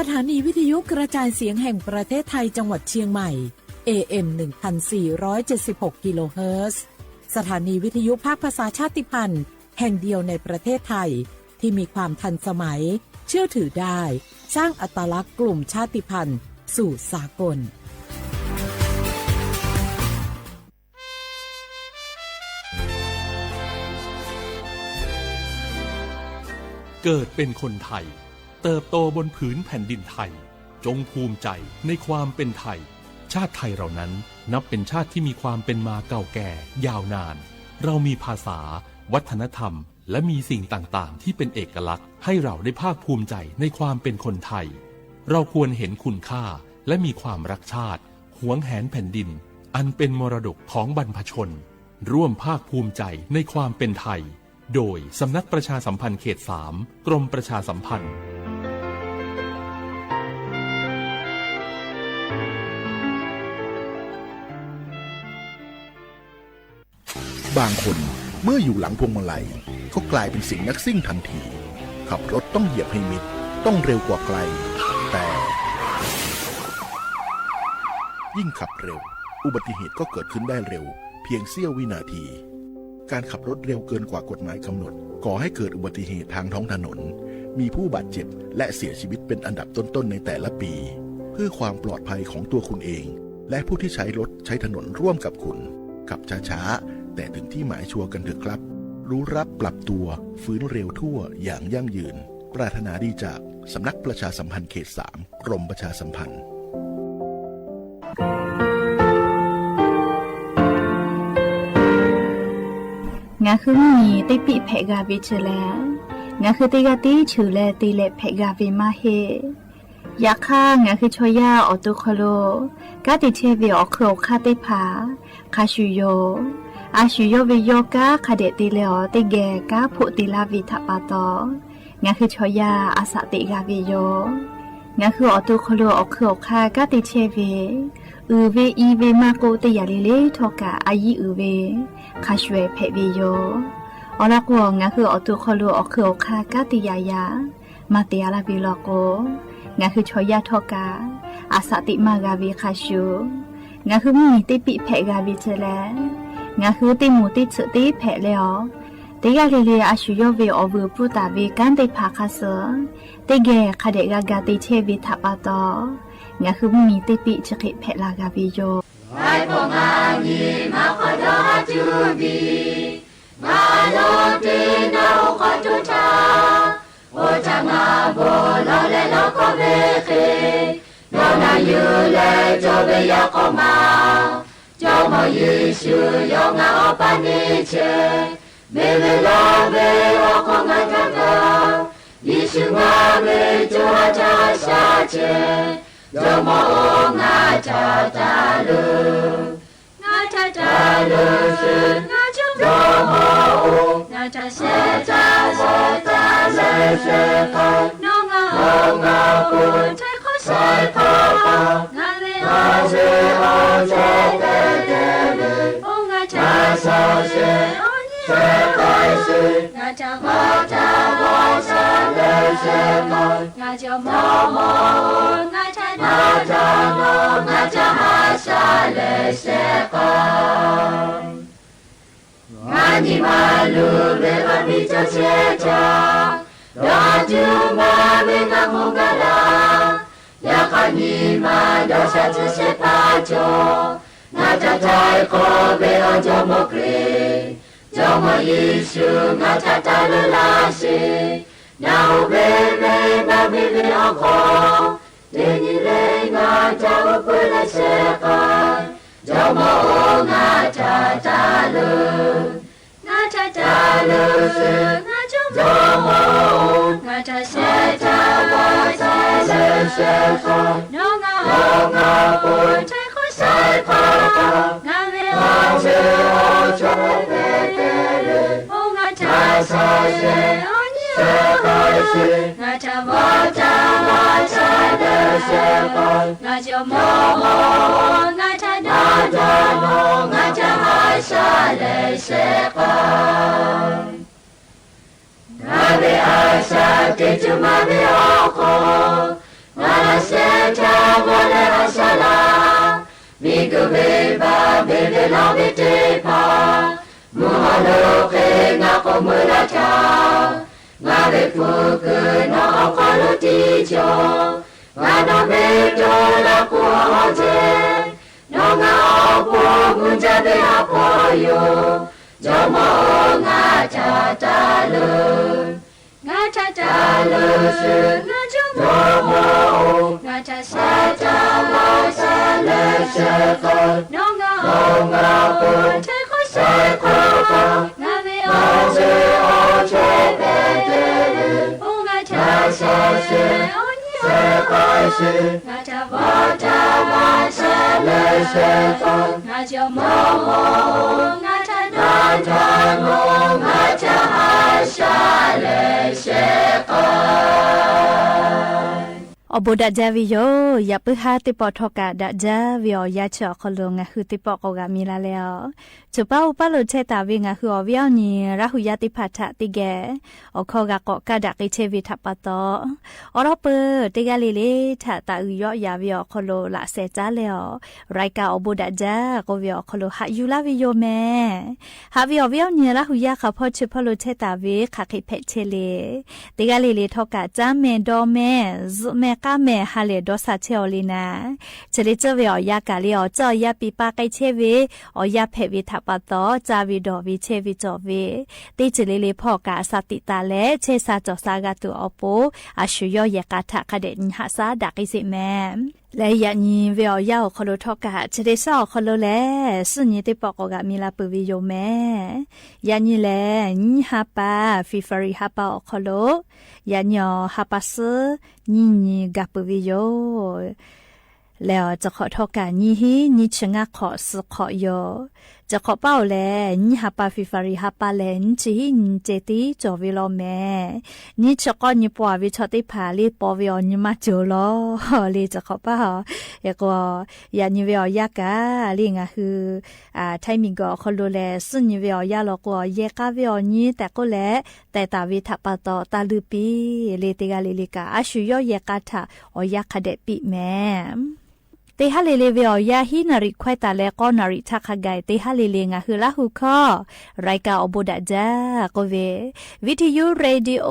สถานีวิทยุกระจายเสียงแห่งประเทศไทยจังหวัดเชียงใหม่ AM 1476 กิโลเฮิรตซ์สถานีวิทยุภาคภาษาชาติพันธุ์แห่งเดียวในประเทศไทยที่มีความทันสมัยเชื่อถือได้สร้างอัตลักษณ์กลุ่มชาติพันธุ์สู่สากลเกิดเป็นคนไทยเติบโตบนผืนแผ่นดินไทยจงภูมิใจในความเป็นไทยชาติไทยเรานั้นนับเป็นชาติที่มีความเป็นมาเก่าแก่ยาวนานเรามีภาษาวัฒนธรรมและมีสิ่งต่างๆที่เป็นเอกลักษณ์ให้เราได้ภาคภูมิใจในความเป็นคนไทยเราควรเห็นคุณค่าและมีความรักชาติหวงแหนแผ่นดินอันเป็นมรดกของบรรพชนร่วมภาคภูมิใจในความเป็นไทยโดยสำนักประชาสัมพันธ์เขต 3 กรมประชาสัมพันธ์บางคนเมื่ออยู่หลังพวงมาลัยก็กลายเป็นสิ่งนักซิ่งทันทีขับรถต้องเหยียบให้มิดต้องเร็วกว่าไกลแต่ยิ่งขับเร็วอุบัติเหตุก็เกิดขึ้นได้เร็วเพียงเสี้ยววินาทีการขับรถเร็วเกินกว่ากฎหมายกำหนดก่อให้เกิดอุบัติเหตุทางท้องถนนมีผู้บาดเจ็บและเสียชีวิตเป็นอันดับต้นๆในแต่ละปีเพื่อความปลอดภัยของตัวคุณเองและผู้ที่ใช้รถใช้ถนนร่วมกับคุณขับช้าๆแต่ถึงที่หมายชัวร์กันเถอะครับรู้รับปรับตัวฟื้นเร็วทั่วอย่างยั่งยืนปรารถนาดีจากสำนักประชาสัมพันธ์เขต 3 กรมประชาสัมพันธ์งาคือมีติปิเพกาบิเชลงาคือติกาติชูเลติเลเพกาบิมาเฮยาค่างาคือชอยาออตุคโลกาติเชวิออโครคาติผาคาชูโยอาชูโยวิโยกาคาเดติเลอติเกกาพุติลาวิทปาตองาคือชอยาอาสติกาวิโยงาคือออตุคโลออโครคากาติเชวิอือเวอีเวมาโกติยาลิเลทอกาอายีอือเวคาชเวเพวิโยอลักวงงาคืออตุคโลอคืออคากาติยายามาเตียลาบิโลโกงาคือชอยาทอกาอาสติมากาวิคาชูงาคือมีติปิเพกาบิเจเลงาคือติมูติสุติเพเลอติกาลิเลอาชูโยเวอวูปุตาเวกันติภาคาเซติเกคาเดกากาติเชวิทัปาตองาคือมีติปิจกิเพลากาวิโยไว้ปงานีมาขอดอจูบีมาโลเตนาขอจุตาโอจังอาโบลอเลลอก็เบเคโดนายูเลจอเบยาก็มาจอมยิชูยองอาอปานิเชเบเวลาเบอของงาจังอายิชูงาเบจอจาชาเชจอมองาจาตาลูงาจาตาลูสิงาจอมองาจาเสจาเสจาเสเสกานองาคุณใจขอใส่พางาเลอเสอเจเตเตเลองาจาเสเสเสกายสิงาจาวาจาวาเสเลเสกางาจอมองาจางาจามองาจาหาเสเลเสกางานิมาลูเรวบิจเชจาดาจูมาเวงามงาลายาคานิมาดาชาจิเสปาโจงาจาใจโคเบอจอมกรีจอมยิชูงาจาตาลลาสินาเวเวนาเวเวอโคเดนิเลงาจาอุปลเสกจอมงาจาตาลูงาจาตาลูสิงาจอมงาจาเสจาวาเสเลเสกนองาคุณใจขอใส่พางาเวอเสอเจเตเตเลองาจาเสเสเสกายสิงาจาวาจาวาเสเลเสกงาจมงาจาดาจามงาจาหาเสเลเสกงาเวอาสาติจุมาเวอโคงา seta vole asala Miku beba bebe la bete pa Muhalo ke ngako mulata Ngabe fuku na okalo tijo Ngana beto la kuhote Nonga opo munjabe apoyo Jomo ngata talo Ngata talo su Jomo ngata seta wasale seko Nonga opo teko seko Ngabe oche bedele Ngata sase Sepase Ngata vata wasale seko Ngata momo Ngata mo Ngata asale seko อบุดาจาวิโยอย่าเพิ่งหาติปอทอกาดาจาวิโอยาเชอคนลงคือติปอกกามีลาแล้วจุป้าอุปโลเชตาวิงคืออวิโอนีราหุยาติพัทติแกอคอกากอกาดักเชวิทัปโตอรอเปติกาลิลิทะตาอุยอยาวิโอคนโลละเซจาแล้วรายกาอบุดาจากวิโอคนโลหายูลาวิโยแม่หาวิโอวิโอนีราหุยาขพอชุพโลเชตาวิขาคิเพเชเลติกาลิลิทอกาจาเมดอเมซุเมก้าแม่ฮาเลดอซาเชอลีนาเจลิเจวิอยากาลิอเจอยาปีปาไกเชวิอยาเพวิทัปโตจาวิดอวิเชวิจอวิติเจลิลิพ่อกาสติตาเลเชซาจอซากาตุอโปอาชุยอยากาทะคเดนหาซาดักอิสิแมและยานีเวียวยาวคโลทอกะเจเดซอคโลแลสุญญติปอกกะมีลาปวิโยแมยานีแลญิฮาปาฟิฟาริฮาปาคโลยาญอฮาปาซญิกะปวิโยแล้วจะขอทอกะญิฮิญิชงะขอสขอโยจะขอเป้าแลญิฮาปาฟิฟาริฮาปาแลญิจิหิญิเจติจอวิโลแมญิชกอญิปวาวิชอติภาลิปอวิโอญิมาโจโลลิจะขอเป้ายะก็ยาญิเวียยากะลิงะคือไทมิงก็คอโลแลสุญญเวียยาโลก็เยกะเวียญิแต่ก็แลแต่ตาวิทัปโตตาลืปีเลติกาลิลิกาอาชุยเยกะทะอยากะเดปิแมเตฮาเลเลเวียาฮินาริควายตาเลก็นาริทักขไกเตฮาเลเลงะคือละหุคอรายการอบุดาจาก็เววิทยุเรดิโอ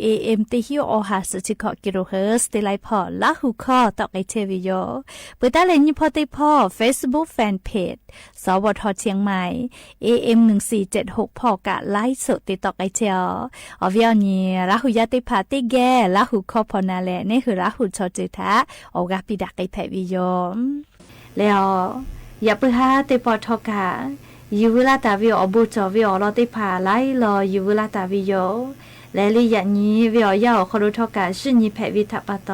AM ติฮิโอฮาสติคอกิโลเฮิรตซ์เตไลพอละหุคอตอกไอเทวิโยเปิดตาเลนิพอติพอ Facebook Fan Page สวทเชียงใหม่ AM 1476พอกะไลฟ์สดติดต่อไอเจอวิโอนีละหุยาติพาติแกละหุคอพอนาเลนี่คือละหุชอจิทะออกาปิดักไอแพวิโยแล้วอย่าเพิ่งหาติปอทอกายูวิลาตาวิโอบุจอวิโอลอติพาไลลอยูวิลาตาวิโยและลิยานีวิโอยาอคอรุทอกาชิญิแพวิทัปโต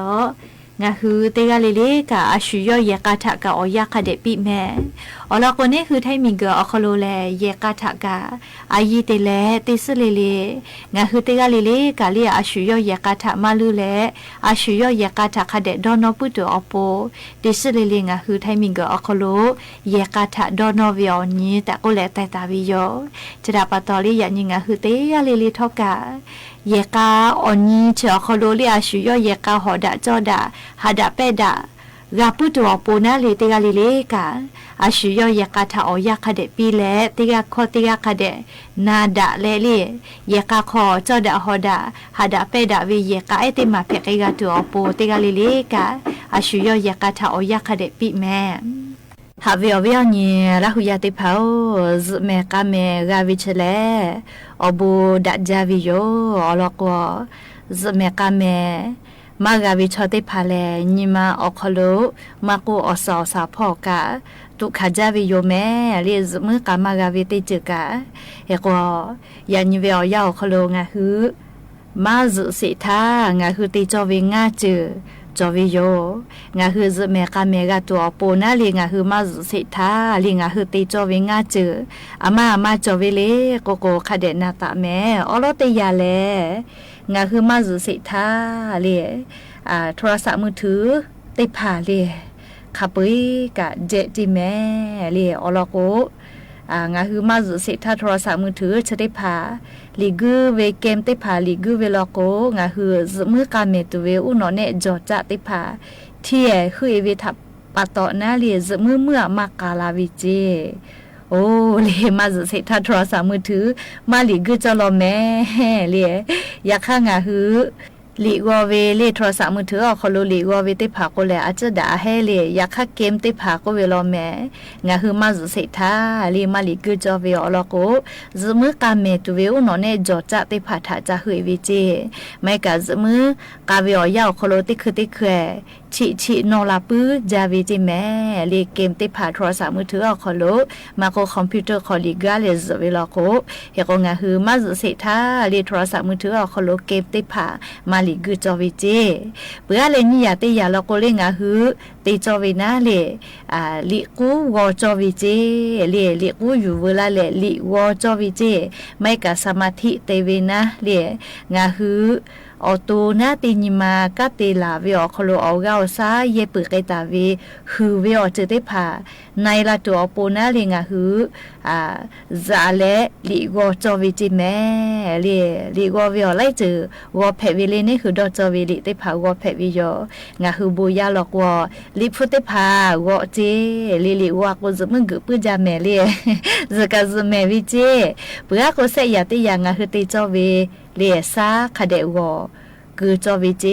งะคือเตกาลิลิกาอาชุยเยกาทะกาอยากะเดปิแมอลอคนนี้คือไทมิงกอคอโลแลเยกาทะกาอายีเตเลติสลิลิงะคือเตกาลิลิกาลิอาชุยเยกาทะมาลุเลอาชุยเยกาทะคเดดอนอปุตอโปติสลิลิงะคือไทมิงกอคอโลเยกาทะดอนอวิอนีแต่ก็แลไตตาวิโยจะดาปตอลิยานิงะคือเตกาลิลิทอกาเยกาอนีเชอคอโลลิอาชุยเยกาหอดะจอดาหาดะเปดะกาปุตัวปูนาเลติกาลิเลกาอาชุยยกาทาอยากะเดปีเลติกาคอติกาคเดนาดะเลเลยกาคอจอดะฮอดะหาดะเปดะวิยกาเอติมาเพกกาตัวปูติกาลิเลกาอาชุยยกาทาอยากะเดปีแม่หาวิอวิอนีละหุยาติพาวซุเมกาเมกาวิเชเลอบูดะจาวิโยอลอกวซุเมกาเมมากาวิชอติพาเลนิมาอคโลมากูอสอสาพอกะตุขจาวิโยแม่เรียซมือกามากาวิติจึกะเฮก็ยานิเวอยาอคโลงะฮือมาซุสิทางะฮือติจอวิงาจืจอวิโยงะฮือซุเมกาเมกาตัวโปนาลิงะฮือมาซุสิทาลิงะฮือติจอวิงาจือามาจอวิเลโกโกคเดนาตะแม่อโลติยาเลงาคือมาซุสิทาเลโทรศัพท์มือถือติพาเลขับไปกะเจจิแม่เลอลโกงาคือมาซุสิทาโทรศัพท์มือถือจะได้พาลิกูเวเกมติพาลิกูเวลโกงาคือมือกาเมตุเวอุนอเนจอจะติพา ที่คือเอวิทับปะตอนะเลยจะเมื่อมากาลาวิเจโอ้เลยมาจะเสร็จทัดโทรศัพท์มือถือมาหลีกึจะรอแม่เลยอยากข้างอ่ะฮือหลีกว่าเวเลยโทรศัพท์มือถือเขาโลหลีกว่าเวติผาก็เลยอาจจะด่าให้เลยอยากข้าเกมติผาก็เวลาแม่งาฮือมาจะเสร็จท่าเลยมาหลีกึจะเวอลก็จะมือกาเมตุเวอุนอเนจอจะติผาถ้าจะเฮยวิเจไม่กะจะมือกาเวอยาวเขาโลติคือติคือชินอลาปื้จาวิจิแม่เลเกมติผาโทรศัพท์มือถือเอาคอโลมาโคคอมพิวเตอร์คอลิกาเลสเวลาโคเฮก็งาฮือมาจะเสร็จท่าเลโทรศัพท์มือถือเอาคอโลเกมติผามาลิกึจอวิเจเปื่อเลนี่ยาติยาลโกเลงาฮือติจอวินาเลลิกูวอจอวิเจเลลิกูอยู่เวลาเลลิวอจอวิเจไม่กะสมาธิเตเวนะเลงาฮือออตูนาตินิมากะเตลาเวอคโลเอาเกาซาเยปึกไกตาเวฮือเวอเจติผาในละตัวปูนาเลงาฮือซาเลลิโกจอวิจิแม่เลลิโกเวอไลเจอวอเพเวเลนี่คือดอจอวิลิติผาวอเพวิโยงาฮือบูยาลอกวอลิพุติผาวอเจลิวะโกซมึงกึปื้จาแม่เลซะกะซแม่วิเจเปื้อโกเสยาติยางาฮือติจอเวเลซาคาเดวอกือจอวิเจ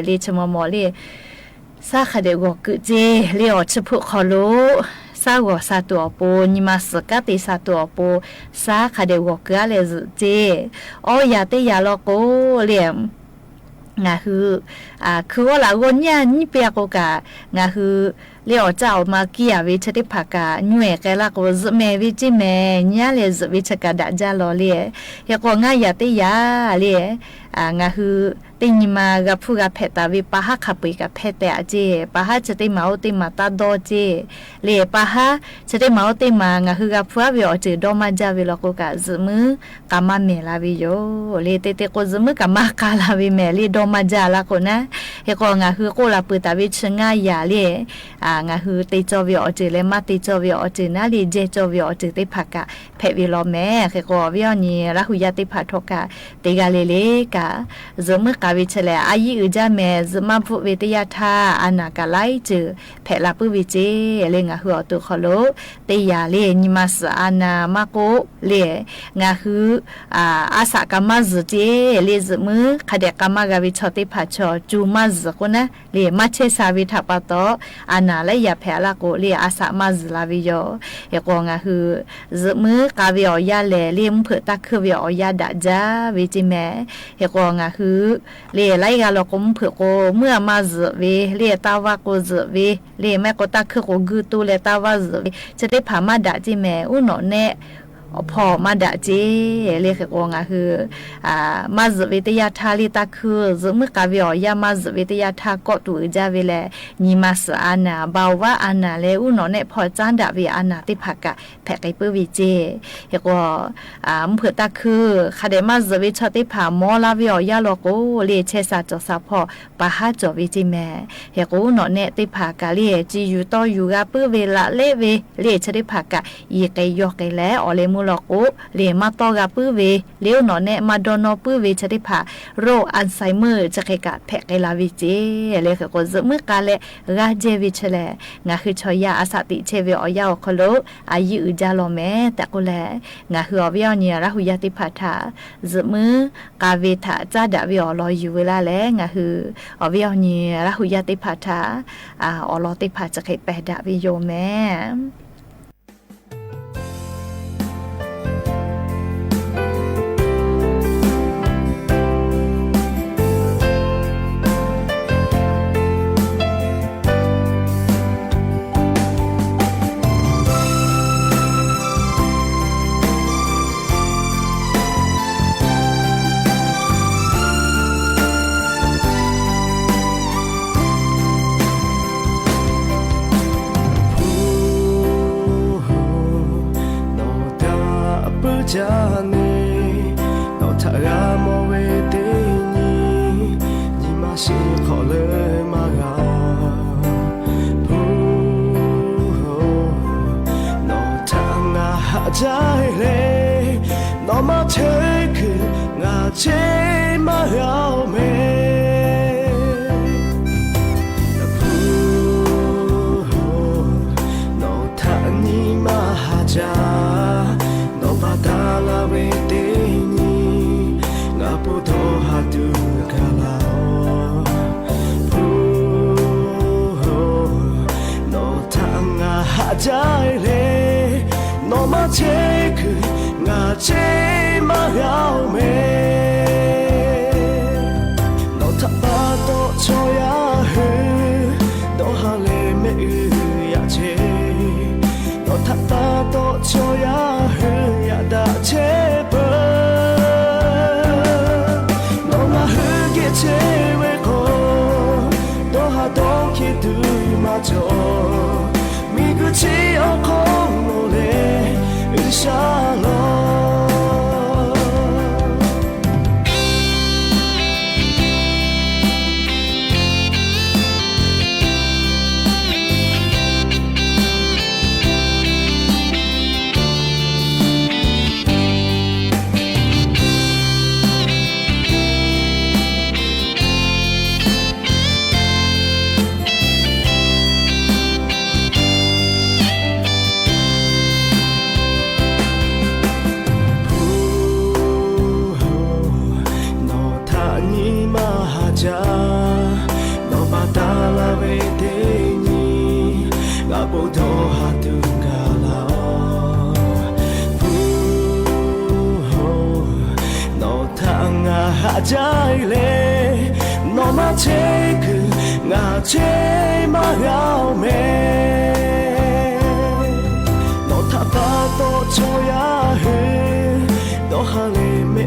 เลชมมอเลซาคาเดวอกือเจเลอชพุคอโลซาวอซาตัวโปนิมาสกะติซาตัวโปซาคาเดวอกือเลเจออยาเตยาลอโกเลงาคือว่าละวนญานี่เปียกกะงาคือเลี้ยวเจ้ามาเกียวิชติภากะหน่วยแกละก็ซแม่วิจิแม่ญาเลซวิชกะดะจาลอเลยะก็งายาติยาเลงาคือตินิมากะผู้กะเพตาวิปะหะขับไปกะเพตะเจปะหะจะติมาอุติมาตาโดเจเลปะหะจะติมาอุติมางาคือกะพัววิอเจดอมาจาวิลก็กะซมือกะมาเมลาวิโยเลเตเตก็ซมือกะมากาลาวิเมลีดอมาจาละก็นะเฮก็งาคือโกลาปุตาวิชงายาเลงาคือติจอวิอเจเลมาติจอวิอเจนะเลเจจอวิอเจติภากะเพวิโลแม่เฮก็วิอนีละหุยาติภาทกะติกาเลกะซมือกะวิชเลอายิอุจาเมซมาพุเวติยาทาอานากะไลจือเพลาปุวิเจเลงาคืออตุคอโลติยาเลนิมัสอานามาโกเลงาคืออาสากามาซเจเลซมือคเดกามากะวิชอติภาชอจูมาซโกนะเลมาเชซาวิทัปะตออานาและยาเพลาโกเลอาสามาซลาวิโยเฮกงาคือซมือกาวิอยาเลมเผตะคือวิอยาดะจาวิจิแมเฮกงาคือเลไลกาลกมเผโกเมื่อมาซเวเลตาวาโกซเวเลแม่ก็ตะคือโกกุตูเลตาวาซเวจะได้ผามาดะจิแมอุนอเนพอมาดะเจเลขกงาคือมาซเวตยาทาลิตาคือซมือกาวิอยามาซเวตยาทาก็ตุจาเวเลนิมาสอานาบาวาอานาเลอุนอเนพอจันดะเวอานาติภากะแพไกเปวิเจเฮก็มเผตาคือคาเดมาซเวชติภามอลาวิอยาโลโกเลเชซาจอซาพอปะหาจอวิจิแมเฮก็อุนอเนติภากะเลจีอยู่ต่ออยู่กะเปเวละเลเวเลชติภากะอีไกยอไกแลอเลมุลโกเลมาตอกะปื้อเวเลวหนอเนมาดอนอปื้อเวชติภาโรคอัลไซเมอร์จะไกกะแพไกลาวิเจเลขก็ซมือกะเลกาเจวิชเลงาคือชอยาอาสติเชเวอยาคโลอายุอุจาโลเมตะกุเลงาคืออเวียเนียระหุยติภาทาซมือกาเวทาจาดะเวอลอยอยู่เวลาแลงาคืออเวียเนียระหุยติภาทาอลอติภาจะไกแปดะวิโยแมจาเนโนทารามเวเตนียิมาชิขอเลยมากาพูโนทางาหาใจเลยโนมาเทคืองาเจมาเอาเมพู ja no batala vedeni gabodo hatungala no tanga hajaile no ma take nga che ma gao me no tapato choya he no hale me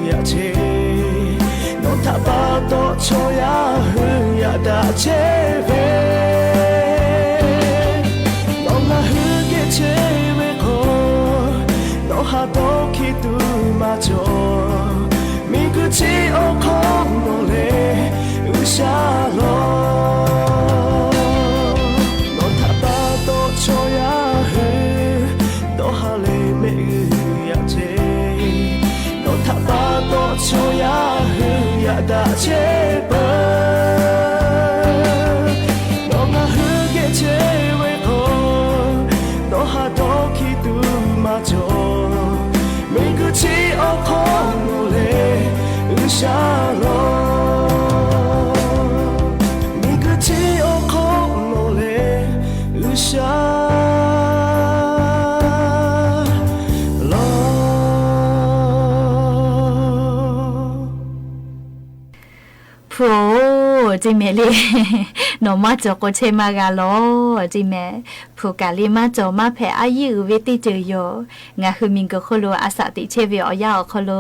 ya che no tapato choya he ya da che ve no na hu ge che ve ko no ha do ki tu ma cho mi ku chi o ko no le u sha lo no tapato choya he no hale me ya che no tapato choya he ya da che ba no na hu ge che we ko no ha do ki tu ma cho me ku chi o ko no le u sha lo me ku chi o ko no le u shaจิเมลีหนอมาจอก็เชมากาโลจิเมผู้กาลีมาจอมาแผ่อายุเวติเจโยงาคือมิงก็โคโลอาสาติเชเวอยาโคโล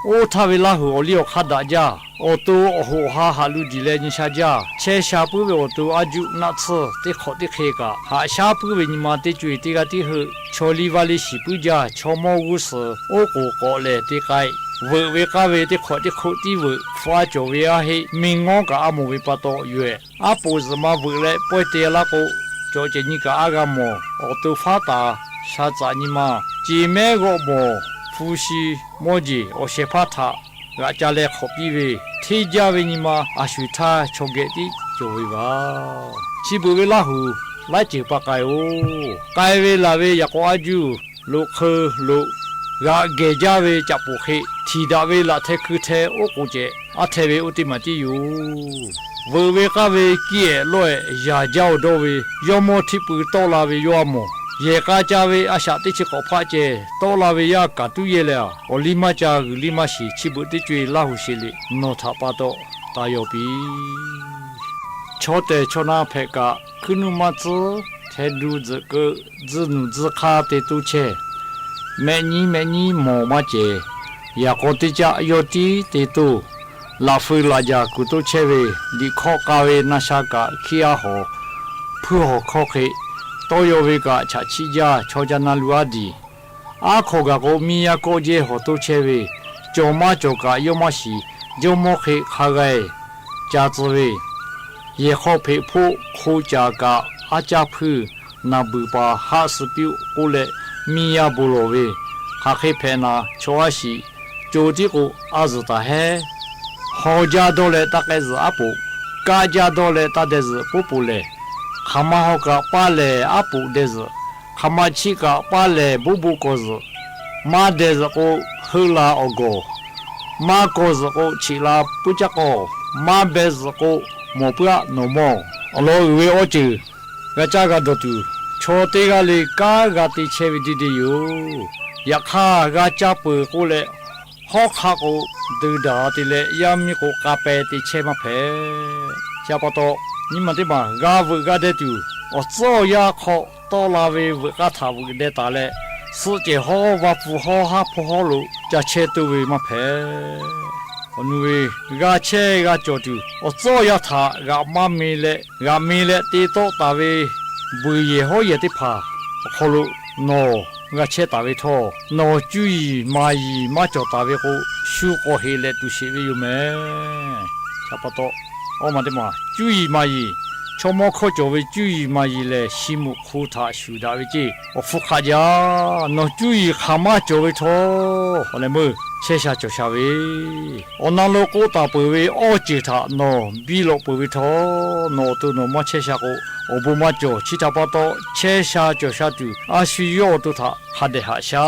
โอทาเวลาหูอลิโอขัดดาจาโอตูโอหูฮาฮาลูดีเลนิชาจาเชชาปูเวโอตูอาจุนัทส์ติขอติเคกาหาชาปูเวนิมาติจุยติกาติหือชอลีวาลิชิปูจาชอมอกุสโอโกโกเลติไกเวเวกาเวติขอติขุติเวฟ้าจอเวอาเฮมิงงกาอโมเวปะโตเยอาปูสมาเวเลปอยเตลาโกจอเจนิกาอากาโมโอตูฟาตาชาจานิมาจีเมโกโมฟูชิโมจิโอเชพาทากาจาเลขอปีเวทีจาเวนิมาอาชุทาชงเกติโจวิบาชิบุเวลาหูไลจิปะกายโอกายเวลาเวยากอาจูลุเคลุกาเกจาเวจับปุเขทีดาเวลาเทคือเทโอกุเจอาเทเวอุติมาติอยู่เวเวกาเวเกียลอยยาเจ้าโดเวยอมอทิปุโตลาเวยอมอเยกาจาเวอาชาติชิขอพระเจโตลาเวียกาตุเยเลอลิมาจาลิมาชิชิบุติจุยลาหุชิลิโนทาปาโตตายปีชอเตชนาเพกะคุนุมาซเทดูซะกะซึนุซะคาเตตุเชแมนีโมมาเจยาโกติจาโยติเตตุลาฟิลาจากุตุเชเวดิขอกาเวนาชากะคิอาโหผู้โหขอเคโตโยเวกะชะชิจาชอจานาลัวดีอาโคกะโกมียาโกเจโหตุเชเวจอมาจอกะยมาชิจอมอเคคาไกจาซเวเยขอเพผู้โคจากะอาจาพืนาบุปาฮาสปิวโอเลมียาบุโลเวคาเคเพนาชออาชิโจติโกอาซตาเฮฮอจาโดเลตะเกซอาปุกาจาโดเลตะเดซปุปุเลขมาฮกะปาเลอาปุเดซขมาชิกะปาเลบุบุโกซมาเดซโกฮึลาโอโกมาโกซโกชิลาปุจักโกมาเบซโกโมปะโนโมอโลเวโอจิกะจากะดตุโชเตกะเลกากะติเชวิดิดิโยยะคากะจัปโกเลฮอกคาโกดูดาติเลยามิโกกะเปติเชมะเพชาปโตนี่มันที่มากาวุกาเดตูอโซยาขอตอลาเววุกาทาวุเดตาเลสุเจฮอวาฟูฮอฮาฟูฮอลุจะเชตุเวมาเพอนุเวกาเชกาจอตูอโซยาทากามาเมเลติโตตาเวบุเยฮอเยติพาขอลุโน งาเชตาเวทอนอจุยมายีมาจอตาเวโกชูโกเฮเลตุเชเวยูเมชาปะโตออมาเดมาจุยมายีชมอขจเวจุยมายีเลชิมุคูทาชูดาเวจีอฟุขายานอจุยขามาจอเวทออเลมือเชชาจอชาเวอนาโลโกตาเปเวออจิทานอบีโลเปเวทอนอตุนอมาเชชาโกอบุมาจอชิตาปะโตเชชาจอชาตุอาชิโยตุทาฮาเดหาชา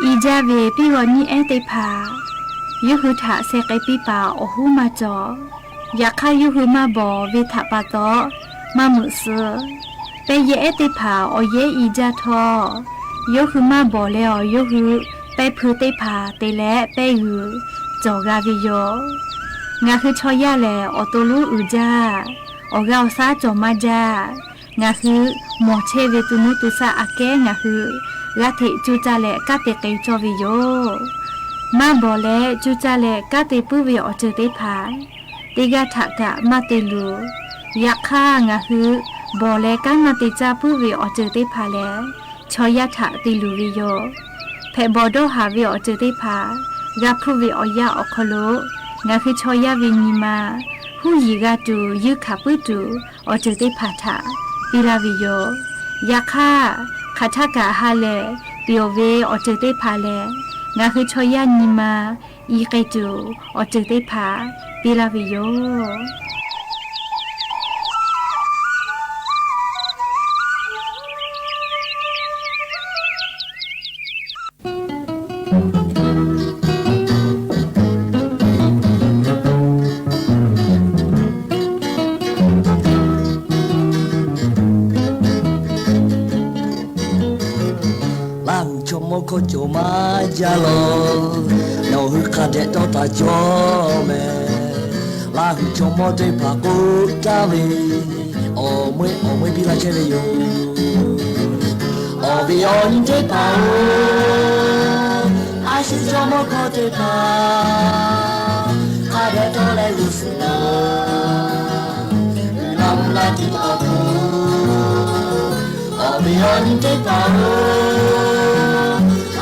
อีจาเวปีวันนี้เอเตพายุหือถาเซกไอปีป่าโอหูมาจออยากข้ายุหือมาบอเวถาปาโตมามือเสือเปเยเอเตพาโอเยอีจาทอยุหือมาบอแล้วยุหือไปพือเตพาเตและไปหือจอกาวิโยงาคือชอยาแลออโตลูอืจาออกาซาจอมาจางาคือหมอเชเวตุนุตุสาอาเกงาคือลาเทจูจาเลกาเตเกจอวิโยมาบอเลจูจาเลกาเตปุวิออเจเตพาติกาถักะมาเตลูยักข้างาคือบอเลกามาเตจาปุวิออเจเตพาเลชอยาถะติลูวิโยเพบอโดหาวิออเจเตพากาพุวิออยาออคโลงาคือชอยาวินิมาผู้ยีกาตูยึขาปุตูออเจเตพาทาปิลาวิโยยักข้าคาทากะฮาเลเปียวเวออเจเตพาเลงาคือชอยานิมาอีเกจูออเจเตพาปิลาวิโยมโคโจมาจาโลโนฮึคาเดโตตาจอเมลาฮึโจโมเตปากูตาเวโอมวยบิลาเชเวโยโอบิโอนิเตปาโออาชิโจโมโคเตปาคาเดโตเลลุสโนลัมลาติโอโโอบิโอนิเตปาโอ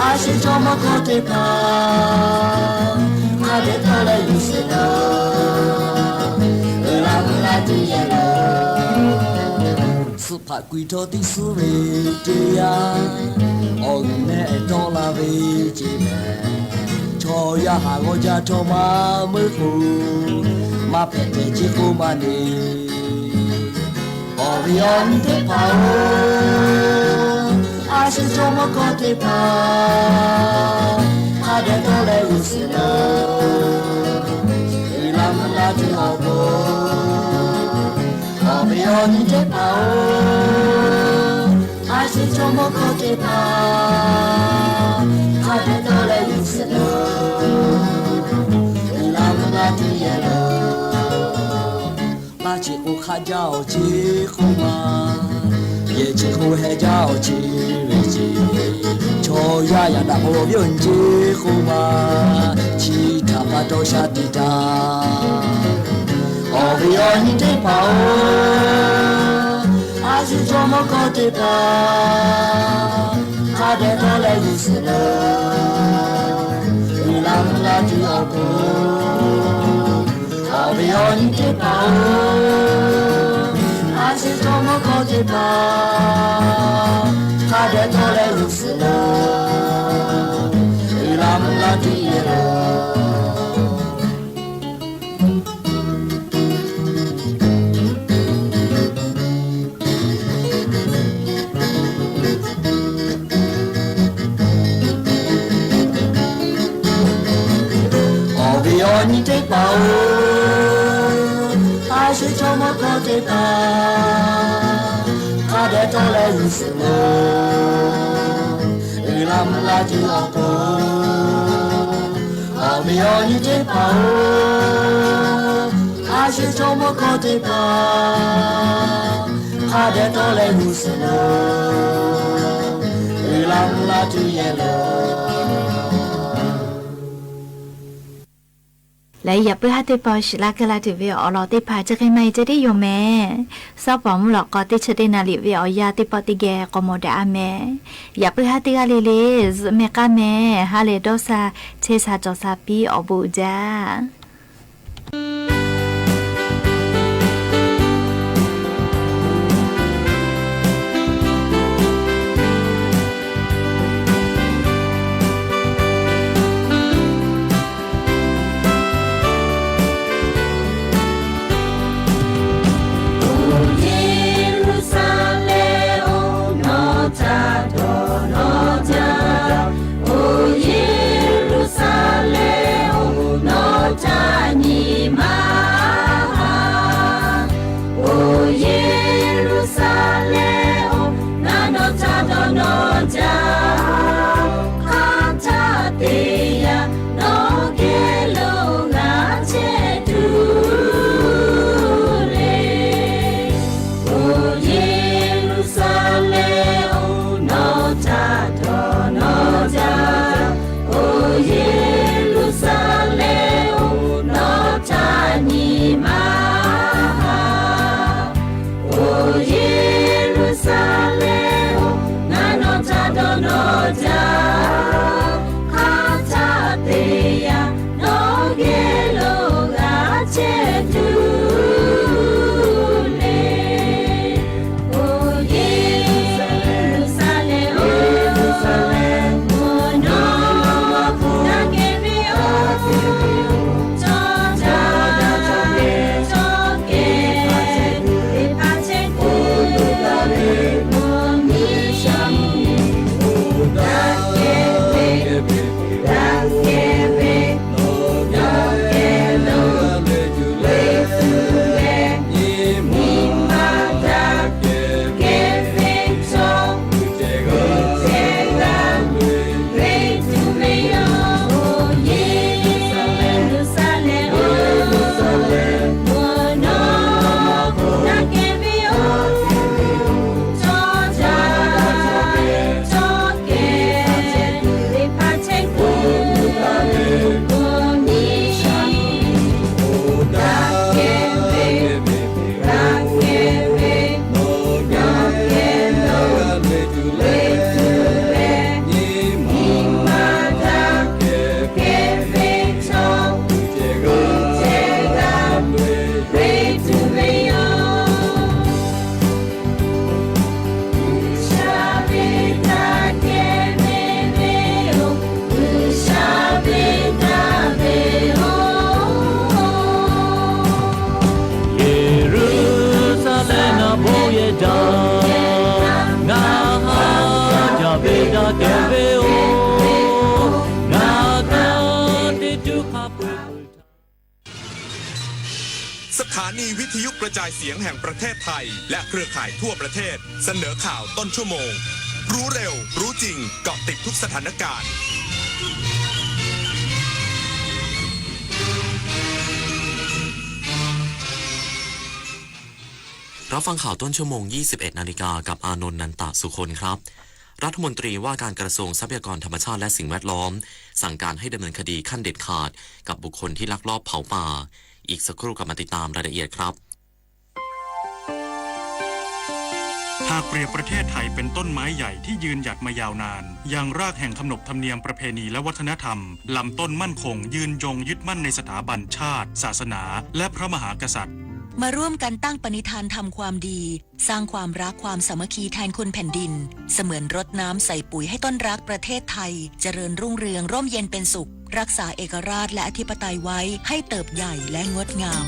อาชิโจโมโคเตปาคาเดโตเลลุสโนลัมลาติเยโลสุภากุยโตติสุเวเตียโอเนโตลาเวจิเมชอยาหางจาโทมามือคูมาเพเตจิคูมานีโอริออนเตปาโออาชิโจโมโคเตปาคาเดโตเลลุสโนลัมลาติโอโบโอริออนเตปาโออาชิโจโมโคเตปาคาเดโตเลลุสโนลัมลาติเยโลลาจิโอคาจาโอจิคุมาเยจิโคเฮจาโอจิเวจิโชยายาดาโบเบียนจิคุมาชิทาปาโตชาติตาโอริออนเตปาโออาชิโจโมโคเตปาคาเดโตเลลุสโนลัมลาติโอโบโอริออนเตปาโออาชิโจโมโคเตปาคาเดโตเลลุสโนลัมลาติเยโล bao ai sẽ cho một con tê ta ta để cho lên sự làm là chữ ô tô ở vì ở như thế bao ai sẽ cho một con tê ta ta để cho lên sự làm là chữ yellow และอย่าเพื่อให้ติปอชลากลาติเวอลอติพาจะใครไม่จะได้อยู่แม่ซาปอมหลอกก็ติชดนาลิเวอยาติปอติแกก็โมดาแม่อย่าเพื่อให้ติกาเลเลแม่กาแม่ฮาเลโดซาเชซาจอซาปีอบูจาสถานีวิทยุกระจายเสียงแห่งประเทศไทยและเครือข่ายทั่วประเทศเสนอข่าวต้นชั่วโมงรู้เร็วรู้จริงเกาะติดทุกสถานการณ์รับฟังข่าวต้นชั่วโมง 21 นาฬิกากับอานนท์นันตะสุคนครับรัฐมนตรีว่าการกระทรวงทรัพยากรธรรมชาติและสิ่งแวดล้อมสั่งการให้ดำเนินคดีขั้นเด็ดขาดกับบุคคลที่ลักลอบเผาป่าอีกสักครู่กลับมาติดตามรายละเอียดครับหากเปรียบประเทศไทยเป็นต้นไม้ใหญ่ที่ยืนหยัดมายาวนานยังรากแห่งขนบธรรมเนียมประเพณีและวัฒนธรรมลำต้นมั่นคงยืนยงยึดมั่นในสถาบันชาติศาสนาและพระมหากษัตริย์มาร่วมกันตั้งปณิธานทำความดีสร้างความรักความสามัคคีแทนคนแผ่นดินเสมือนรดน้ำใส่ปุ๋ยให้ต้นรักประเทศไทยเจริญรุ่งเรืองร่มเย็นเป็นสุขรักษาเอกราชและอธิปไตยไว้ให้เติบใหญ่และงดงาม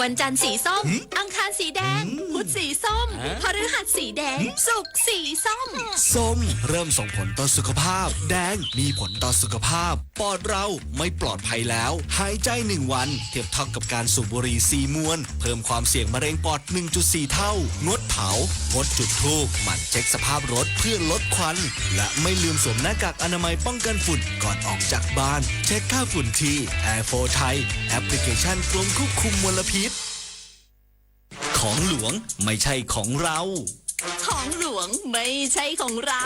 วันจันทร์สีส้ม อังคารสีแดง พุธสีส้ม พฤหัสสีแดง ศุกร์สีส้ม ส้มเริ่มส่งผลต่อสุขภาพแดงมีผลต่อสุขภาพปอดเราไม่ปลอดภัยแล้วหายใจ1 วันเทียบเท่ากับการสูบบุหรี่4 มวนเพิ่มความเสี่ยงมะเร็งปอด 1.4 เท่างดเผางดจุดธูปหมั่นเช็คสภาพรถเพื่อลดควันและไม่ลืมสวมหน้ากากอนามัยป้องกันฝุ่นก่อนออกจากบ้านเช็คค่าฝุ่นที่ Air4 ไทยแอปพลิเคชันกรมควบคุมมลพิษของหลวงไม่ใช่ของเราของหลวงไม่ใช่ของเรา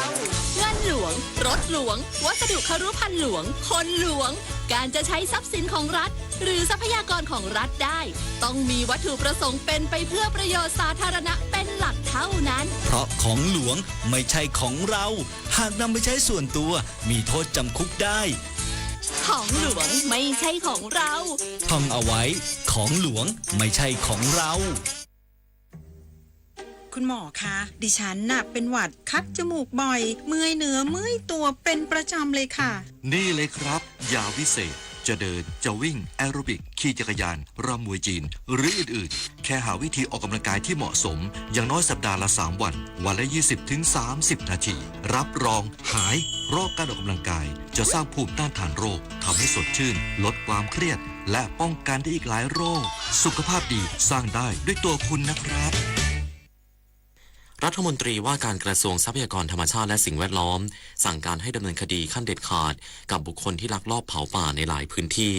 เงินหลวงรถหลวงวัสดุครุภัณฑ์หลวงคนหลวงการจะใช้ทรัพย์สินของรัฐหรือทรัพยากรของรัฐได้ต้องมีวัตถุประสงค์เป็นไปเพื่อประโยชน์สาธารณะเป็นหลักเท่านั้นเพราะของหลวงไม่ใช่ของเราหากนำไปใช้ส่วนตัวมีโทษจำคุกได้ของหลวงไม่ใช่ของเราท่องเอาไว้ของหลวงไม่ใช่ของเราคุณหมอคะดิฉันน่ะเป็นหวัดคัดจมูกบ่อยเมื่อยเนื้อเมื่อยตัวเป็นประจำเลยค่ะนี่เลยครับยาวิเศษจะเดินจะวิ่งแอโรบิกขี่จักรยานรำมวยจีนหรืออื่นๆแค่หาวิธีออกกำลังกายที่เหมาะสมอย่างน้อยสัปดาห์ละ3 วันวันละ 20-30 นาทีรับรองหายโรคการออกกำลังกายจะสร้างภูมิต้านทานโรคทำให้สดชื่นลดความเครียดและป้องกันได้อีกหลายโรคสุขภาพดีสร้างได้ด้วยตัวคุณนะครับรัฐมนตรีว่าการกระทรวงทรัพยากรธรรมชาติและสิ่งแวดล้อมสั่งการให้ดำเนินคดีขั้นเด็ดขาดกับบุคคลที่ลักลอบเผาป่าในหลายพื้นที่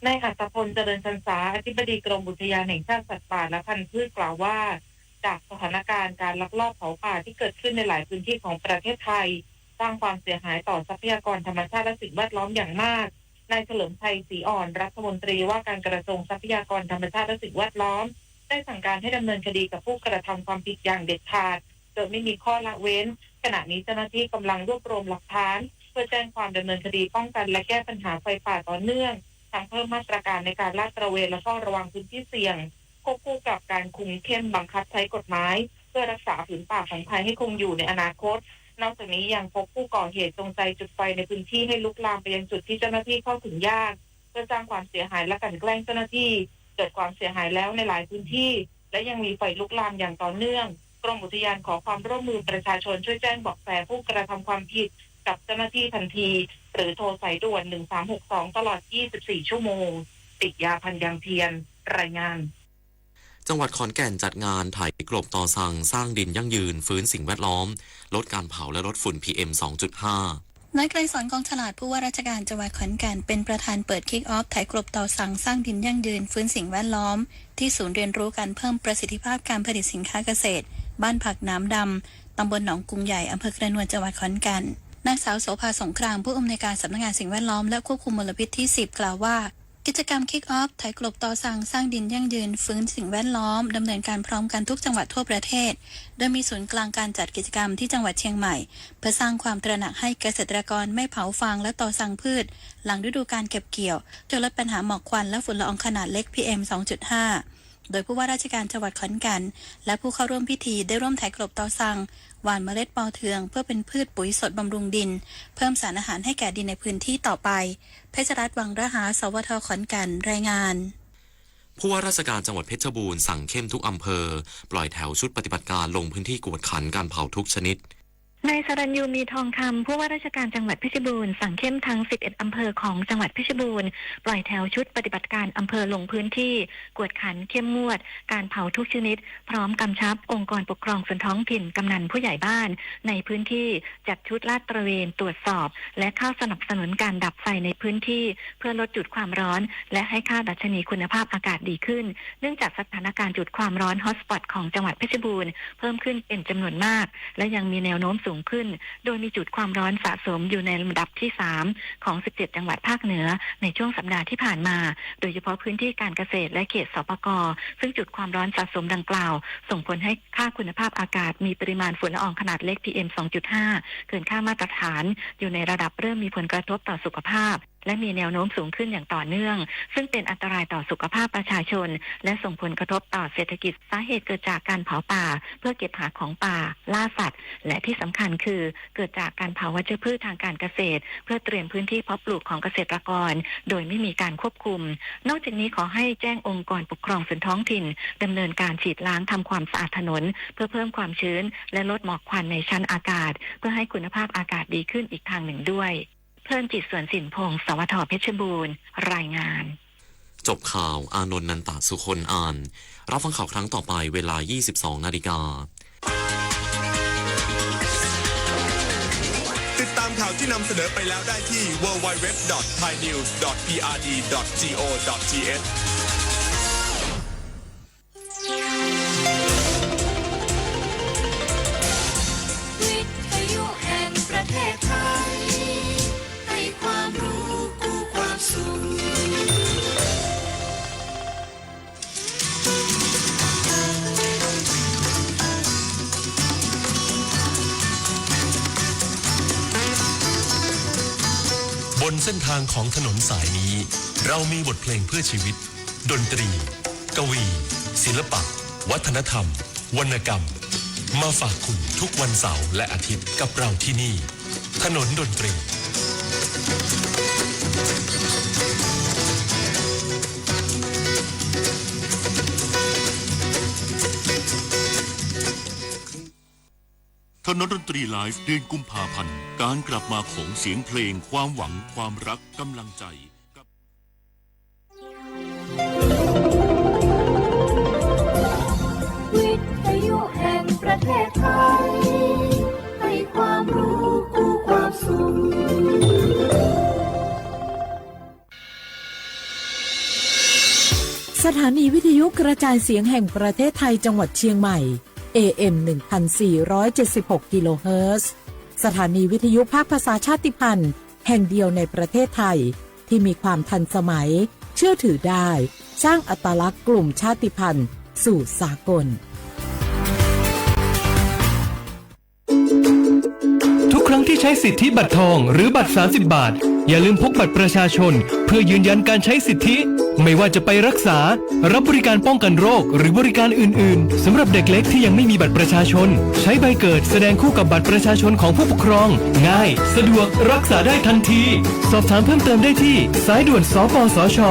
นายอัศพลเจริญชันษาอธิบดีกรมอุทยานแห่งชาติสัตว์ป่าและพันธุ์พืชกล่าวว่าจากสถานการณ์การลักลอบเผาป่าที่เกิดขึ้นในหลายพื้นที่ของประเทศไทยสร้างความเสียหายต่อทรัพยากรธรรมชาติและสิ่งแวดล้อมอย่างมากนายเฉลิมชัยศรีอ่อนรัฐมนตรีว่าการกระทรวงทรัพยากรธรรมชาติและสิ่งแวดล้อมได้สั่งการให้ดำเนินคดีกับผู้กระทำความผิดอย่างเด็ดขาดโดยไม่มีข้อละเว้นขณะนี้เจ้าหน้าที่กำลังรวบรวมหลักฐานเพื่อแจ้งความดำเนินคดีป้องกันและแก้ปัญหาไฟป่าต่อเนื่องทั้งเพิ่มมาตรการในการลาดตระเวนและเฝ้าระวังพื้นที่เสี่ยงควบคู่กับการคุมเข้มบังคับใช้กฎหมายเพื่อรักษาผืนป่าของไทยให้คงอยู่ในอนาคตนอกจากนี้ยังพบผู้ก่อเหตุจงใจจุดไฟในพื้นที่ให้ลุกลามไปยังจุดที่เจ้าหน้าที่เข้าถึงยากเพื่อสร้างความเสียหายและกลั่นแกล้งเจ้าหน้าที่เกิดความเสียหายแล้วในหลายพื้นที่และยังมีไฟลุกลามอย่างต่อเนื่องกรมอุทยานขอความร่วมมือประชาชนช่วยแจ้งเบาะแสผู้กระทำความผิดกับเจ้าหน้าที่ทันทีหรือโทรสายด่วน1362ตลอด24ชั่วโมงติดยาพันยางเทียนรายงานจังหวัดขอนแก่นจัดงานไถกลบต่อสั่งสร้างดินยั่งยืนฟื้นสิ่งแวดล้อมลดการเผาและลดฝุ่น PM 2.5 นายไกรสอนกองฉลาดผู้ว่าราชการจังหวัดขอนแก่นเป็นประธานเปิดคิกออฟไถกลบต่อสั่งสร้างดินยั่งยืนฟื้นสิ่งแวดล้อมที่ศูนย์เรียนรู้การเพิ่มประสิทธิภาพการผลิตสินค้าเกษตรบ้านผักน้ำดำตำบลหนองกรุงใหญ่อำเภอกระนวนจังหวัดขอนแก่นนางสาวโสภาสงครามผู้อำนวยการสำนักงานสิ่งแวดล้อมและควบคุมมลพิษที่10กล่าวว่ากิจกรรมคิกออฟไถกลบต่อสั่งสร้างดินยั่งยืนฟื้นสิ่งแวดล้อมดำเนินการพร้อมกันทุกจังหวัดทั่วประเทศโดยมีศูนย์กลางการจัดกิจกรรมที่จังหวัดเชียงใหม่เพื่อสร้างความตระหนักให้เกษตรกรไม่เผาฟางและต่อสั่งพืชหลังฤดูการเก็บเกี่ยวจะลดปัญหาหมอกควันและฝุ่นละอองขนาดเล็ก PM 2.5 โดยผู้ว่าราชการจังหวัดขอนแก่นและผู้เข้าร่วมพิธีได้ร่วมไถกลบต่อสั่งหว่านเมล็ดปอเทืองเพื่อเป็นพืชปุ๋ยสดบำรุงดินเพิ่มสารอาหารให้แก่ดินในพื้นที่ต่อไปเพชรรัตน์วังระหาสวทขอนแก่นรายงานผู้ว่าราชการจังหวัดเพชรบูรณ์สั่งเข้มทุกอำเภอปล่อยแถวชุดปฏิบัติการลงพื้นที่กวดขันการเผาทุกชนิดนายสรัญยูมีทองคำผู้ว่าราชการจังหวัดเพชรบูรณ์สั่งเข้มทั้ง11อำเภอของจังหวัดเพชรบูรณ์ปล่อยแถวชุดปฏิบัติการอำเภอลงพื้นที่กวดขันเข้มงวดการเผาทุกชนิดพร้อมกำชับองค์กรปกครองส่วนท้องถิ่นกำนันผู้ใหญ่บ้านในพื้นที่จัดชุดลาดตระเวนตรวจสอบและเข้าสนับสนุนการดับไฟในพื้นที่เพื่อลดจุดความร้อนและให้ค่าดัชนีคุณภาพอากาศดีขึ้นเนื่องจากสถานการณ์จุดความร้อนฮอตสปอตของจังหวัดเพชรบูรณ์เพิ่มขึ้นเป็นจำนวนมากและยังมีแนวโน้มสูงขึ้นโดยมีจุดความร้อนสะสมอยู่ในลำดับที่3ของ17จังหวัดภาคเหนือในช่วงสัปดาห์ที่ผ่านมาโดยเฉพาะพื้นที่การเกษตรและเขตสปก.ซึ่งจุดความร้อนสะสมดังกล่าวส่งผลให้ค่าคุณภาพอากาศมีปริมาณฝุ่นละอองขนาดเล็ก PM 2.5 เกินค่ามาตรฐานอยู่ในระดับเริ่มมีผลกระทบต่อสุขภาพ และมีแนวโน้มสูงขึ้นอย่างต่อเนื่องซึ่งเป็นอันตรายต่อสุขภาพประชาชนและส่งผลกระทบต่อเศรษฐกิจสาเหตุเกิดจากการเผาป่าเพื่อเก็บหาของป่าล่าสัตว์และที่สำคัญคือเกิดจากการเผาวัชพืชทางการเกษตรเพื่อเตรียมพื้นที่เพาะปลูกของเกษตรกรโดยไม่มีการควบคุมนอกจากนี้ขอให้แจ้งองค์กรปกครองส่วนท้องถิ่นดำเนินการฉีดล้างทำความสะอาดถนนเพื่อเพิ่มความชื้นและลดหมอกควันในชั้นอากาศเพื่อให้คุณภาพอากาศดีขึ้นอีกทางหนึ่งด้วยเพลินจิตสวนสินพงศ์สวท.เพชรบูรณ์รายงานจบข่าวอานนท์นันตะสุคนอ่านรับฟังข่าวครั้งต่อไปเวลา 22:00 น.ติดตามข่าวที่นำเสนอไปแล้วได้ที่ www.thainews.prd.go.thวิทยุแห่งประเทศไทยให้ความรู้กู้ความสุขบนเส้นทางของถนนสายนี้เรามีบทเพลงเพื่อชีวิตดนตรีกวีศิลปะวัฒนธรรมวรรณกรรมมาฝากคุณทุกวันเสาร์และอาทิตย์กับเราที่นี่ถนนดนตรีถนนดนตรีไลฟ์เดือนกุมภาพันธ์การกลับมาของเสียงเพลงความหวังความรักกำลังใจวิทยุแห่งประเทศไทยให้ความรู้กู้ความสุขสถานีวิทยุกระจายเสียงแห่งประเทศไทยจังหวัดเชียงใหม่ AM 1476 กิโลเฮิรตซ์สถานีวิทยุภาคภาษาชาติพันธุ์แห่งเดียวในประเทศไทยที่มีความทันสมัยเชื่อถือได้สร้างอัตลักษณ์กลุ่มชาติพันธุ์สู่สากลทุกครั้งที่ใช้สิทธิบัตรทองหรือบัตร30 บาทอย่าลืมพกบัตรประชาชนเพื่อยืนยันการใช้สิทธิไม่ว่าจะไปรักษารับบริการป้องกันโรคหรือบริการอื่นๆสำหรับเด็กเล็กที่ยังไม่มีบัตรประชาชนใช้ใบเกิดแสดงคู่กับบัตรประชาชนของผู้ปกครองง่ายสะดวกรักษาได้ทันทีสอบถามเพิ่มเติมได้ที่สายด่วนสปสช1330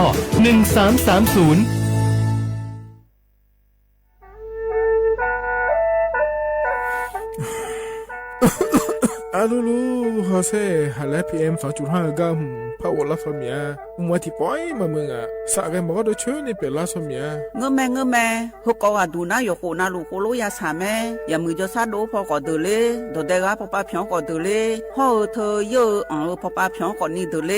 อาลูลูฮอเซ่ฮัลโหล PM 2.5 กัมพาวลาสเมียมัวที่ปอยมามึงอ่ะสากกันบอกว่าช่วยนี่เป็นลาสเมียเงื้อแม่ฮกว่าดูนะอยู่โคนาลูโคโลยาสาแม่อย่ามือจะซาโดพอก็เดเลโดเดกาพอป้าเพียงก็เดเลฮอเธอเยอะพอป้าเพียงก็นี่เดเล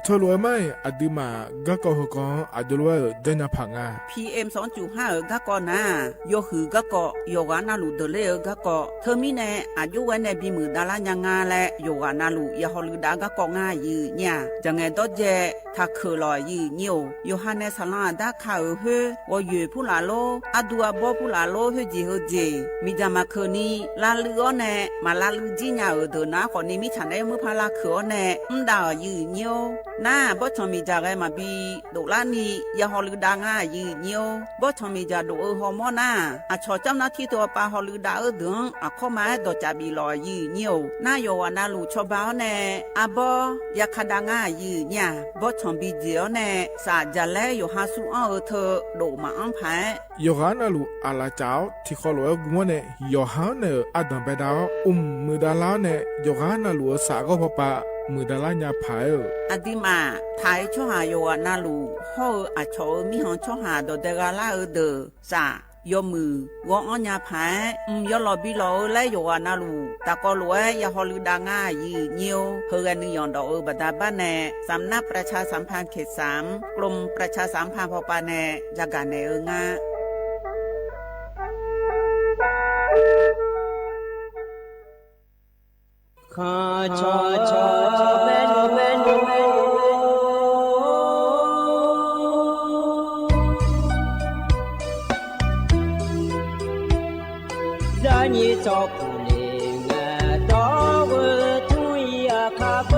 เธอรวยไหมอดีมาก็ก็ฮกอดีรวยเดินพังอ่ะ PM 2.5 ก็ก็นะโยหือก็โยกานาลูเดเลก็เธอมีแน่อายุไว้ในบีมือดารายังงาและโยกานาลูยาฮอลืดาก็ง่ายยืเนี่ยจังไงดอเจถ้าคือลอยยืเหนียวโยฮันเนสลาดาข่าวเฮว่าอยู่ผู้ลาโลอดัวบ่ผู้ลาโลเฮจีเฮเจมีจามาคืนนี้ลาลือแน่มาลาลือจีญาเดนะคนนี้มีฉันได้มือพาลาคือแน่ดาวยืเหนียวน่าบ่ชมีจาไกมาบีดลานี่ยาฮอลือดางายืเหนียวบ่ชมีจาดูฮอร์โมนาอะชอจำหน้าที่ตัวปาฮอลือดาดึงอะเข้ามาดอจาบีลอยยืเหนียวน่าโยวานาลูชอบาวแน่อะบ่ยาคดางายืเนี่ยบ่ชมบีเจียวแน่สาจะแลอยู่หาสู้เอาเธอโดมาอังไผโยฮานาลูอาลาเจ้าที่ขอรวยกูว่าเนี่ยโยฮานาอดัมไปดาวมือดาลาเนี่ยโยฮานาลูสาก็พอปะมือดาลาญาไผอดีมาไทยช่อหาโยฮานาลูฮออะชอมีหองช่อหาโดเดกาลาเดสายอมือวองอัญญาไผยอลอบิลอและโยฮานาลูตะกอลวยยาฮอลือดางายีเนียวเฮกันนิยอนดอกบัดาบ้านแน่สำนักประชาสัมพันธ์เขต3กรมประชาสัมพันธ์พอปาแน่ยากาแน่งาคาชอชอเมนูเมนูเมนู你照顾你我到我土呀卡不，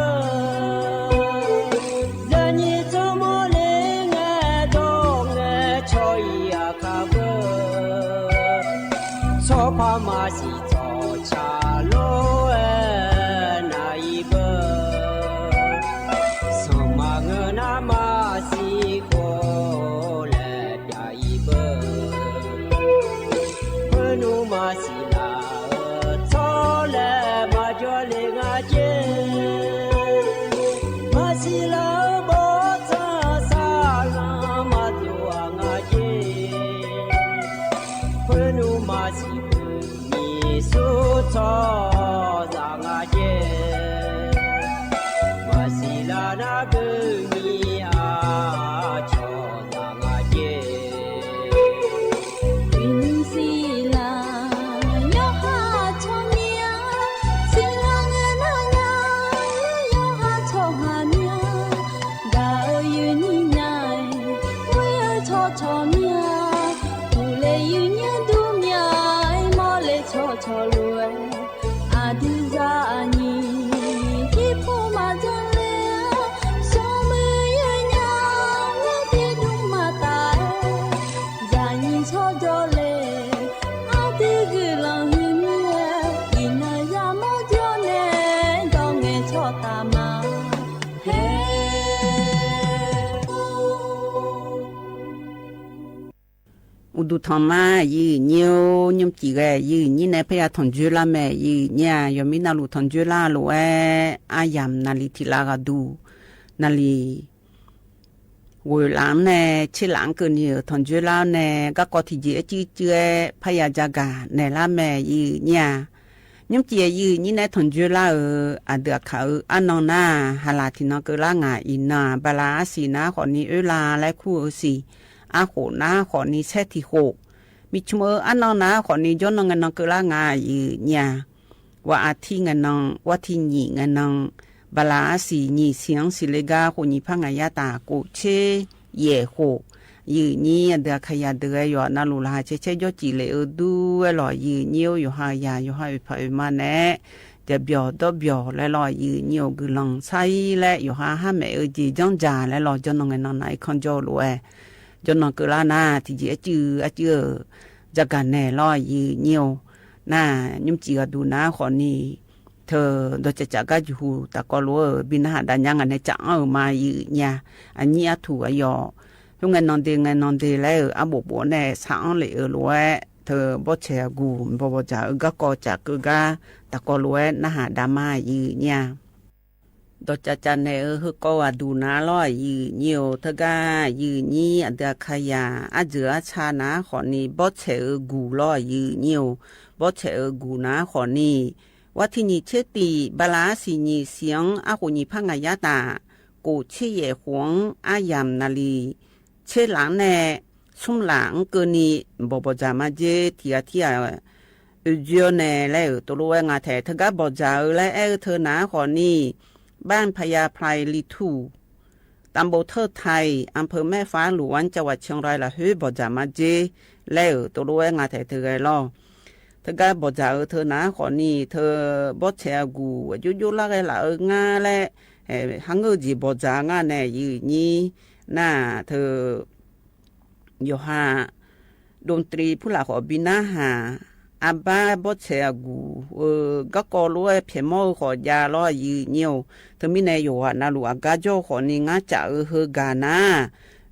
masih cocalo naiba semangena masih kole daiba penuh masih la tole majole ngaje masih la bota salamat doa ngaje penuh masih suto zangaje masih lana gemi acho zangaje Sila yo ha chomia sila ngananya yo ha chohamia ga yu ni nai we cho chomia tu le yu nya du mia mo le cho cho lue adiza ani ki pu ma jan le so me ye nya le ti du ma ta zani cho do le adi gu lang hu mie ina ya mo jo ne dong nge cho ta ma he อุดุทอมายืเนียวยุมจีแกยืนี่ในพยาทอนจุลาแม่ยืเนี่ยยอมินาลุทอนจุลาลุอายามนาลิทิลากาดูนาลีเวลาเนี่ยชิหลังเกินเยอะทอนจุลาเนี่ยก็กอที่เจจีเจพยาจากาในละแม่ยืเนี่ยยุมจียืนี่ในทอนจุลาอเดือเขาอันนองนาฮาลาทินอกละงาอินาบาลาสีนาขอนี้ลาและคู่สีอาโหนาขอนี้แช่ที่โหมิชเมออันนองนาขอนี้ย้อนเงินนองเกล้างายืเนี่ยว่าอาทิเงินนองว่าที่หนีเงินนองบาลาสีหนีเสียงสิเลกาคนนี้พังอายาตาโกเชเย่โหยืนี่เดือขยะเดือยอนาลูลาเชยอจีเลดูหล่อยืเนียวอยู่หายาอยู่หายไปมาแน่เดี๋ยวเบียวดอเบียวและหล่อยืเนียวกุลังใส่และอยู่หาห้าแม่จีจังจ่าและหล่อจนนองเงินนองไหนคอนโจลัวจนนองเกล้าหน้าที่เจจือจากการแน่ลอยยืเนียวหน้ายุ่มจีกดูน้าขอนี่เธอโดยจะจากก็อยู่แต่ก็รู้บินหาดันยังอันนี้จะเอามายืเนี่ยอันนี้ถูกยอทุกเงินนอนเดแล้วอาบุบแน่สางเลยรู้เธอบ่เชียกูบ่จะก็จากก็แต่ก็รู้หน้าหาดามายืเนี่ยดจจันเนคือก็ว่าดูนาลอยยืเนียวทกายืนี้อันเดขยาอาเจือชานาขอนี้บ่เชกูลอยยืเนียวบ่เชกูนาขอนี้ว่าที่นี่เชติบาลาสีนี้เสียงอาหุนีพังายาตากูเชเยหวงอายามนาลีเชหลังแน่ชุ่มหลังเกินีบ่จามาเจเทียเจียวแน่แล้วตัวรู้ว่างาแท้ทกาบ่จาและเธอนาขอนี้บ้านพญาไพรลิทูตำบลเทิดไทยอำเภอแม่ฟ้าหลวงจังหวัดเชียงรายละเฮ้ยบ่จามาเจแล้วตัวรู้ว่างาแท้เธอไงล่ะเธอก็บ่จาเธอนะขอนี่เธอบ่แชร์กูยุ่ละไงล่ะงาและหังจีบ่จางาแน่ยืนี่น่าเธออยู่หาดนตรีผู้หลักขอบินาหาอาบ้าบ่เชียกูก็รู้ว่าเพียงมอขอยาล้อยืเนียวเธอมีในอยู่นาลูอากาโจขอนี่งาจะเฮกานา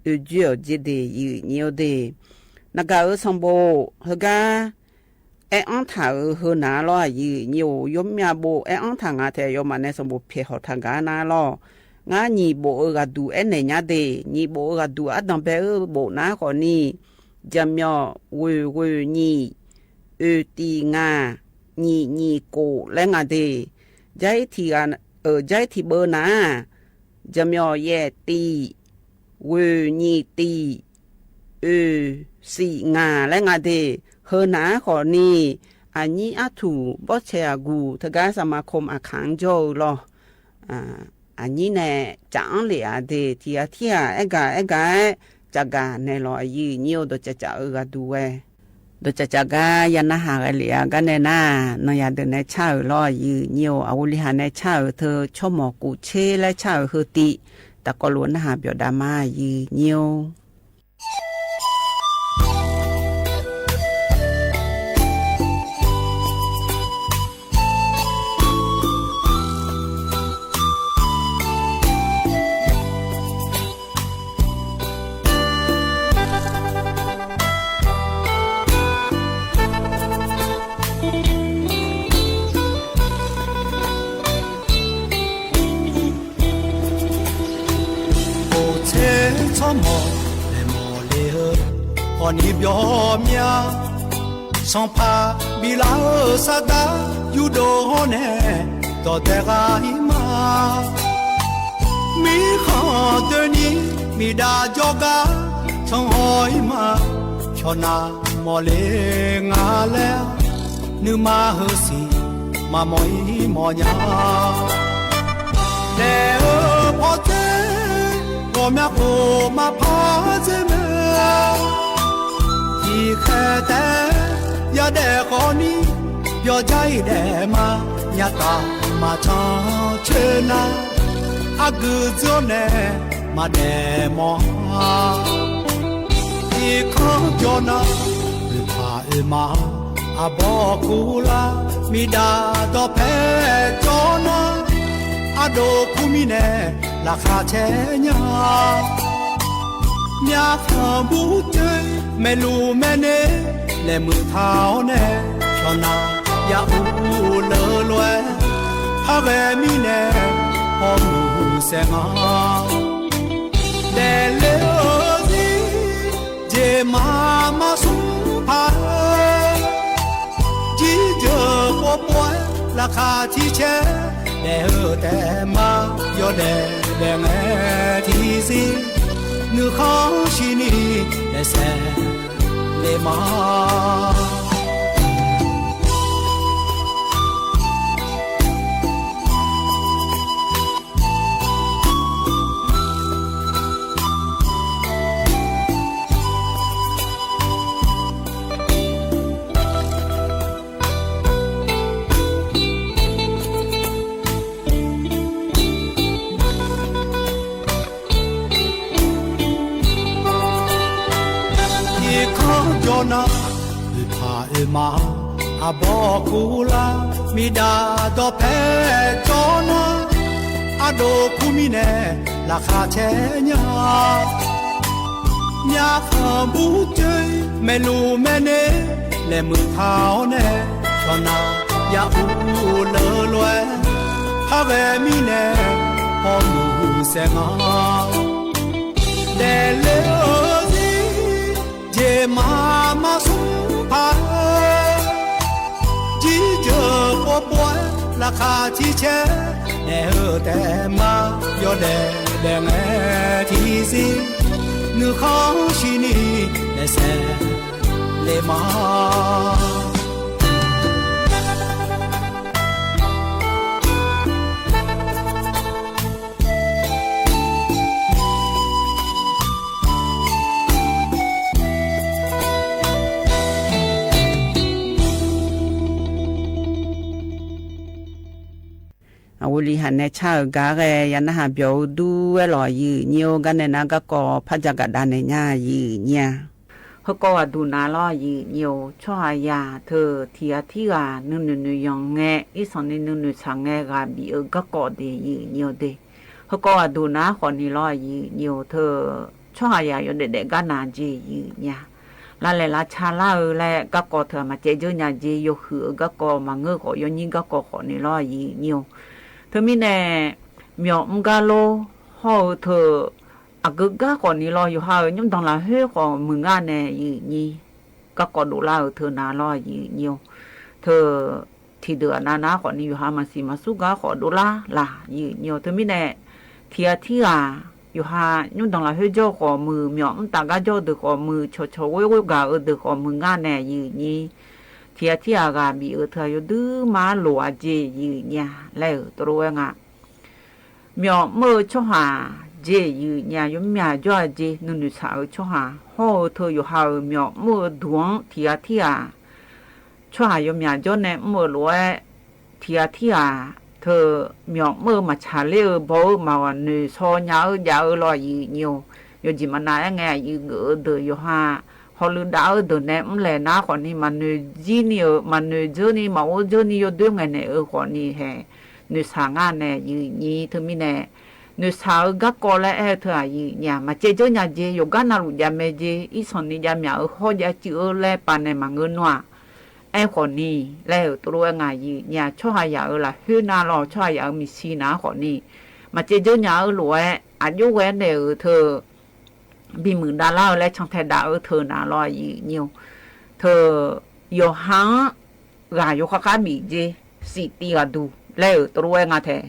เจียวจีเดยืเนียวเดนักสมบูเฮกาอังถาเฮนาล้อยืเนียวยมยาโบอังถางาเทยมันในสมบูเพหทางกานาล้องาญีโบกาดูเนญาเดญีโบกาดูอัดดังเปโบนาขอนี่จำยอเวญีตีงาญีโกและงาเดใจที่ใจที่เบอร์นาจำยอแย่ตีเวญีตีสีงาและงาเดเฮนาขอนี่อันนี้อาถูบ่เชียกูทกาสมาคมอาคังโจรออันนี้เนี่ยจังเลยเดที่เอกาจากการในรอยยืเนียวโดยจะดูโดยจะยันนาหาเลียกันในหน้านายเดินในเช่ารอยยืเนียวอาวุลิหาในเช่าเธอชอบหมอกูเชและเช่าเฮติแต่ก็ล้วนหาเบียดามายืเนียว မောလေမောလေဟောနီပြောမြဆောင်ဖာဘီလာစတာယူဒိုနဲ့တော်တဲ့ကဟီမာမိခေါ်တဲ့နီမိဒါကြောကဆောင်ဟောီမာချောနာမောလေငါလဲနုမဟစီမမောီမောညာလေဘောတဲ့ကိုမြကိုမဖာစမဲဒီခဲတဲ့ရတဲ့ခေါနီပြောကြိုက်တယ်မှာညတာမချောင်းချေနာအကူဇုံနဲ့မတဲ့မောဒီခေါကြောနာဒီဖာအမအဘောကူလာမိဒါတော့ဖဲကြောနာအဒိုကူမီနဲ့လာခါချဲညာမြာခဘူးတဲမဲလူမဲနေလဲมือเท้าနဲ့ချောနာရဦးလောလွယ်ဖဘဲမီနဲ့ဟောမှုဆဲငါလဲလေစီဂျေမာမဆူဖာជីજોပေါ်ပွဲလာခါချီချဲလဲဟဲ့တဲမာရောတဲ့လဲငဲတီစီနုခေါရှိနီလဲဆဲလေမာနာဒီဖာအမအဘောကူလာမိဒါတော့ဖဲကြောနာအဒိုကူမီနဲ့လာခါချဲညာမြာခဘူးကျဲမဲလူမဲနေလဲมือเท้าနဲ့ချောနာရဦးလောလွယ်ဖဘဲမီနဲ့ဟောမှုဆဲငါလဲလေစီဂျေမာမဆူဖာជីજોပေါ်ပွဲလာခါချီချဲလဲဟဲ့တဲမာရောတဲ့လဲငဲတီစီနုခေါရှိနီလဲဆဲလေမာအဝလီဟန်နဲ့ချာဂါရဲယနာဟာပြောဒူဝဲလော်ယူညိုကနေနာကကောဖကြကဒါနေညာယူညာဟကောဒူနာလော်ယူညိုချွာယာเธอทีอาที่กานุนุยองแงอีสอนนี่นุสังแงกาบีกกอเดยูညိုเดဟကောဒူနာขอนี่လော်ယူညိုเธอချွာယာยเดกานาจีယူညာလာလေလာချာလာလေကကောเธอมาเจจุညာจียคือกကောมาเงอขอยยิงกကောขอนี่လော်ယူညိုเธอมีแน่เมียวมกาโลห่อเธออากึกกะก่อนนี้รออยู่ห่ายุ่มตองละเฮ้ของมึงอ่ะแน่ยืนี่ก็กอดูลาเธอนาลอยืนิวเธอที่เดือนนาก่อนนี้อยู่ห่ามาสิมาสู้กะขอดูลาล่ะยืนิวเธอมีแน่เทียที่อ่ะอยู่ห่ายุ่มตองละเฮ้เจ้าของมือเมียวตากะเจ้าเดือของมือโชๆเว้ยๆกะเดือของมึงอ่ะแน่ยืนี่เทียที่อากามีเธออยู่ดื้อมาหลัวเจยืเนี่ยแล้วตัวงะเมียวมือช่อหาเจยืเนี่ยอยู่เมียจ่อเจนุนสาวช่อหาห่อเธออยู่หาเมียวมือดวงเทียที่อาช่อหาอยู่เมียจ่อเนี่ยมือหลัวเทียที่อาเธอเมียวมือมาชาเลี้ยบ่มาวันนึซอยาวลอยยืนิวอยู่จิมันนายไงยืเงอเดืออยู่หาพอลืมดาวเดินแนมแหล่น้าคนนี้มันจีนี่มันเจอนี่มาว่าเจอนี่อยู่ด้วยไงเนี่ยคนนี้แฮนึสางานเนี่ยยืนี่เธอมีเนี่ยนึสาวก็กอและเธอยืเนี่ยมาเจอเนี่ยเจอยู่กันน่ารู้ยังไม่เจอีส่วนนี้ยังไม่เขาจะเจอและปานเนี่ยมาเงินว่าคนนี้แล้วตัวไงยืเนี่ยช่วยยาละฮือนาลอช่วยยามีสีนาคนนี้มาเจอเนี่ยรวยอายุแหวนเนี่ยเธอ bị mượn đá lao lại trong thay đạo thơ nà lo gì nhiều thơ yo hang gà yo khá bị gì xịt tì gà đủ lại ở tôi nghe thế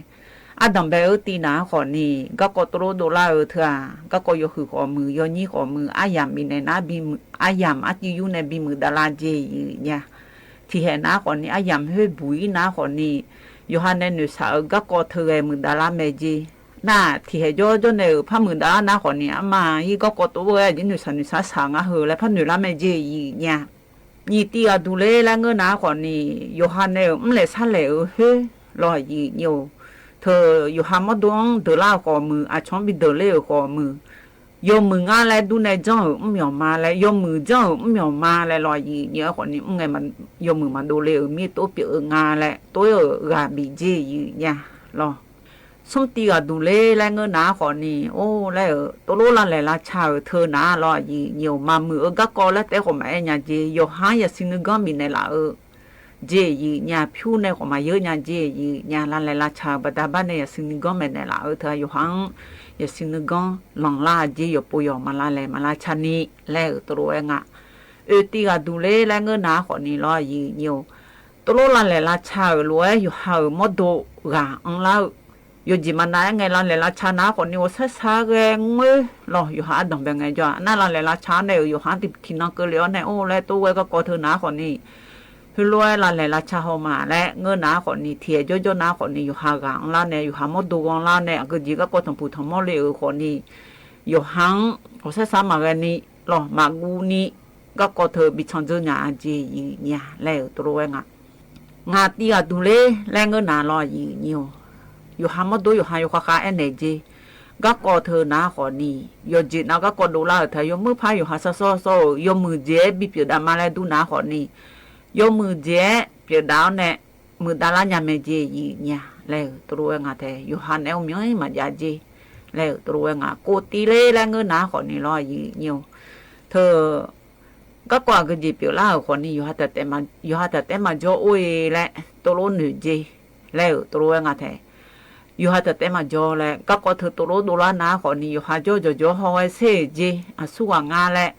đầm bé ở tì nà khỏi nì các con tôi đổ la ở thưa các con yo khử khỏi mưa yo nhí khỏi mưa yam bị này ná bị yam yêu này bị mượn đá la gì nha thì hệ ná khỏi nì yam hơi bụi ná khỏi nì yo han nên người sợ các con thưa mượn đá la mẹ gì nà thì hệ cho này phát mượn đá ná khỏi nì mà y các con tôi những người sợ sáng á hờ lại phát mượn la mẹ gì nha nhị tì đủ lệ là người ná khỏi nì yo han này lại sát lệ ở hơi lo gì nhiều thờ yo ham đông đỡ la khỏi mưa chọn bị đỡ lệ khỏi mưa yo mưa ngã lại đu này giông miểu mà lại yo mưa giông miểu mà lại lo gì nhớ khỏi nì ngày mà yo mưa mà đổ lệ ở mi tối bị ở ngã lại tối ở gà bị gì nha lo xong tì đủ lệ lại người ná khỏi nì ô lại ở tối lô là lại là chào thơ ná lo gì nhiều mà mưa các con lại té khỏi mẹ nhà gì yo hai giờ xin gom mình này là ở gì nhà phiêu này của mà nhớ nhà gì nhà là lại là chào bà ta ban này xin gom mình này là ở thời yêu hăng giờ xin gom lòng la gì yêu bùi mà là chani lại ở tôi ngã tì đủ lệ lại người ná khỏi nì lo gì nhiều tôi là lại là chào lúa yêu hào mất độ gà ăn lao yêu gì mà nãy ngày là lại là chả ná khỏi nì ô xa nghe lo yêu hà đồng bên ngày cho nãy là lại là chả này yêu hà thì khi nó cứ liễu này ô lại tôi có thơ ná khỏi nì lúa là lại là cha họ mà lại ngơ ná khỏi nì thiệt cho ná khỏi nì yêu hà gắng la này yêu hà mất đồ gắng la này cái gì các con thằng phụ thằng mò lệ khỏi nì yêu hăng có sẽ sao mà cái nì lo mà gu nì các con thợ bị chọn chơi nhà gì nhà lại ở tôi ngà tì đủ lệ lại ngơ ná lo gì nhiều yêu hà mất đồ yêu hà yêu khá anh này gì các con thợ ná khỏi nì yêu gì nào các con đồ la thấy yêu mưa phai yêu hà so yêu mưa dễ bị biểu đam mà lại đồ ná khỏi nì yo mưa dễ biểu đáo nè mưa đá la nhà mẹ gì nhà lẽ tôi nghe thế yo han eo miếng mà giá gì lẽ tôi nghe cô tí lê là người ná khỏi nì lo gì nhiều thơ các quả cái gì biểu la khỏi nì yo hạt tết mà cho ôi lẽ tôi luôn nữ gì lẽ tôi nghe thế yo hạt tết mà cho lẽ các quả thơ tôi luôn đồ la ná khỏi nì yo hạt cho hỏi xe gì suy nga lẽ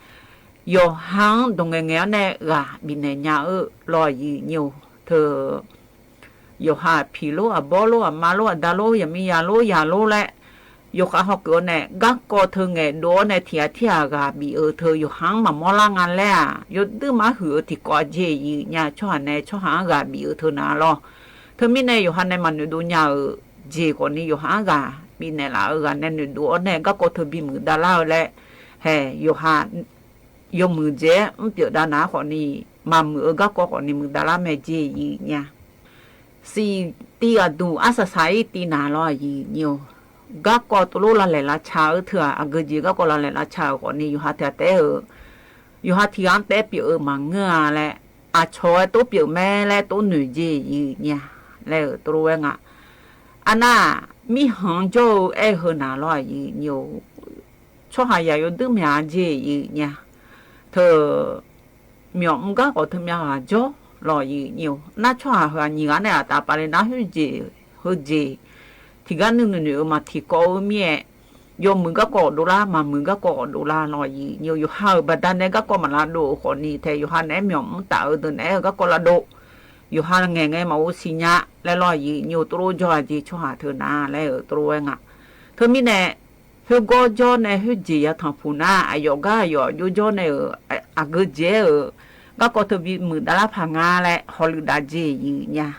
yo hang đồng nghe này gà bị này nhà ở lo gì nhiều thờ yo ha phi lô bó lô ma lô đa lô ya lô lại yo cả học cửa này các cô thơ nghe đó này thiệt gà bị ở thờ yo hang mà mò la ngàn lẽ yo tư má hứa thì có gì nhà cho hắn này cho hang gà bị ở thờ nào lo thờ mi này yo hắn này mà đồ nhà ở gì còn ni yo hang gà bị này là ở gà này đồ này các cô thơ bị mượn đa lao lại hè yo ha yo mưa dễ biểu đa ná khỏi nì mà mưa các con khỏi nì mưa đa la mẹ gì nha si tì đủ sai tì ná lo gì nhiều các con tôi là lại là cháo thừa cái gì các con là lại là cháo khỏi nì yo hạt té ở yo hạt thì ăn té biểu mà ngơ lại choi tôi biểu mẹ lại tôi nữ gì nha lại tôi nghe na mi hong cho hơn ná lo gì nhiều cho hai giờ yo đứa mẹ gì nha thờ miệng các có thầm nhà cho lo gì nhiều na cho hà nhiều anh này ta bảo na hơi gì thì cái nữa mà thì có mẹ yo mừng các có đô la mà mừng các có đô la lo gì nhiều yo hà bà đàn này các có mà là đồ còn gì thì yo hà này miệng tạo từ này các có là đồ yo hà nghe mà ô xí nhá lại lo gì nhiều tôi cho gì cho hà thưa na lại ở tôi anh ạ thưa mi nè hơi có cho này hơi gì thằng phụ na ayo cho này cái gì các con thợ bị mượn đá phá nga lại họ lừa đá gì nha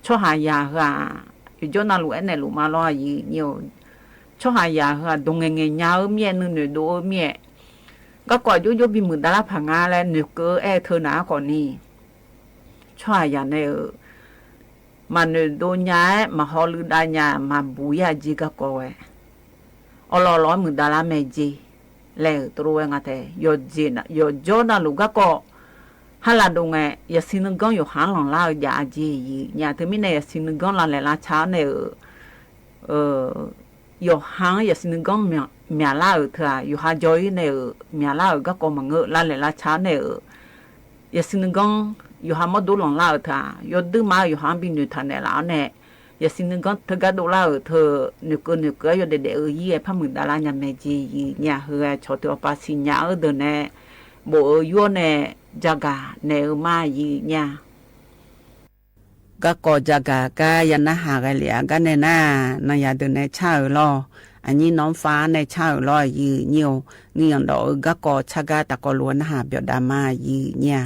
cho hai nhà cho nó lúa này lúa mà lo gì nhiều cho hai nhà đồng nghe nhau miệng nửa đôi miệng các con cho bị mượn đá phá nga lại nửa cơ thơ ná còn nì cho hai nhà này mà nửa đôi nhà mà họ lừa đá nhà mà bùi gì các con lo mừng đá la mẹ gì lẽ tôi nghe thế yo gì na yo cho na lu các con hay là đồ nghe ya xin con yo hàng lòng la ya gì nhà thứ mi này xin con là lại là cháo này yo hàng ya xin con mẹ la ở thà yo ha joy này mẹ la ở các con mà ngỡ la lại là cháo này ya xin con yo ha mất đồ lòng la ở thà yo đứa mà yo hàng bị người thằng này là này อย่าสิ่งนึงก็เธอก็ดูแลเธอหนูก็อยู่เด็กๆยี่พม่ดาราญาเมจีเนี่ยเฮือชอตัวภาษีเนี่ยเดินเนี่ยบ่ยัวเนี่ยจักาเนี่ยมายีเนี่ยก็กอจักาก็ยันนะหากันเลยก็เนี่ยน่านายเดินเนี่ยเช่ารออันนี้น้องฟ้าในเช่ารอยีเนียวนี่อย่างดอกก็กอชักตะกอล้วนหาเบียดามายีเนี่ย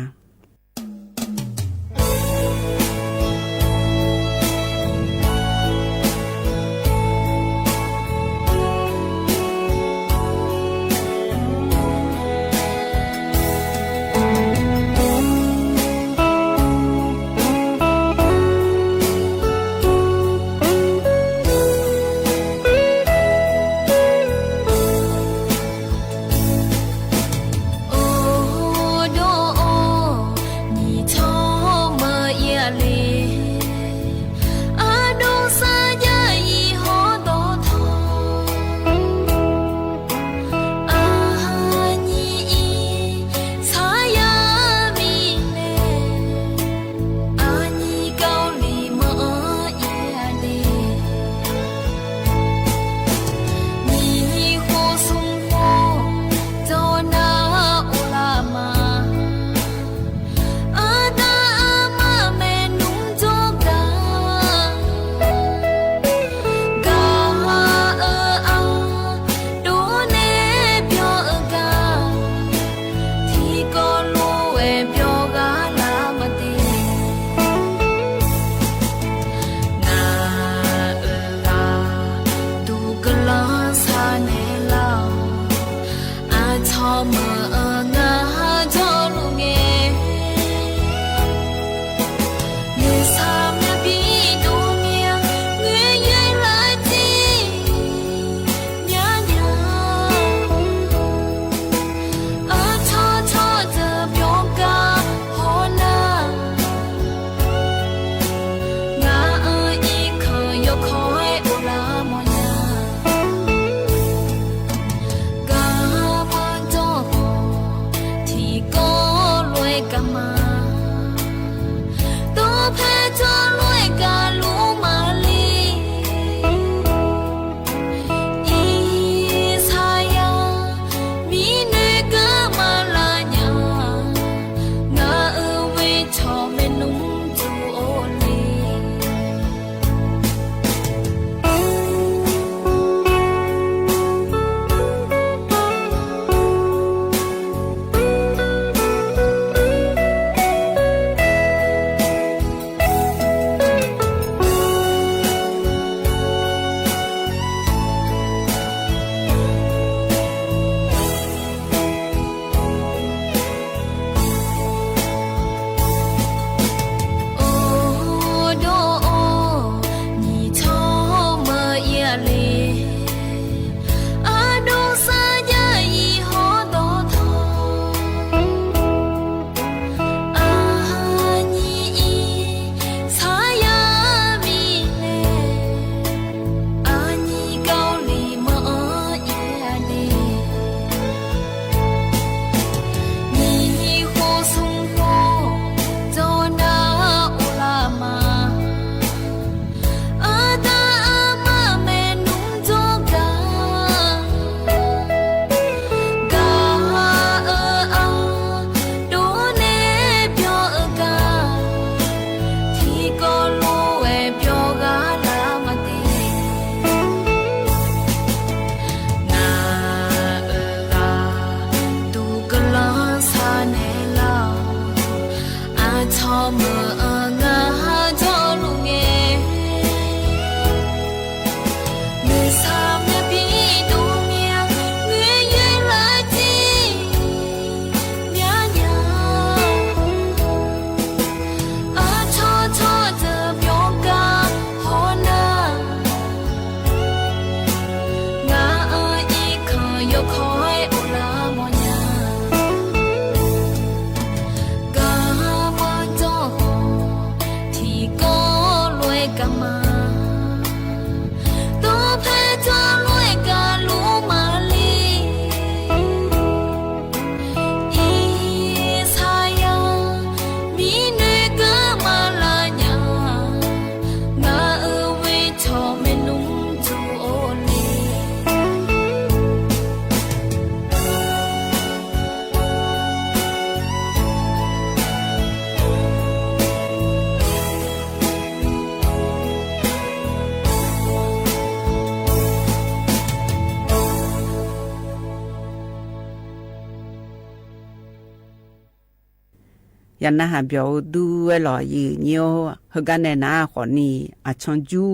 ยันนะหาเบียวดูไว้หล่อยืเนียวเฮกันแน่นาขอนี่อาชังจู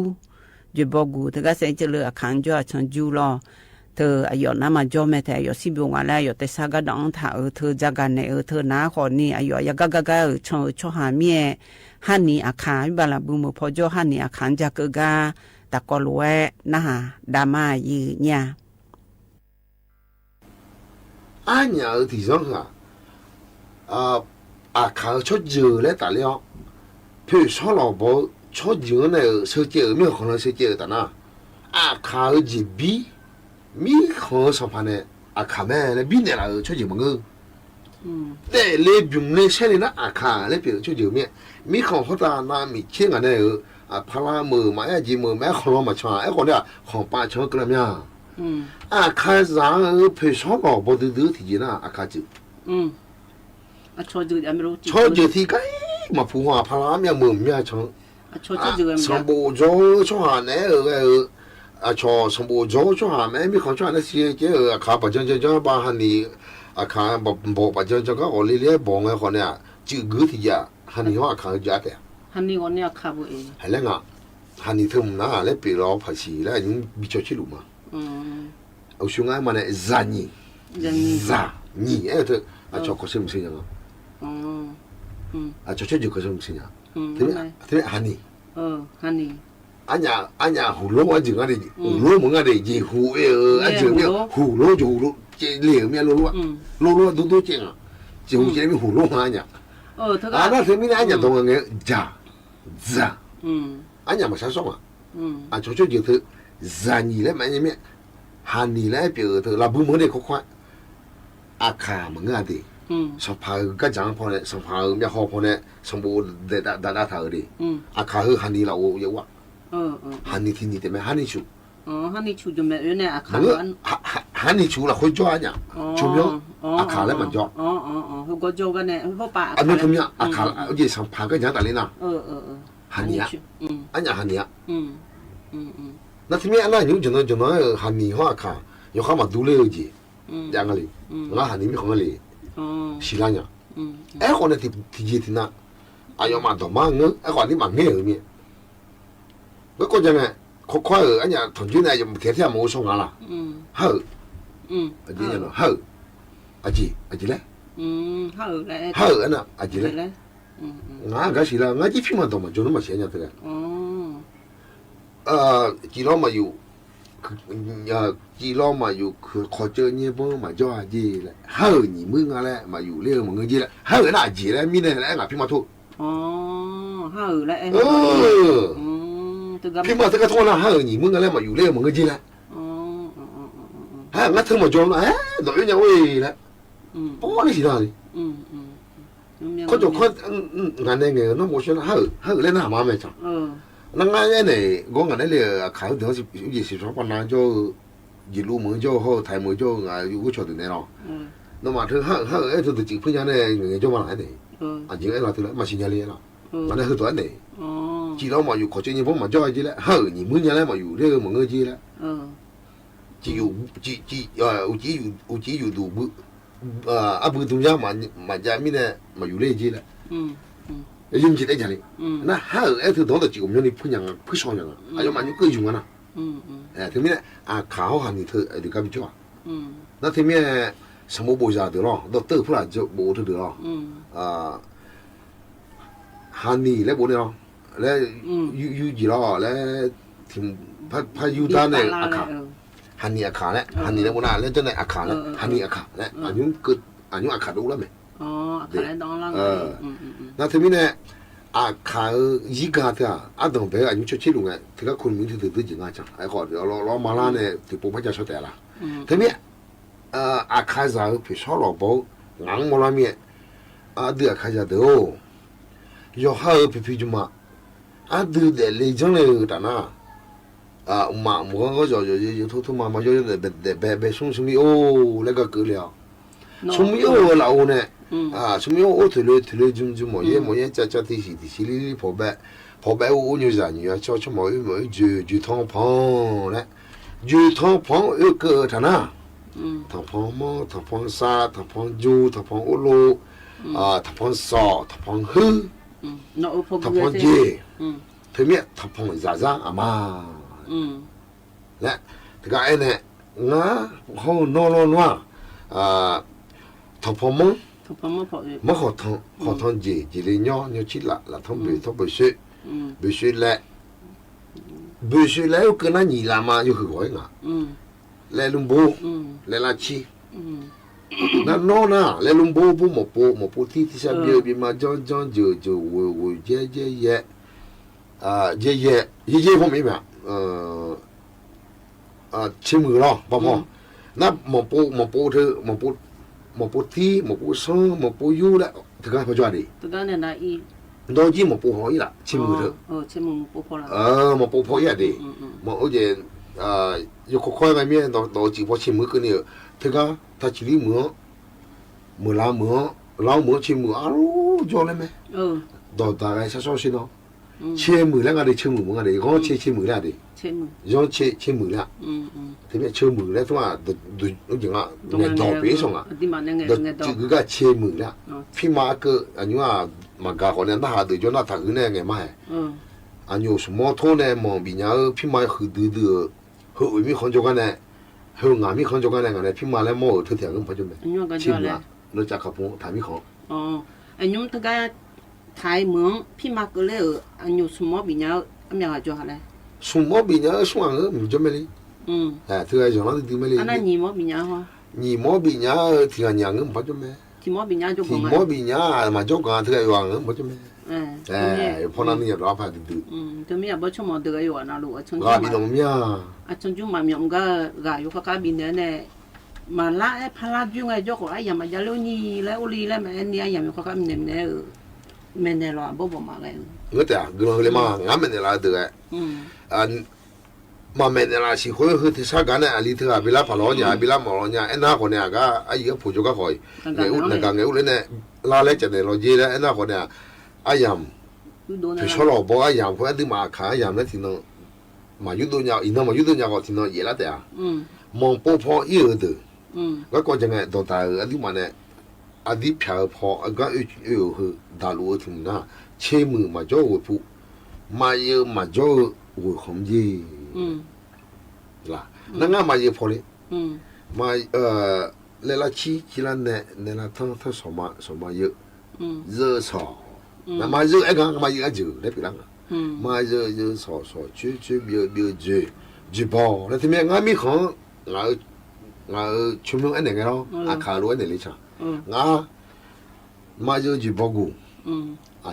จะบอกกูเธอก็เสียจะเลยอาคังจูอาชังจูรอเธออายุน้ามาจอมแต่อายุสิบวงอะไรอายุแต่สักดองถ้าเธอจักันเนี่ยเธอน้าขอนี่อายุยากกะชอหาเมียฮันนี่อาคาบาลาบุมพอจอฮันนี่อาคังจักกะตะกอลเวนะฮะดามายืเนี่ยอันนี้ที่สองอาคาชดเจอเลยแต่แล้วเพื่อชอบเราบอกชดเจอเนี่ยเสียเจอไม่ของเราเสียเจอแต่นะอาคาจีบีมีของสภาเนี่ยอาคาแม่เนี่ยบีเนี่ยเราชดเจอมั้งแต่เลี้ยบุ้งเนี่ยใช่เลยนะอาคาเลี้ยเปลี่ยนชดเจอเนี่ยมีของเขาตาหน้ามีเชื่อกันเนี่ยพลามือมาไอ้จีมือแม่ของเรามาชาไอ้คนเนี่ยของป้าชอบกันแล้วเนี่ยอาคาร้างเพื่อชอบเราบอกดื้อที่จีน่ะอาคาจีชอจืดไม่รู้ชอจืดที่ก็มาผูกพลาเนี่ยมือเนี่ยชงชอจืดสมบูรณ์ชอหาเนี่ยชอสมบูรณ์ชอหาแม่มีของชอเนี่ยเสียเจ้ขาปัจจัยบ้านฮันนี่ขาบอกปัจจัยก็อลิเล่บอกไงคนเนี่ยจืดกึศที่จะฮันนี่ว่าขาจัดเนี่ยฮันนี่คนเนี่ยขาบุเองฮันแล้วฮันนี่ทุ่มนะแล้วปีเราภาษีแล้วยังบิชชิลุมาเอาช่วงนั้นมันเนี่ยซานี่เธอชอก็เชื่อมสิ่งยังชอจะก็เชื่อมสิ่งยังทีนี้ฮันนี่ฮันนี่อันนี้หูโล่อันจริงอันนี้หูโล่มึงอันนี้จีหูอันจริงเนี่ยหูโล่จะหูโล่เจเหลี่ยมเนี่ยโล่ดูจริงอ่ะจีหูเจมีหูโล่อันนี้อันนั้นที่มีอันนี้ตรงนี้จ้าอันนี้มาใช้ส่งอ่ะชอจะเธอซานี่แล้วมันยังไม่ฮันนี่แล้วเปล่าเธอเราบุ้มเนี่ยเขาควายอาคามึงอันนี้สภาก็จังพอเนี่ยสภาเนี่ยหอบพอเนี่ยสมบูรณ์ได้เท่าดิอาคาคือฮันนี่เราเยอะวะฮันนี่ที่นี่แต่ไม่ฮันนี่ชูฮันนี่ชูจะไม่เนี่ยอาคาฮันนี่ชูละคนจ่อเนี่ยชูเยอะอาคาแล้วมันจ่อเขาก็จ่อกันเนี่ยเขาป่าอันนี้คือเนี่ยอาคาเอาที่สภาก็ยังแต่เลยนะฮันนี่อันนี้ฮันนี่นั่นที่มีอันนั้นอยู่จนฮันนี่หัวอาคาอยู่ข้ามาดูเลยจีอย่างไรงั้นฮันนี่มีของอะไรสิล่ะเนี่ยไอ้คนเนี่ยที่จีที่น่ะอายุมาต่อมาเงไอ้คนที่มาเงี้ยมีก็ก็ยังไงค่อยๆอันนี้ถอนจุดเนี่ยยังเทียบไม่ส่งกันละเฮ้อจีเนี่ยเนาะเฮ้อจีเลยเฮ้อันน่ะอจีเลยงั้นก็สิล่ะงั้นจีพี่มาต่อมาจนมาเสียเนี่ยตัวจีเรามาอยู่จีเรามาอยู่คือขอเจอเนี่ยบ่มาจ่อจีเลยเฮ้นี่มึงอะไรมาอยู่เรื่องมึงจีเลยเฮ้น่ะจีเลยมีเนี่ยแล้วพี่มาทุเฮ้แล้วพี่มา这个拖拉还有你们个来嘛有来么个进来我听嘛讲了老有人喂了不你是哪里เขาจะเขางานเนี่ยน้องบอกว่าเขาเล่นหน้ามาไม่จังนั่งงานเนี่ยก็งานเนี่ยขายเดี๋ยวสิชอบปนานจะยืนรู้มือจะเขาถ่ายมือจะอยู่ก็ชอบตัวเนี่ยเนาะน้องมาเธอเขาเธอตัวจริงเพื่อนเนี่ยอย่างเงี้ยจะมาไหนเนี่ยอันจริงเราถือแล้วมาสิญญาเลยเนาะมันเนี่ยคือตัวเนี่ยจีเรามาอยู่ขอเจนี่ผมมาจ่อยจีแล้ว你们原来嘛有这个么个จีแล้วจีอยู่ดู不东家嘛家咪呢嘛有เลยจีแล้ว用จีได้จังเลย那还有ไอ้ที่ตัวจีผมยังนี่พูดยังพูดสอนยังอายุมันยังเกินอยู่นะทีนี้ข่าวหันนี่เธอไอ้ที่กับจ่อ那ทีนี้什么不晓得了都得不了就不晓得了ฮันนี่แล้วบุญเนาะแล้วยูจีล้อแล้วทีมพายูดานเนี่ยอาคาฮันนี่อาคาแล้วฮันนี่แล้วบุญน่ะแล้วเจ้าเนี่ยอาคาแล้วฮันนี่อาคาแล้วอายุเกิดอายุอาคาดูแล้วไหมอาคาแล้วดองแล้วนั่นทีนี้เนี่ยอาคายี่กาเถอะตรงไปอายุชั่วชีลุงไงที่ก็คนมีที่ตื่นจริงอ่ะจังไอ้ก่อนเรามาล้านเนี่ยที่ปุ๊บพระเจ้าชดแต่ละทีนี้อาคาจะพิชอบเราบอกงั้งมาล้านเนี่ยเดือดอาคาจะเด้อยอให้พี่จุมาดูเด็กเลยจังเลยแต่น่ะมาหมู่ก็จะทุกมาจะแบบส่งมีโอแล้วก็เกลียวส่งมีโอเราเนี่ยส่งมีโอทุเรศจุ่มมวยจะที่ลิพอแบบโอ้ยจะเนี่ยชอบมวยจูท้องพองเนี่ยจูท้องพองเกิดแต่น่ะท้องพองท้องพองซาท้องพองจูท้องพองโอโล ทับพงซอทับพงฮือทับพงเจถึงเนี้ยทับพงซาซาอามาและถึงก็ไอ้เนี่ยงาห้องนอนว่าทับพงมขอทองเจเลยย่อชิละละทองเบช่แล้วก็นั่นนี่ละมาอยู่คือก้อยงาแล้วลุงบูแล้วละชีนั่นโน่น่ะแล้วลุงบูหมอปูที่ชอบเยอะบีมาจอนเจอวูเย่ผมไม่แบบชิมือหรอพ่อนั่นหมอปูเธอหมอปูที่หมอปูซ้อหมอปูยูแล้วถึงกันพอจอดีถึงกันเนี่ยนะอีโดนจี้หมอปูหอยละชิมือเธอชิมือปูพอละหมอปูพอยดีหมอโอเจอยู่ค่อยๆไปเมียโดนจีพอชิมือกันเนี่ยถึงกันถ้าชิลิมือล้างมือชิมืออ้าวจอเลยไหมโดนตาไงซะซ้อสิเนาะเชื่อมือแล้วก็ได้เชื่อมือมึงอะไรก็เชื่อมือแล้วดิย้อนเชื่อมือแล้วทีนี้เชื่อมือแล้วที่ว่าดูอย่างอ่ะเนี่ยดอกเบี้ยส่งอ่ะดูจีก็เชื่อมือแล้วพี่มาก็อันนี้ว่ามากาคนเนี่ยน่าหาดูจนน่าถักเนี่ยไงมาอันนี้สมมติท่อเนี่ยมองปีนี้พี่มาคือดื้อเฮ้ยมีคนจกันเนี่ยเฮ้ยงานมีคนจกันเนี่ยไงพี่มาแล้วมองเธอเถียงกันพอจนเลยชิมละเราจะขับผมถามมีของอันนี้ถึงก็ไทยเมืองพี่มาก็เลยอันนี้สมมติปีนี้อันยังไงจ้าเลยสมมติปีนี้ส่วนเงินมันจะไม่เลยเธอไอ้จังหวะที่ไม่เลยอันนั้นยี่มอปีนี้ฮะยี่มอปีนี้ที่อันยังเงินพอจะไม่ที่มอปีนี้จบกันที่มอปีนี้มาจบกันเธอไอ้วางเงินพอจะไม่พอนั้นนี่เราพาดื้อแต่ไม่อยากบอกชั่วโมงเดียวอยู่นะลูกชั่วโมงก็มีตรงนี้ชั่วโมงมามีองค์ก็กายอยู่ก็การบินเนี่ยมาละพลาดยุ่งไอ้เจ้าของไอ้ยามาจะเลี้ยนี่แล้วอุลีแล้วแม่เนี่ยยามีก็การบินเนี่ยแม่เนี่ยเราบ่มาเลยเงือกแต่กลัวเลยมางาแม่เนี่ยเราเดือดมาแม่เนี่ยเราสิคุยคือที่สักการเนี่ยอลิเธอบิลาพาลอนยาบิลาหมอลอนยาไอ้หน้าคนเนี่ยก็ไอ้ยังผู้จุกก็คอยเงี้ยอุ่นเนี่ยเงี้ยอุ่นเนี่ยลาเล็กจะเนี่ยเราเจแล้วไอ้หน้าคนเนี่ยไอ้ยามที่ชอบเราบอกไอ้ยามเพราะไอ้ที่มาขายยามเนี่ยที่น้องมายุติเนี่ยอินทร์มายุติเนี่ยก็ที่น้องเยละแต่มองปูพออีเดือแล้วก็จะไงตัวตายไอ้ที่มาเนี่ยอดีตเผาพอก็คือดาลูถึงนะเชื่อมือมาจ่อหัวผู้มาเยอะมาจ่อหัวของยีล่ะนั่งงามาเยอะพอเลยมาเลล่าชีละเนี่ยละทั้งสมาเยอะเยอะสอนะมาเยอะไอ้กันมาเยอะจืดได้ปีหลังมาเยอะสอชื่อเยอะจืดบอแล้วที่เมื่องามีของงาชุมนุมอันไหนกันเนาะอาคารุอันไหนเลยช่างงามาเจอจีบกู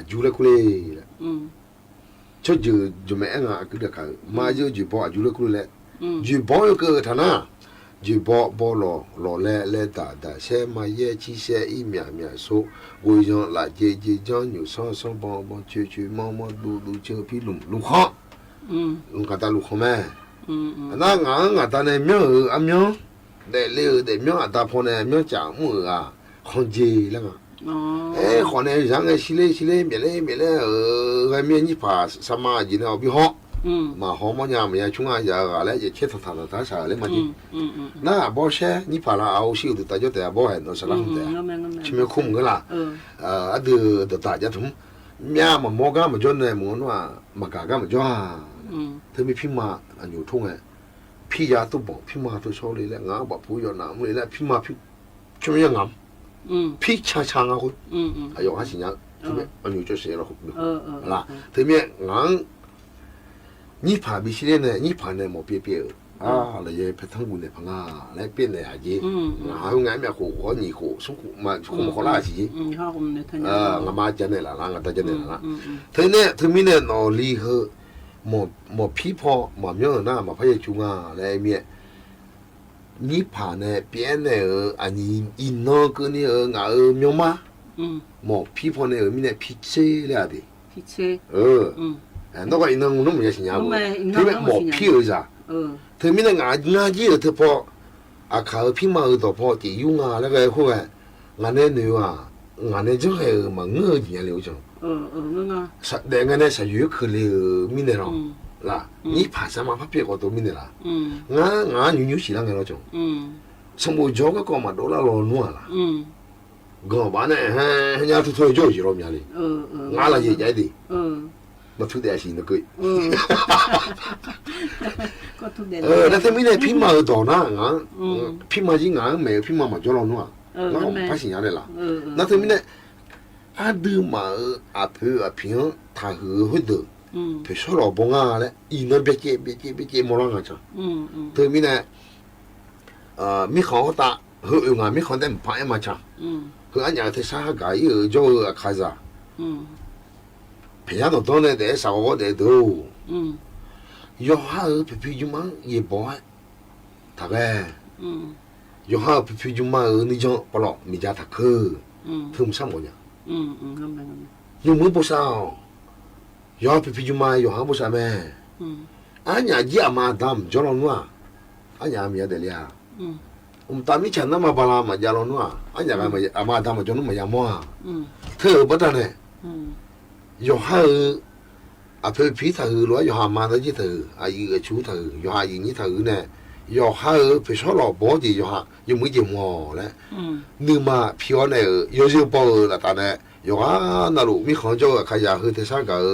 จูเล็กเลยชดจูแม่งคือเด็กมาเจอจีบจูเล็กเลยจีบอยู่ก็ท่านะจีบรอเล่ตาเช่มาเย่ชีเช่อีเมียสู้กุยจงละเจจังอยู่ซ้อนบองชื่อมอดูเจอพี่ลุงข้อลุงกาตาลุงข้อแม่นั่งงาตาเนี่ยเมียอันเมียเดี๋ยวเมียตาพอเนี่ยเมียจ่ามือคนจีแล้วอ่ะคนเนี่ยยังไงชิเลเมียเลยไอ้เมียนี่ผ่าสมาจีเนี่ยเอาไปห่อมาห่อมันยังไม่ชุ่มอะไรอะไรจะเช็ดท่าใช่เลยมันจีน่าบ่เช่นี่ผ่าละเอาชิวตัวเจ้าแต่บ่เห็นเราสลับแต่ชิมคุ้มกันละเดือดตาจะทุ่มเมียมันมอกันมันจนเนี่ยมันว่ามากากันมันจ้าเธอมีพี่มาอันอยู่ทุ่งไงพี่ยาตัวบอกพี่มาตัวชอบเลยแหละงาบอกผู้ยอดหนามเลยแหละพี่มาพี่ช่วยยังงามพี่ช้างอ่ะคุณอายุ50年这边อันอยู่จะเสียแล้วล่ะทีนี้งานนี่ผ่าบิชิเล่เนี่ยนี่ผ่าเนี่ยหมอเปี้ยเลยยังไปทั้งบุญเนี่ยพังแล้วเปลี่ยนเลยหาจีหาอยู่ไงแม่ขู่หัวหนีขู่สุขุมาขู่มาขอลาสิงามาเจเนล่ะงาตาเจเนล่ะทีนี้เนี่ยนอลีเหอหมอพี่พอหมอเมียน่ะมาพยาจุงอะไรเมียนี่ผ่านเนี่ยเปลี่ยนเนี่ยอันนี้อินโนก็เนี่ยงาเมียมาหมอพี่พอเนี่ยมีเนี่ยพิเศษเลยดิพิเศษนกอินโนมันไม่ใช่ยังที่เป็นหมอพี่เลยจ้ะเธอมีเนี่ยงาจีเธอพออาขาพี่มาตัวพอที่ยุ่งแล้วก็หัวงานเนี่ยงานเนี่ยจะให้มาเงยอย่างเดียวจังแต่งานเนี่ย是有可能มีเนี่ยหรอล่ะนี่ภาษามาพับเพียก็ตัวมีเนี่ยล่ะงาอยู่ๆสิละไงเราจังสมมุติจอก็มาโดนละรอนัวล่ะ ก็บ้านเนี่ยฮะเนี่ยทุกทุกจ่อยรอมีอะไรงาละเยอะใหญ่ดิมาทุกเดือนสินะกุยก็ทุกเดือนแล้วแต่ไม่ได้พี่มาต่อนะงาพี่มาจริงงาไม่พี่มาจ่อเราหนูอ่ะงาภาษาอะไรล่ะแล้วแต่ไม่ได้อาดูมาอาเพื่อพิงท่าหือหุ่นดูเพื่อชอบเราบงาเลยอีนั่นเบเจมอลังอ่ะจ้ะแต่ไม่ได้มีของตาหืองามีของแต่ไม่พายมาจ้ะคืออันอย่างที่สหกายจ่อข้าจ้ะพยายามตัวเนี่ยเดี๋ยวสาวเดี๋ยวดูย่อหาพี่จุมาเย่บ่อยถ้าแกย่อหาพี่จุมานี่จังปลอกมีจ่าทักคือถึงซ้ำกันเนี่ยยังมือผู้สาวย่อพี่จุมาย่อหาผู้สาวแม่อันอย่างยี่อามาดำจอลนัวอันอย่างมีอะไรเนี่ยตามิฉันน่ะมาบาลามาจอลนัวอันอย่างมาอามาดำมาจอลนัวมาอย่างมัวเธอบัดนั้นย่อหาอาเพื่อพี่เธอหรือย่อหามาได้ยี่เธออายุก็ชูเธอย่อหาอย่างนี้เธอเนี่ยย่อหาเพื่อชอบเราบ่ดีย่อหายังไม่จะมัวเลยนึกมาพี่ว่าเนี่ยย่อจะบ่ละตาเนี่ยย่อหานั่นลูกมีของเจ้าขยะคือเทศกาล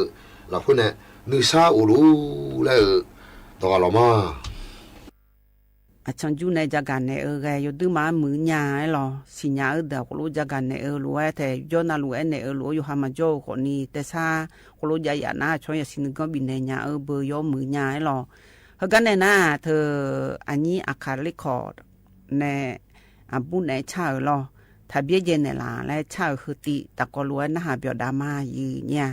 หลักคนเนี่ยนึกซาอุลูแล้วตัวเรามาอาจารย์อยู่ในจักรเนี่ยไงอยู่ดูมามือหยาไอ้หรอสิหยาเดี๋ยวก็รู้จักกันเนี่ยรู้ไอ้แต่ย้อนน่ะรู้ไอ้เนี่ยรู้อยู่หามาโจ้คนนี้แต่ซาก็รู้ใจอย่างน่าช่วยสิ่งก็บินในหยาเบอร์ย้อนมือหยาไอ้หรอเขากันเนี่ยนะเธออันนี้อาคาเรคคอร์ดในบุญในชาหรอถ้าเบี้ยเย็นเนี่ยล่ะและชาคือติแต่ก็รู้นะหาเบียดามาอยู่เนี่ย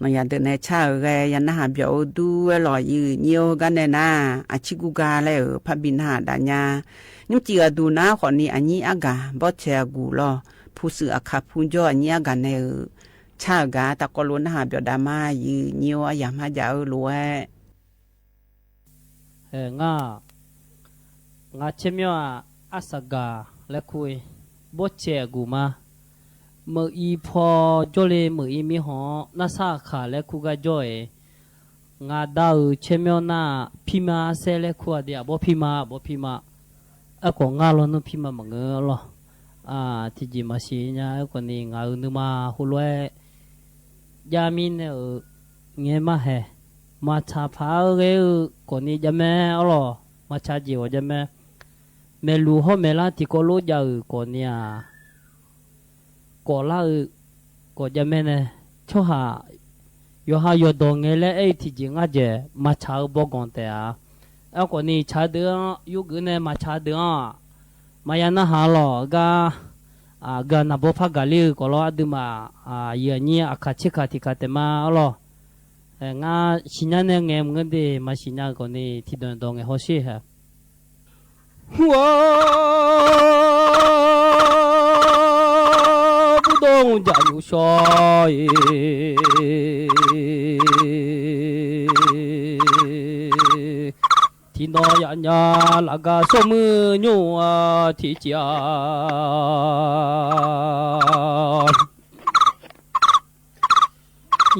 nó nhà từ này cha cái nhà nó biểu du lò như nhiều cái này na à chỉ gu ga lại ở phát bin hà đã nha nhưng chỉ ở du na còn ni anh nhỉ aga bỏ xe gu loผู้สื่อขับผู้ย่ออันนี้กันในชากาตะกลุนหาเบียดามายืnhiềuอยามหาเจ้าลัวงาเชมียอาสกาและคุยบ่เจกูมาเมื่ออีพอจเลเมื่ออีมีหอนาซาขาและคุกาจ่อยงาดาวเชมียนาพิมาเซและคุอเดียบ่พิมาก็งาลนุพิมามังเออลอที่จีมาชีเนี่ยคนนี้งาอุมาหัวยามินเงี้ยมาเหมาชาพาเรื่องคนนี้จะแม่หรอมาชาจีว่าจะแม่เมลูเขาเมล่าที่ก็รู้ยาคนนี้ก็ล่าก็จะแม่เนี่ยช่วหาโยหาโยดงเงี้ยแล้วไอ้ที่จริงอาจจะมาชาบอกกันแต่คนนี้ชาเดือยุคเนี่ยมาชาเดือมายันนะฮะล่ะก็นับพักกะลีก็ล่ะดูมาเยี่ยนี่อาคาชิคาติคาเตมาล่ะงาชิญาเนี่ยเงี้ยมึงเดมาชิญาคนนี้ที่โดนเงี้ยหัวชีฮะว้าบุดงจานุชอยที่น้อยอันยาลากาสมือโยที่เจีย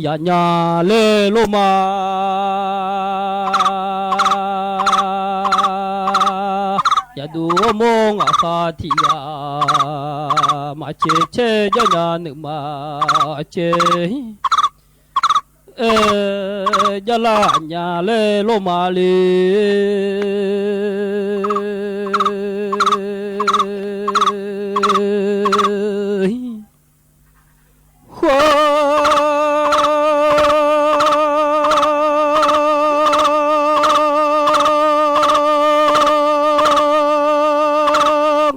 ยันยาเลโลมาอย่าดูมองอาคาที่ยามาเชยันยาหนึ่งมาเชยาลาญาเลโลมาลีหัว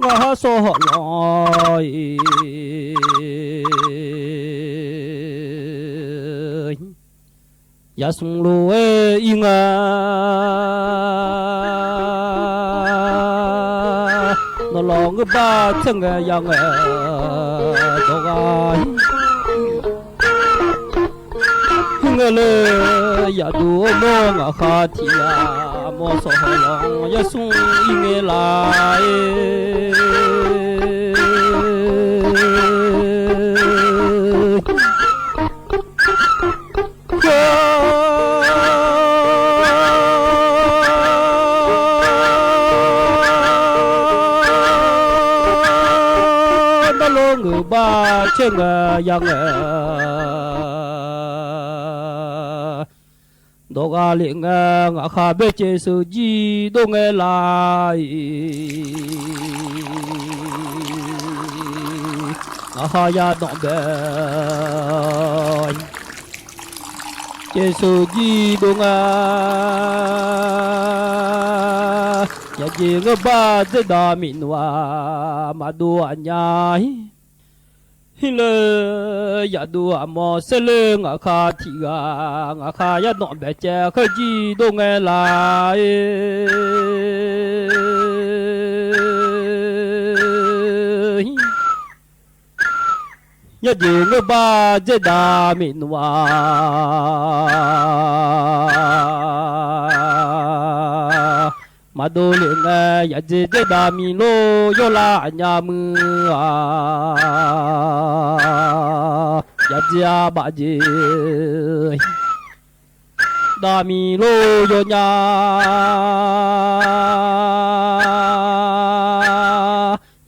งาโซหลอยยาสุงลูเออิงานลองบ้าจังยังตัวกายเงเลยอย่าดูมองอาคาที่ยามอสหลองยาสุงอิงลายล ngư ba chêng yang đồ ga liệng ngã khá bê chế sự gì đồ nghe lại ngã khá ya đọng bê chế sự gì đồ nghe ya gì ngơ ba dê đà mịn hòa mà đùa nhai le ya du mo se le nga kha thi ga nga kha ya no be che kha ji do nge la ya ji nge ba je da min wa ma do le nga ya je da mi lo yo la nya mu ya ja ba je da mi lo yo nya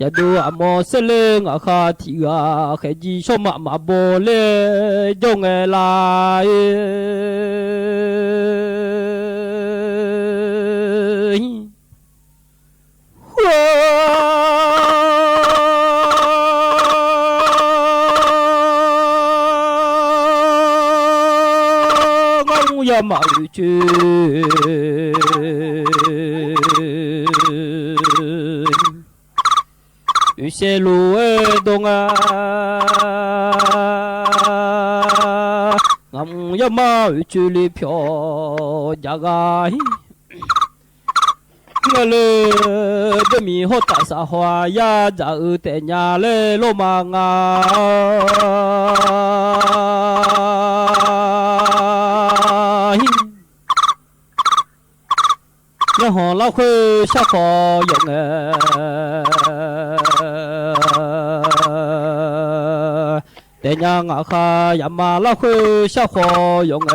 ya do amo se le nga kha thi ga khe ji so ma bo le jo nge la ya ma yu chu yu se lu e dong a ngam ya ma yu chu li pyo ja ga ngơ lơ de mi ho ta sa hoa ya za u te nya le lo ma nga ya ho lao khơi sa kho yong te nya nga kha ya ma lao khơi sa kho yong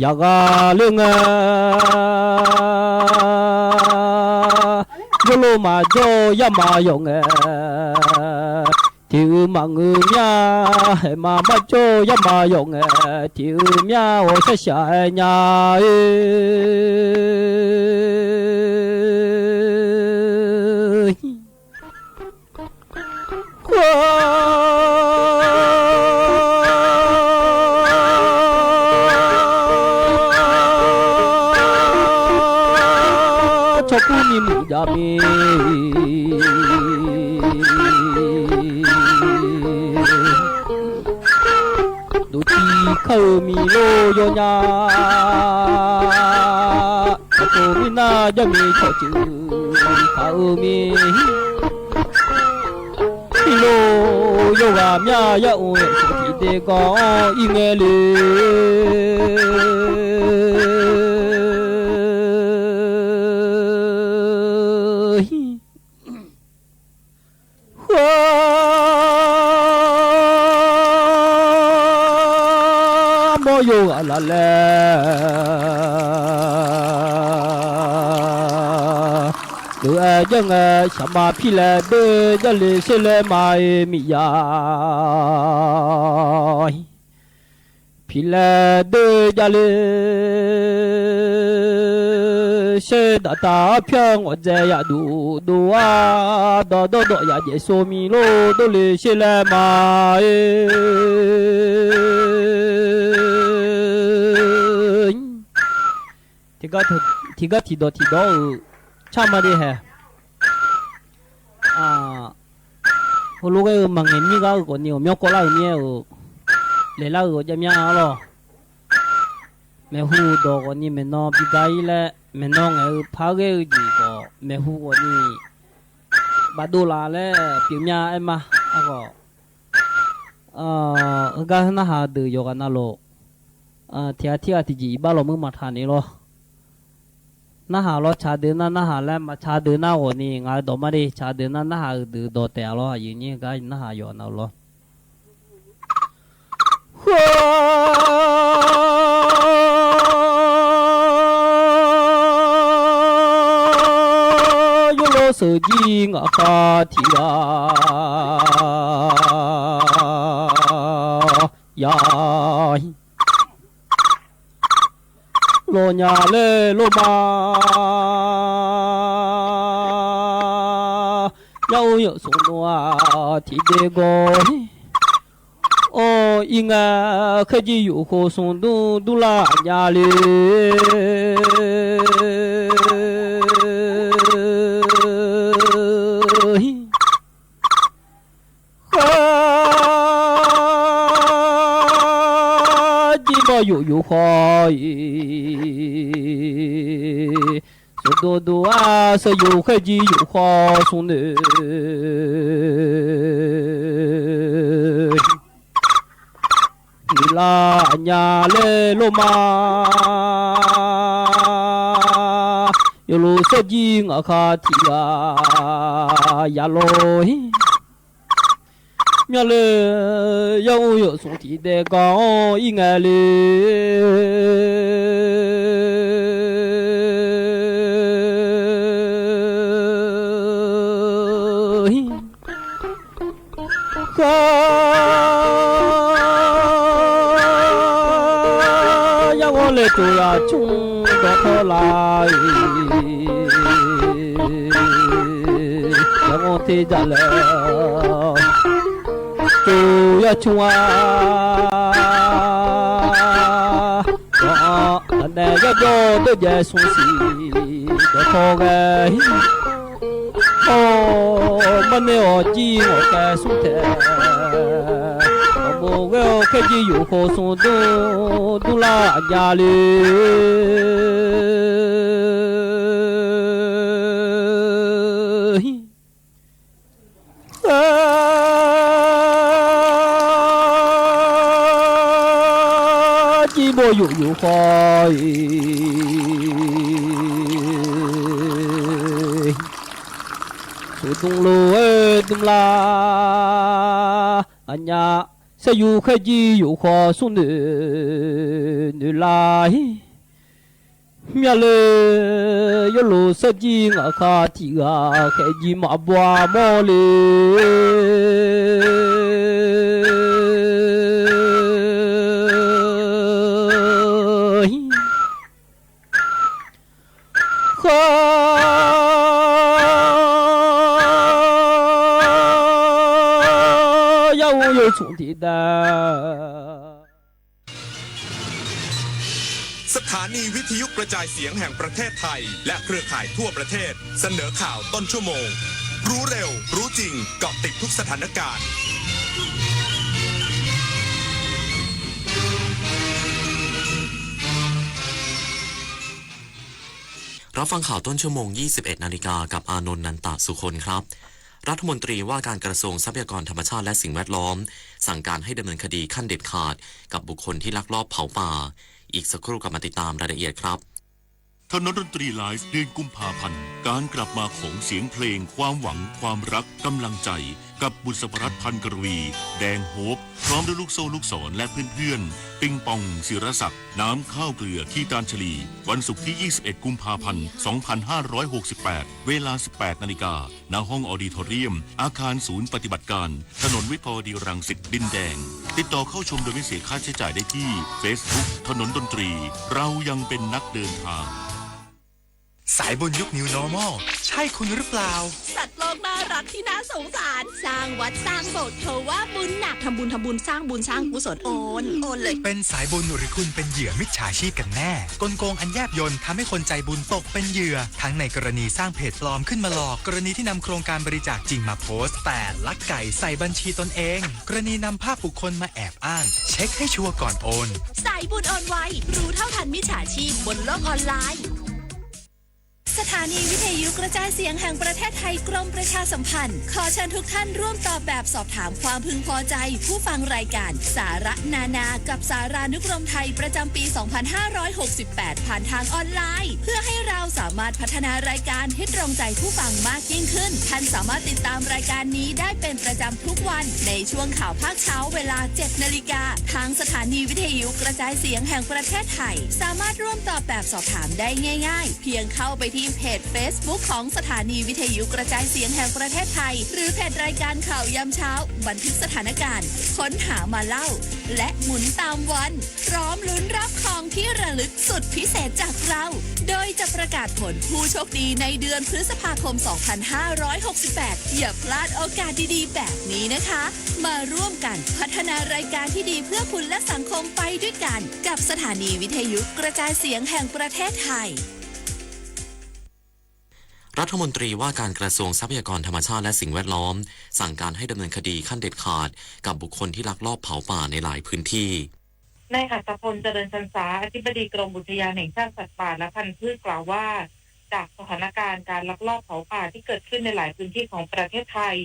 ya ga lưng yo lo ma jo ya ma yong thiếu mà ngư nha mà cho ya mà dùng thiếu nha ô sẽ xài nha cho cô mi mu ya mi khâu mi lô yo nha cô mi na ya mi cho chữ khâu mi lô yo ga mya ya o thì de có y nghe yo la le lu a jang sa ma phi le be ja le se le mai mi ya phi le de ja le se da ta phiang o je ya du du a do do do ya je so mi lo do le se le mai thì đó chăm mà đi hè hồi lúc ấy mà nghe như cái còn nhiều miêu có là nhiều lấy là ở trong nhà lo mẹ hu đồ còn như mẹ nó bị gai lệ mẹ nó nghe phá cái gì có mẹ hu còn như bà đô la lệ biểu nhà em mà cái nó hà từ yoga na lo thì gì ba lo mới mặt hà này lo na hà lo cha đến na hà lên mà cha đến na ổn đi ngay đó mà đi cha đến na hà từ đó té lo như như cái na hà yo nào lo yo 手机我发提啊呀，罗nhà嘞罗嘛，有送我提的个。哦，应该科技有好送都拉家里。有好咦，说多多啊，是有科技有好送的。你拉nhà嘞罗嘛，有路手机我卡提啊呀罗。苗嘞有送提的高应该嘞，呀我嘞都要冲到头来，呀我提着嘞。都要冲啊！那要要都要送西的好个，哦，么那我记我该送的，我我开始有好送都拉家里。我有花说东路东啦，俺家是有开机有花送的女来，面嘞有路设计我卡提啊，开机马巴毛嘞。充的的 สถานีวิทยุกระจายเสียงแห่งประเทศไทยและเครือข่ายทั่วประเทศเสนอข่าวต้นชั่วโมงรู้เร็วรู้จริงเกาะติดทุกสถานการณ์รับฟังข่าวต้นชั่วโมง 21 นาฬิกากับอานนท์ นันตะสุคนครับรัฐมนตรีว่าการกระทรวงทรัพยากรธรรมชาติและสิ่งแวดล้อมสั่งการให้ดำเนินคดีขั้นเด็ดขาดกับบุคคลที่ลักลอบเผาป่าอีกสักครู่กลับมาติดตามรายละเอียดครับ ถนนดนตรีไลฟ์เดือนกุมภาพันธ์การกลับมาของเสียงเพลงความหวังความรักกำลังใจกับบุษรัตน์พันกรวีแดงโฮปพร้อมด้วยลูกโซ่ลูกศรและเพื่อนๆปิงปองศิรศักดิ์น้ำข้าวเกลือขี้ตาลฉลีวันศุกร์ที่ 21 กุมภาพันธ์ 2568 เวลา 18 นาฬิกาณห้องออดิทอเรียมอาคารศูนย์ปฏิบัติการถนนวิภาวดีรังสิตดินแดงติดต่อเข้าชมโดยไม่เสียค่าใช้จ่ายได้ที่ Facebook ถนนดนตรีเรายังเป็นนักเดินทางสายบุญยุค New Normal ใช่คุณหรือเปล่าสัตว์โลกน่ารักที่น่าสงสารสร้างวัดสร้างโบสถ์เธอว่าบุญหนักทำบุญสร้างบุญสร้างกุศลโอนเลยเป็นสายบุญหรือคุณเป็นเหยื่อมิจฉาชีพกันแน่กลโกงอันแยบยลทำให้คนใจบุญตกเป็นเหยื่อทั้งในกรณีสร้างเพจปลอมขึ้นมาหลอกกรณีที่นำโครงการบริจาคจริงมาโพสต์แต่ลักไก่ใส่บัญชีตนเองกรณีนำภาพบุคคลมาแอบอ้างเช็คให้ชัวร์ก่อนโอนสายบุญโอนไวรู้เท่าทันมิจฉาชีพบนโลกออนไลน์สถานีวิทยุกระจายเสียงแห่งประเทศไทยกรมประชาสัมพันธ์ขอเชิญทุกท่านร่วมตอบแบบสอบถามความพึงพอใจผู้ฟังรายการสาระนานากับสารานุกรมไทยประจำปี 2568 ผ่านทางออนไลน์เพื่อให้เราสามารถพัฒนารายการให้ตรงใจผู้ฟังมากยิ่งขึ้นท่านสามารถติดตามรายการนี้ได้เป็นประจำทุกวันในช่วงข่าวภาคเช้าเวลา 7 นาฬิกาทางสถานีวิทยุกระจายเสียงแห่งประเทศไทยสามารถร่วมตอบแบบสอบถามได้ง่ายๆเพียงเข้าไปที่ เพจ Facebook ของสถานีวิทยุกระจายเสียงแห่งประเทศไทยหรือเพจรายการข่าวยามเช้าบันทึกสถานการณ์ค้นหามาเล่าและหมุนตามวันพร้อมลุ้นรับของที่ระลึกสุดพิเศษจากเราโดยจะประกาศผลผู้โชคดีในเดือนพฤษภาคม 2568 อย่าพลาดโอกาสดีๆแบบนี้นะคะมาร่วมกันพัฒนารายการที่ดีเพื่อคุณและสังคมไปด้วยกันกับสถานีวิทยุกระจายเสียงแห่งประเทศไทยรัฐมนตรีว่าการกระทรวงทรัพยากรธรรมชาติและสิ่งแวดล้อมสั่งการให้ดำเนินคดีขั้นเด็ดขาดกับบุคคลที่ลักลอบเผาป่าในหลายพื้นที่นายอัตพลเจริญชันษาอธิบดีกรมอุทยานแห่งชาติสัตว์ป่าและพันธุ์พืชกล่าวว่าจากสถานการณ์การลักลอบเผาป่าที่เกิดขึ้นในหลายพื้นที่ของประเทศไทย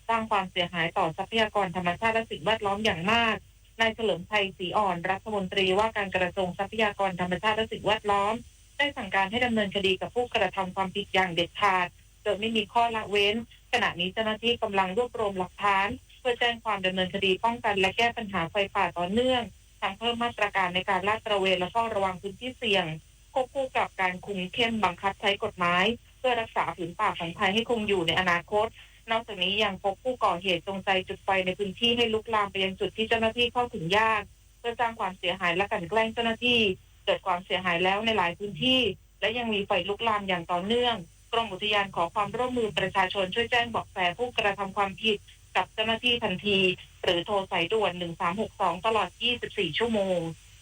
สร้างความเสียหายต่อทรัพยากรธรรมชาติและสิ่งแวดล้อมอย่างมากนายเฉลิมชัยศรีอ่อนรัฐมนตรีว่าการกระทรวงทรัพยากรธรรมชาติและสิ่งแวดล้อมได้สั่งการให้ดำเนินคดีกับผู้กระทำความผิดอย่างเด็ดขาดโดยไม่มีข้อละเว้นขณะนี้เจ้าหน้าที่กำลังรวบรวมหลักฐานเพื่อแจ้งความดำเนินคดีป้องกันและแก้ปัญหาไฟป่าต่อเนื่องทั้งเพิ่มมาตรการในการลาดตระเวนและเฝ้าระวังพื้นที่เสี่ยงควบคู่กับการคุมเข้มบังคับใช้กฎหมายเพื่อรักษาผืนป่าของไทยให้คงอยู่ในอนาคตนอกจากนี้ยังพบผู้ก่อเหตุจงใจจุดไฟในพื้นที่ให้ลุกลามไปยังจุดที่เจ้าหน้าที่เข้าถึงยากเพื่อสร้างความเสียหายและกลั่นแกล้งเจ้าหน้าที่เกิดความเสียหายแล้วในหลายพื้นที่และยังมีไฟลุกลามอย่างต่อเนื่องกรมอุทยานขอความร่วมมือประชาชนช่วยแจ้งเบาะแสผู้กระทำความผิดกับเจ้าหน้าที่ทันทีหรือโทรสายด่วน1362ตลอด24ชั่วโมง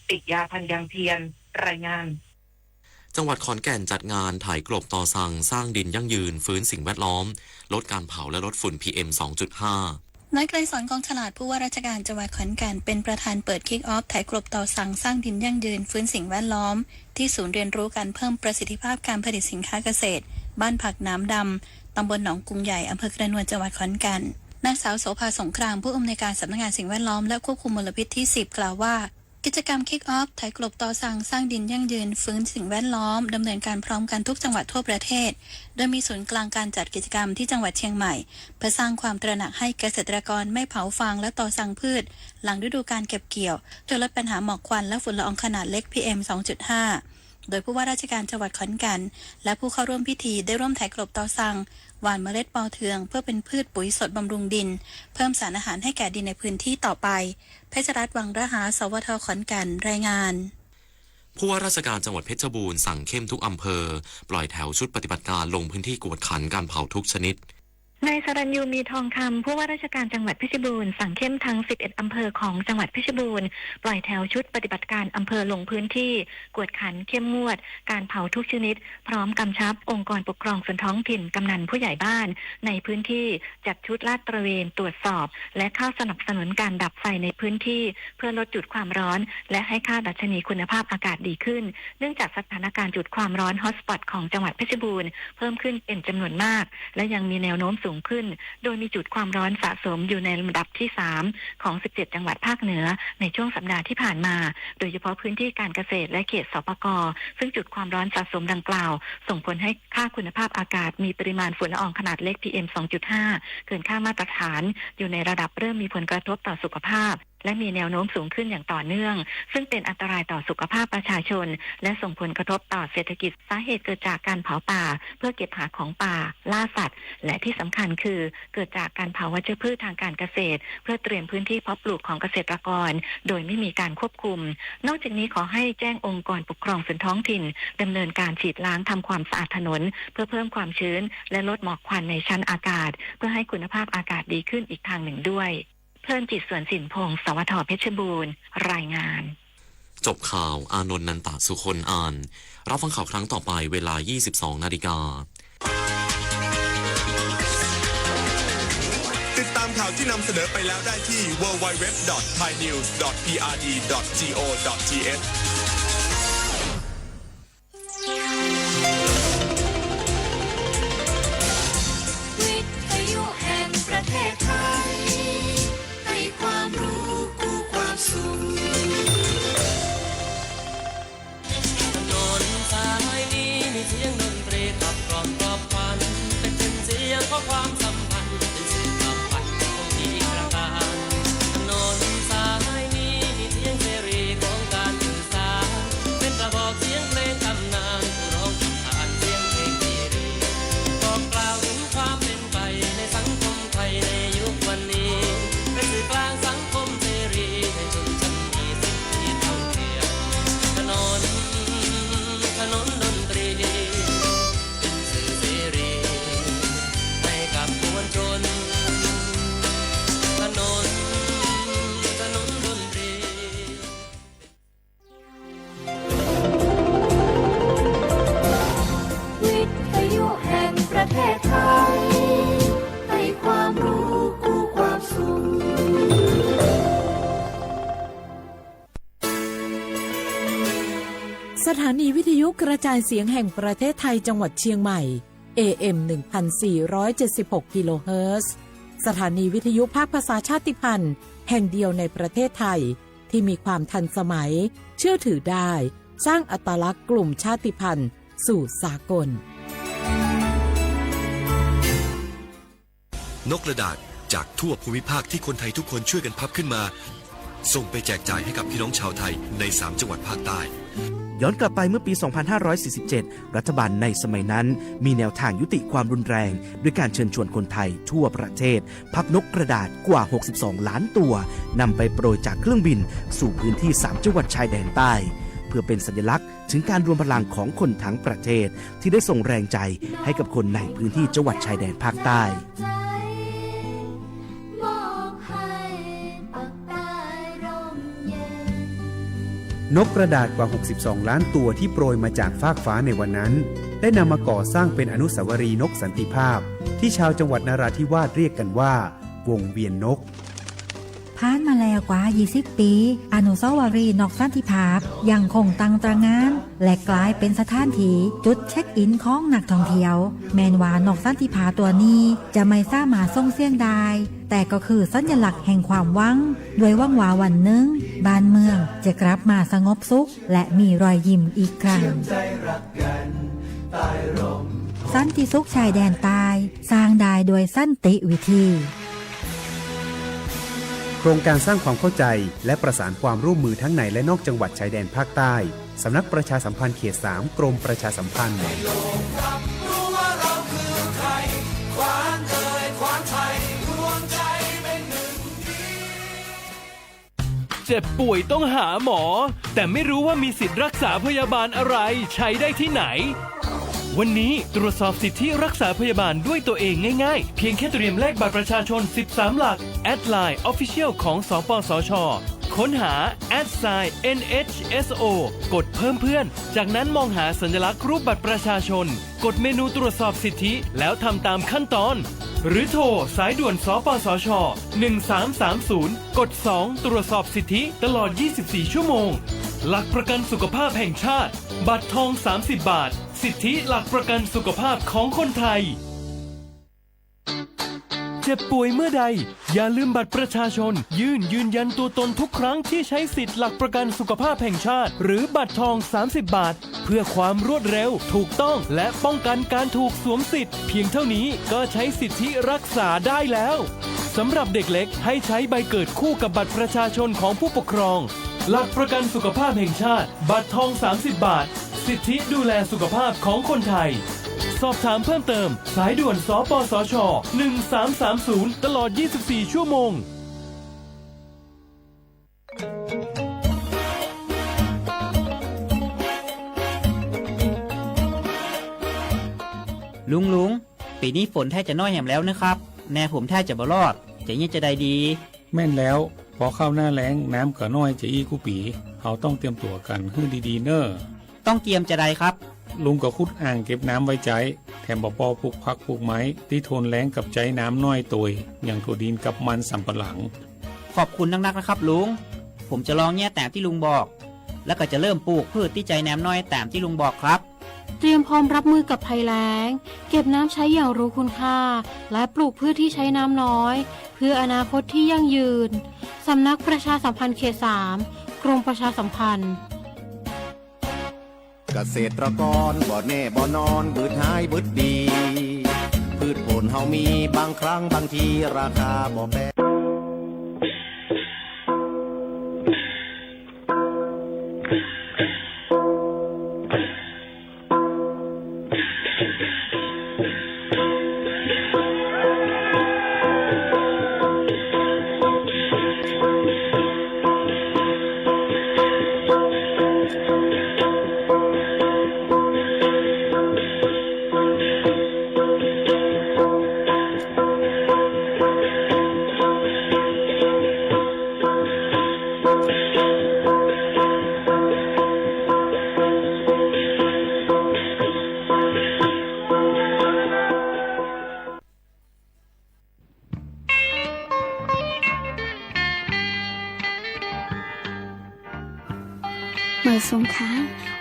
ปิยาพันธ์ยังเทียนรายงานจังหวัดขอนแก่นจัดงานถ่ายกลบต่อสั่งสร้างดินยั่งยืนฟื้นสิ่งแวดล้อมลดการเผาและลดฝุ่น PM 2.5 นายไกรสอนกองฉลาดผู้ว่าราชการจังหวัดขอนแก่นเป็นประธานเปิดคิกออฟถ่ายกลบต่อสั่งสร้างดินยั่งยืนฟื้นสิ่งแวดล้อมที่ศูนย์เรียนรู้การเพิ่มประสิทธิภาพการผลิตสินค้าเกษตรบ้านผักน้ำดำตำบลหนองกรุงใหญ่อำเภอกระนวนจังหวัดขอนแก่นนางสาวโสภาสงครามผู้อำนวยการสำนักงานสิ่งแวดล้อมและควบคุมมลพิษที่10กล่าวว่ากิจกรรมคิกออฟถ่ายกลบต่อสั่งสร้างดินยั่งยืนฟื้นสิ่งแวดล้อมดำเนินการพร้อมกันทุกจังหวัดทั่วประเทศโดยมีศูนย์กลางการจัดกิจกรรมที่จังหวัดเชียงใหม่เพื่อสร้างความตระหนักให้เกษตรกรไม่เผาฟางและต่อสั่งพืชหลังฤดูการเก็บเกี่ยวโดยลดปัญหาหมอกควันและฝุ่นละอองขนาดเล็ก PM 2.5 โดยผู้ว่าราชการจังหวัดขอนแก่นและผู้เข้าร่วมพิธีได้ร่วมถ่ายกลบต่อสั่งหว่านเมล็ดปอเทืองเพื่อเป็นพืชปุ๋ยสดบำรุงดินเพิ่มสารอาหารให้แก่ดินในพื้นที่ต่อไปเพชรรัตน์วังระหาสวทขอนแก่นรายงานผู้ว่าราชการจังหวัดเพชรบูรณ์สั่งเข้มทุกอำเภอปล่อยแถวชุดปฏิบัติการลงพื้นที่กวดขันการเผาทุกชนิดนายสรัญยูมีทองคำผู้ว่าราชการจังหวัดเพชรบูรณ์สั่งเข้มทั้ง11อำเภอของจังหวัดเพชรบูรณ์ปล่อยแถวชุดปฏิบัติการอำเภอลงพื้นที่กวดขันเข้มงวดการเผาทุกชนิดพร้อมกำชับองค์กรปกครองส่วนท้องถิ่นกำนันผู้ใหญ่บ้านในพื้นที่จัดชุดลาดตระเวนตรวจสอบและเข้าสนับสนุนการดับไฟในพื้นที่เพื่อลดจุดความร้อนและให้ค่าดัชนีคุณภาพอากาศดีขึ้นเนื่องจากสถานการณ์จุดความร้อนฮอตสปอตของจังหวัดเพชรบูรณ์เพิ่มขึ้นเป็นจำนวนมากและยังมีแนวโน้มสูงขึ้นโดยมีจุดความร้อนสะสมอยู่ในลำดับที่3ของ17จังหวัดภาคเหนือในช่วงสัปดาห์ที่ผ่านมาโดยเฉพาะพื้นที่การเกษตรและเขตสปก.ซึ่งจุดความร้อนสะสมดังกล่าวส่งผลให้ค่าคุณภาพอากาศมีปริมาณฝุ่นละอองขนาดเล็ก PM 2.5 เกินค่ามาตรฐานอยู่ในระดับเริ่มมีผลกระทบต่อสุขภาพและมีแนวโน้มสูงขึ้นอย่างต่อเนื่องซึ่งเป็นอันตรายต่อสุขภาพประชาชนและส่งผลกระทบต่อเศรษฐกิจสาเหตุเกิดจากการเผาป่าเพื่อเก็บหาของป่าล่าสัตว์และที่สำคัญคือเกิดจากการเผาวัชพืชทางการเกษตรเพื่อเตรียมพื้นที่เพาะปลูกของเกษตรกรโดยไม่มีการควบคุมนอกจากนี้ขอให้แจ้งองค์กรปกครองส่วนท้องถิ่นดำเนินการฉีดล้างทำความสะอาดถนนเพื่อเพิ่มความชื้นและลดหมอกควันในชั้นอากาศเพื่อให้คุณภาพอากาศดีขึ้นอีกทางหนึ่งด้วยเพิ่มจิตสวนสินพงศ์สวทเพชรบูรณ์รายงานจบข่าวอานนท์นันตสุคนอ่านรับฟังข่าวครั้งต่อไปเวลา 22:00 น.ติดตามข่าวที่นำเสนอไปแล้วได้ที่ www.thainews.prd.go.thวิทยุแห่งประเทศไทยให้ความรู้กู้ความสุขถนนสายนี้มีเสียงดนตรีขับกล่อมปลอบขวัญเป็นเสียงของความสัมพันธ์เป็นเสียงความฝันของที่กระการถนนสายนี้มีเสียงเสรีของการสื่อสารเป็นกระบอกเสียงเพลงตำนานผู้ร้องผ่านเสียงเพลงเดียว สถานีวิทยุกระจายเสียงแห่งประเทศไทยจังหวัดเชียงใหม่ AM 1476 กิโลเฮิรตซ์สถานีวิทยุภาคภาษาชาติพันธุ์แห่งเดียวในประเทศไทยที่มีความทันสมัยเชื่อถือได้สร้างอัตลักษณ์กลุ่มชาติพันธุ์สู่สากลนกกระดาษจากทั่วภูมิภาคที่คนไทยทุกคนช่วยกันพับขึ้นมาส่งไปแจกจ่ายให้กับพี่น้องชาวไทยใน3จังหวัดภาคใต้ย้อนกลับไปเมื่อปี 2547 รัฐบาลในสมัยนั้นมีแนวทางยุติความรุนแรงด้วยการเชิญชวนคนไทยทั่วประเทศพับนกกระดาษกว่า 62 ล้านตัวนำไปโปรยจากเครื่องบินสู่พื้นที่3จังหวัดชายแดนใต้เพื่อเป็นสัญลักษณ์ถึงการรวมพลังของคนทั้งประเทศที่ได้ส่งแรงใจให้กับคนในพื้นที่จังหวัดชายแดนภาคใต้นกกระดาษกว่า 62 ล้านตัวที่โปรยมาจากฟากฟ้าในวันนั้นได้นำมาก่อสร้างเป็นอนุสาวรีย์นกสันติภาพที่ชาวจังหวัดนราธิวาสเรียกกันว่าวงเวียนนกผ่านมาแล้วกว่า 20 ปีอนุสาวรีย์นกสันติภาพยังคงตั้งตระหง่านและกลายเป็นสถานที่จุดเช็คอินของนักท่องเที่ยวแม้ว่านกสันติภาพตัวนี้จะไม่สามารถส่งเสียงได้แต่ก็คือสัญลักษณ์แห่งความหวังด้วยหวังว่าวันหนึ่งบ้านเมืองจะกลับมาสงบสุขและมีรอยยิ้มอีกครั้งสันติสุขชายแดนใต้สร้างได้โดยสันติวิธีโครงการสร้างความเข้าใจและประสานความร่วมมือทั้งในและนอกจังหวัดชายแดนภาคใต้สำนักประชาสัมพันธ์เขต 3 กรมประชาสัมพันธ์เจ็บป่วยต้องหาหมอแต่ไม่รู้ว่ามีสิทธิ์รักษาพยาบาลอะไรใช้ได้ที่ไหนวันนี้ตรวจสอบสิทธิรักษาพยาบาลด้วยตัวเองง่ายๆเพียงแค่เตรียมเลขบัตรประชาชน13หลักแอดไลน์ Official ของสปสช.ค้นหา @NHSO กดเพิ่มเพื่อนจากนั้นมองหาสัญลักษณ์รูปบัตรประชาชนกดเมนูตรวจสอบสิทธิแล้วทำตามขั้นตอนหรือโทรสายด่วนสปสช1330กด2ตรวจสอบสิทธิตลอด24ชั่วโมงหลักประกันสุขภาพแห่งชาติบัตรทอง30 บาทสิทธิหลักประกันสุขภาพของคนไทยเจ็บป่วยเมื่อใดอย่าลืมบัตรประชาชนยืนยันตัวตนทุกครั้งที่ใช้สิทธิหลักประกันสุขภาพแห่งชาติหรือบัตรทอง30 บาทเพื่อความรวดเร็วถูกต้องและป้องกันการถูกสวมสิทธิ์เพียงเท่านี้ก็ใช้สิทธิรักษาได้แล้วสำหรับเด็กเล็กให้ใช้ใบเกิดคู่กับบัตรประชาชนของผู้ปกครองหลักประกันสุขภาพแห่งชาติบัตรทอง30 บาทสิทธิดูแลสุขภาพของคนไทยสอบถามเพิ่มเติมสายด่วนสปสช1330ตลอด24ชั่วโมงลุงปีนี้ฝนแทบจะน้อยแหมแล้วนะครับแม่ผมแทบจะบ่รอดจะยังจะได้ดีแม่นแล้วพอเข้าหน้าแล้งน้ำก็น้อยจะอีกูปีเขาต้องเตรียมตัวกันให้ดีๆเนอ้อต้องเตรียมจะได้ครับลุงก็ขุดอ่างเก็บน้ำไว้ใจแถมบ่ปอปลูกผักปลูกไม้ที่ทนแล้งกับใจน้ำน้อยตัวอย่างถั่วดินกับมันสำปะหลังขอบคุณนักๆนะครับลุงผมจะลองแย่ตามที่ลุงบอกแล้วก็จะเริ่มปลูกพืชที่ใจน้ำน้อยตามที่ลุงบอกครับเตรียมพร้อมรับมือกับภัยแล้งเก็บน้ำใช้อย่างรู้คุณค่าและปลูกพืชที่ใช้น้ำน้อยเพื่ออนาคตที่ยั่งยืนสำนักประชาสัมพันธ์เขต 3 กรมประชาสัมพันธ์เกษตรกรบ่แน่บ่นอนบืดหายบืดดีพืชผลเฮามีบางครั้งบางทีราคาบ่แปรเมื่อสงค้า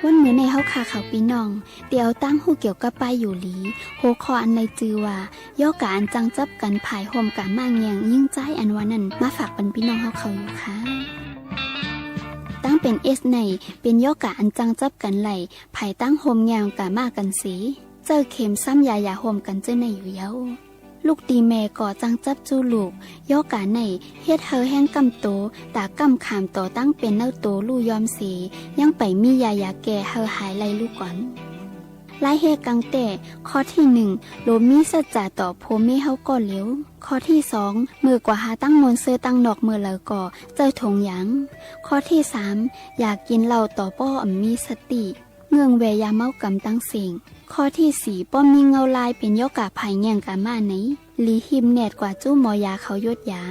วันมื้อในเฮาขาเขาพี่น้องเตียวตั้งหูเกี่ยวกับป้ายอยู่หลีโหคออันในจือว่าย่อกะอันจังจับกันภายโฮมกะมางแยงยิ่งใจอันว่านั้นมาฝากปันพี่น้องเฮาเขาอยู่ค่ะตั้งเป็นเอสในเป็นย่อกะอันจังจับกันไหลภายตั้งโฮมแยงกะมากันสีเจอเข็มซ้ำยาโฮมกันเจอในอยู่เย้าลูกตีแม่ก่อจังจับจูลูกย่อกะในเฮ็ดเฮอแห้งกำโตตากำขามต่อตั้งเป็นเน่าโตลู่ยอมสียังไปมียาแก่เฮอหายไล่ลูกก่อนไล่เฮกังแต่ข้อที่1โลมีสัจจะต่อโพเมเฮาก่อเหลียวข้อที่2มือกว่าหาตั้งมนเสื้อตั้งนอกมือแล้วก่อเจอถงหยังข้อที่3อยากกินเหล้าต่อป้อมีสติเงื่องแวยาเมากำตั้งเสียงข้อที่4ป้อมมีเงาลายเป็นยกกะภายแง่งกะมาไหนลีหิมแนดกว่าจู้หมอยาเขายดยา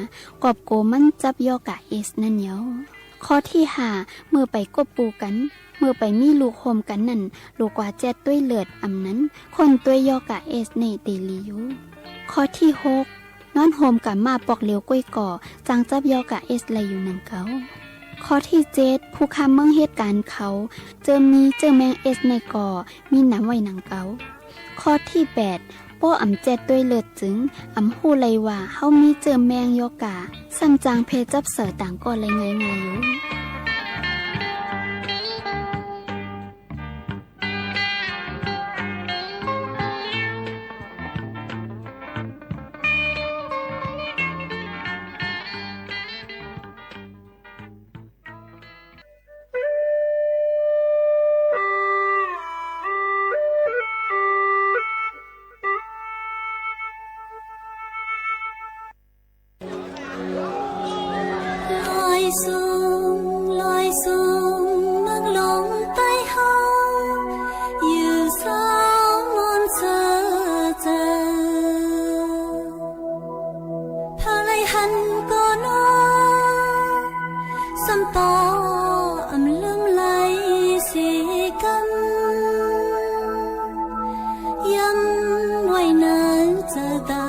กอบโกมันจับยกกะเอสนั่นเนียวข้อที่5เมื่อไปกบปูกันเมื่อไปมีลูกโฮมกันนั่นลูกกว่าแจดด้วยเลือดอำนั้นคนตัวยกะเอสในเตลีอยู่ข้อที่6นอนโฮมกับมาปอกเหลียวก้อยก่อจังจับยกะเอสเลยอยู่นังเกาข้อที่7ผู้ค้าเมืองเหตุการณ์เขาเจอแมงเอสในก่อมีน้ำไว้หนังเกาข้อที่8ป้ออำแจดด้วยเลือดจึงอำฮู้เลยว่าเฮามีเจอแมงยกะซ้ำจางเพจับเสือต่างก็เลยง่ายๆอยู่ลอยสูงเมืองลงใต้เฮาอยู่สองมนเสอเจอพาไลหันก็นอสัมปออำลืมไหลสีกำย้ำไว้นานเจอตา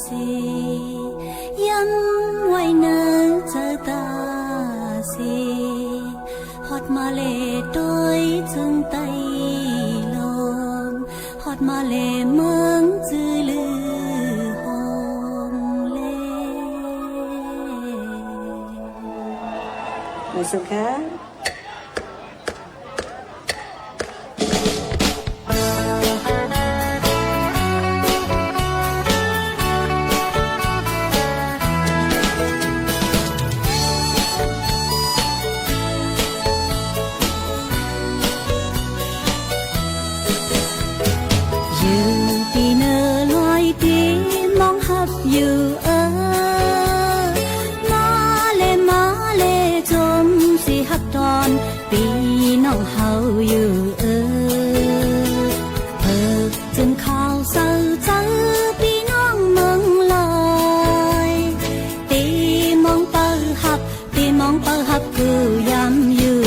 สีย้ำไว้นานเจอตาสีฮอดมาเลต้อยจึงไตลมฮอดมาเลเมืองจือลือหงเลไม่สุขะอยู่มาเลจมสิฮับตอนปีน้องเฮาอยู่เพิกจึงข่าวเศร้าเจอปีน้องเมืองลอยตีมองเปิดฮับกูย้ำอยู่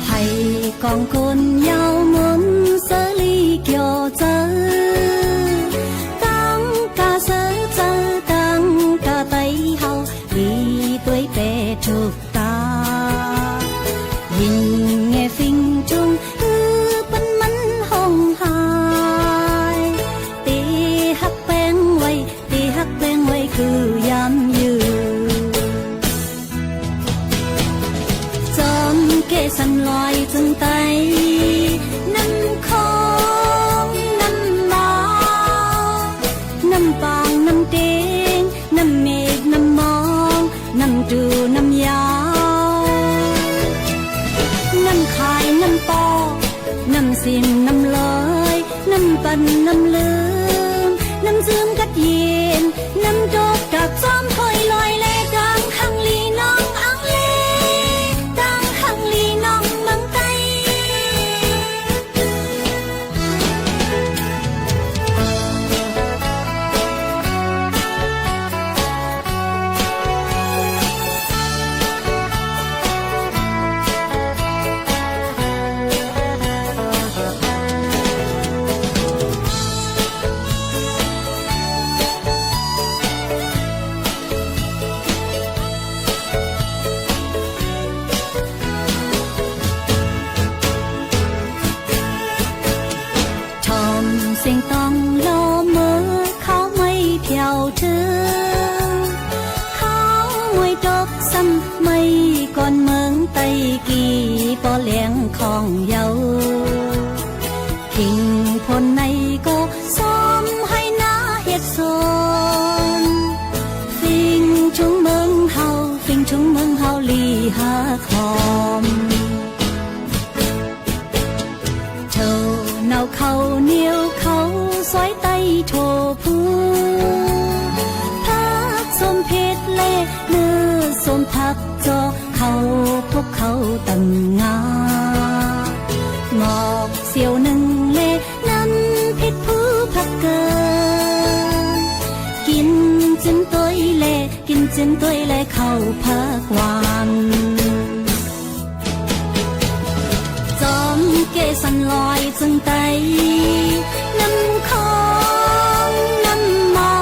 ให้กองคนยาวมุนเสลีเกี่ยวเจอถูกตายิ่งแง่ฟิงจุงปันมันห้องหายตีฮักแป้งไว้คือยำอยู่จอมเกสันลอยจึงไตน้ำคองน้ำบาน้ำปางน้ำเตงน้ำเมฆน้ำมองน้ำดูน้ำยาวน้ำคายน้ำปอน้ำสินน้ำลอยน้ำปันน้ำลืมน้ำซึมกัดเย็นน้ำดอกดักซ้อมคอยลอยแลดังหังลีน้องอังเลดังหังลีน้องเมืองไต กี่ปอเลี้ยงของเยาทิ้งพนในก็ซ้อมให้หน้าเฮ็ดสนฟิงชุงเมืองเฮาฟิงชุงเมืองเฮาลีหาคอมเธอเนาเขาเหนียวเขาซอยไตโทผู้พักสมเพชรเล่เนื้อสมพักจอเขาพวกเขาตังงางอกเสียวหนึ่งเล่นั้นพิษผู้พักเกินกินจินตัวเล่กินจินตัวเล่เขาพักวันจอมเกสันลอยจึงไตน้ำของน้ำมอ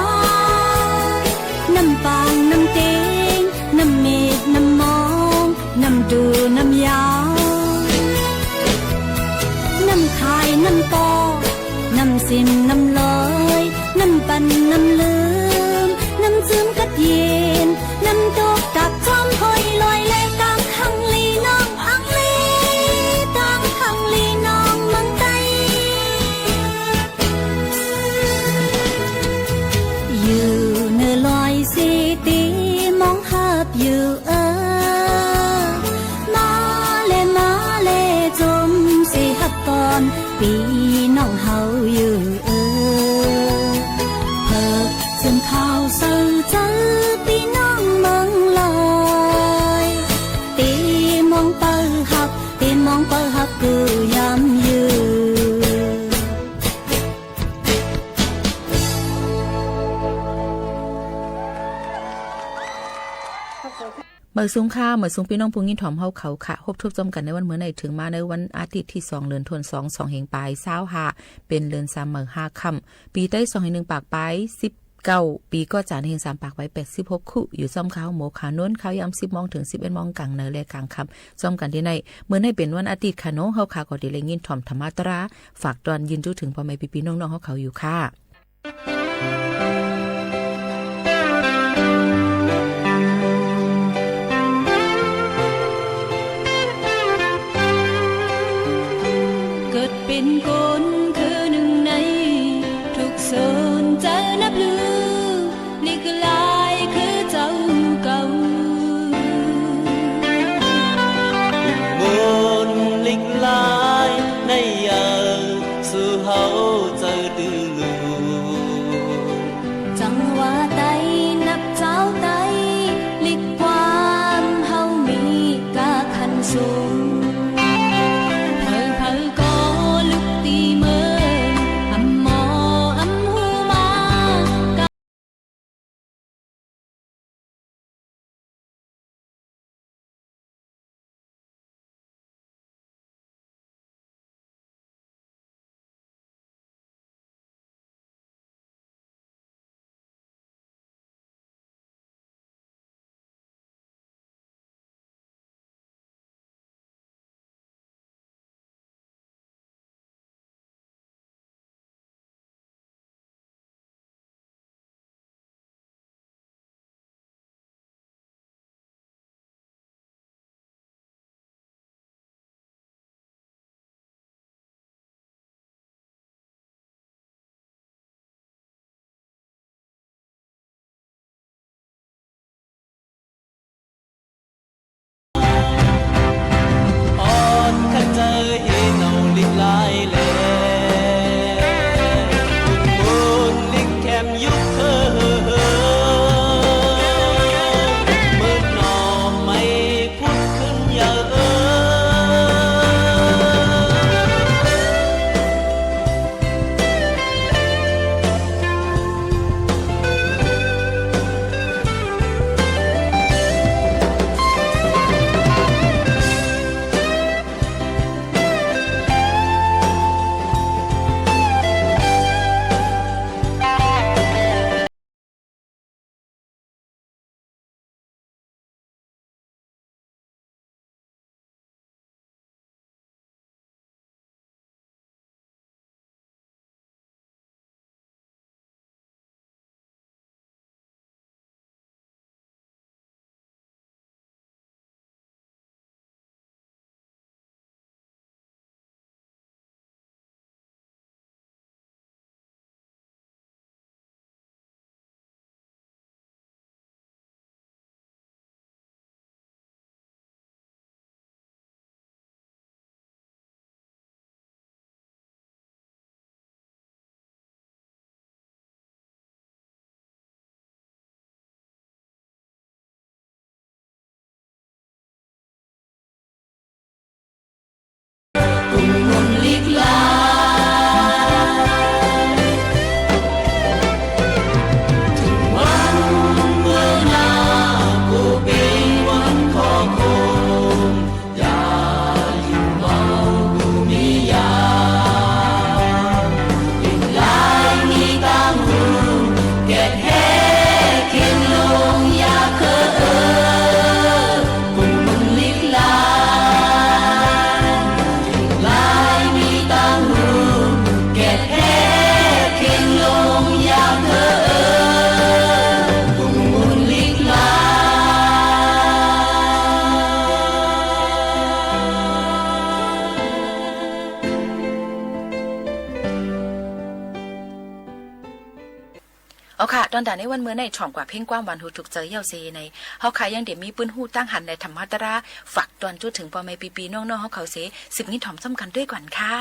น้ำปางน้ำเต็งน้ำเมฆน้ำมองน้ำดูน้ำยาวน้ำคายน้ำตอน้ำสิมน้ำลอยน้ำปันน้ำลืมน้ำซึมกัดเย็นน้ำตกตักจอมคอยลอยเลยกลางคังลีน้องอังลีกลางคังลีน้องเมืองไตอยู่เนื้อลอยสีตีมองหาบอยู่มาเลจมสีหับก่อนปีน้องเฮาอยู่เพิกจึงข้าวเศร้าเจอปีน้องเมืองลอยตีมองเปิลหับตีมองเปิลหับกูยำอยู่ เมื่อสูงค่าเมื่อสูงพี่น้องพุงยินถอมเฮาเขาค่ะพบทุบจมกันในวันเมื่อไหนถึงมาในวันอาทิตย์ที่2เดือนธันวาคม2แห่งปลาย25เป็นเดือน3มื้อ5ค่ำปีใต้2แห่ง1ปากปลาย19ปีก็จานแห่ง3ปากไว้86คู่อยู่ซ่อมข้าวหมูขาโน้นข้าวยำ10 โมงถึง 11 โมงกลางเนและกลางค่ำซ่อมกันที่ในเมื่อในเป็นวันอาทิตย์ค่ะน้องเฮาค่ะก็ได้เลยยินถอมธรรมตราฝากตอนยินจุถึงพ่อแม่พี่น้องๆเฮาเขาอยู่ค่ะเป็นคนคือหนึ่งในทุกโซนใจนับลือนี่คือลายคือเจ้าเก่าบนลิกลายในยาสู่เฮาเจอดื้อลูจังหวะใดนับเจ้าใดลิกความเฮามีกะคันสูง แกะแห่เคียงลงยาเคอปุ่นมุนลิกลายมีตังหูแกะแห่เคียงลงยาเคอปุ่นมุนลิกลายเอาค่ะตอนด่านในวันเมื่อในช่องกว่าเพ่งกว้างวันหูถูกเจอเย่าเซในเฮาขายยังเดี๋ยวมีปืนหูตั้งหันในธรรมะตราฝากตอนจุดถึงปอไม่ปีน้องๆเฮาเขาเส10นี้ถ่อมซ้ำกันด้วยก่อนค่ะ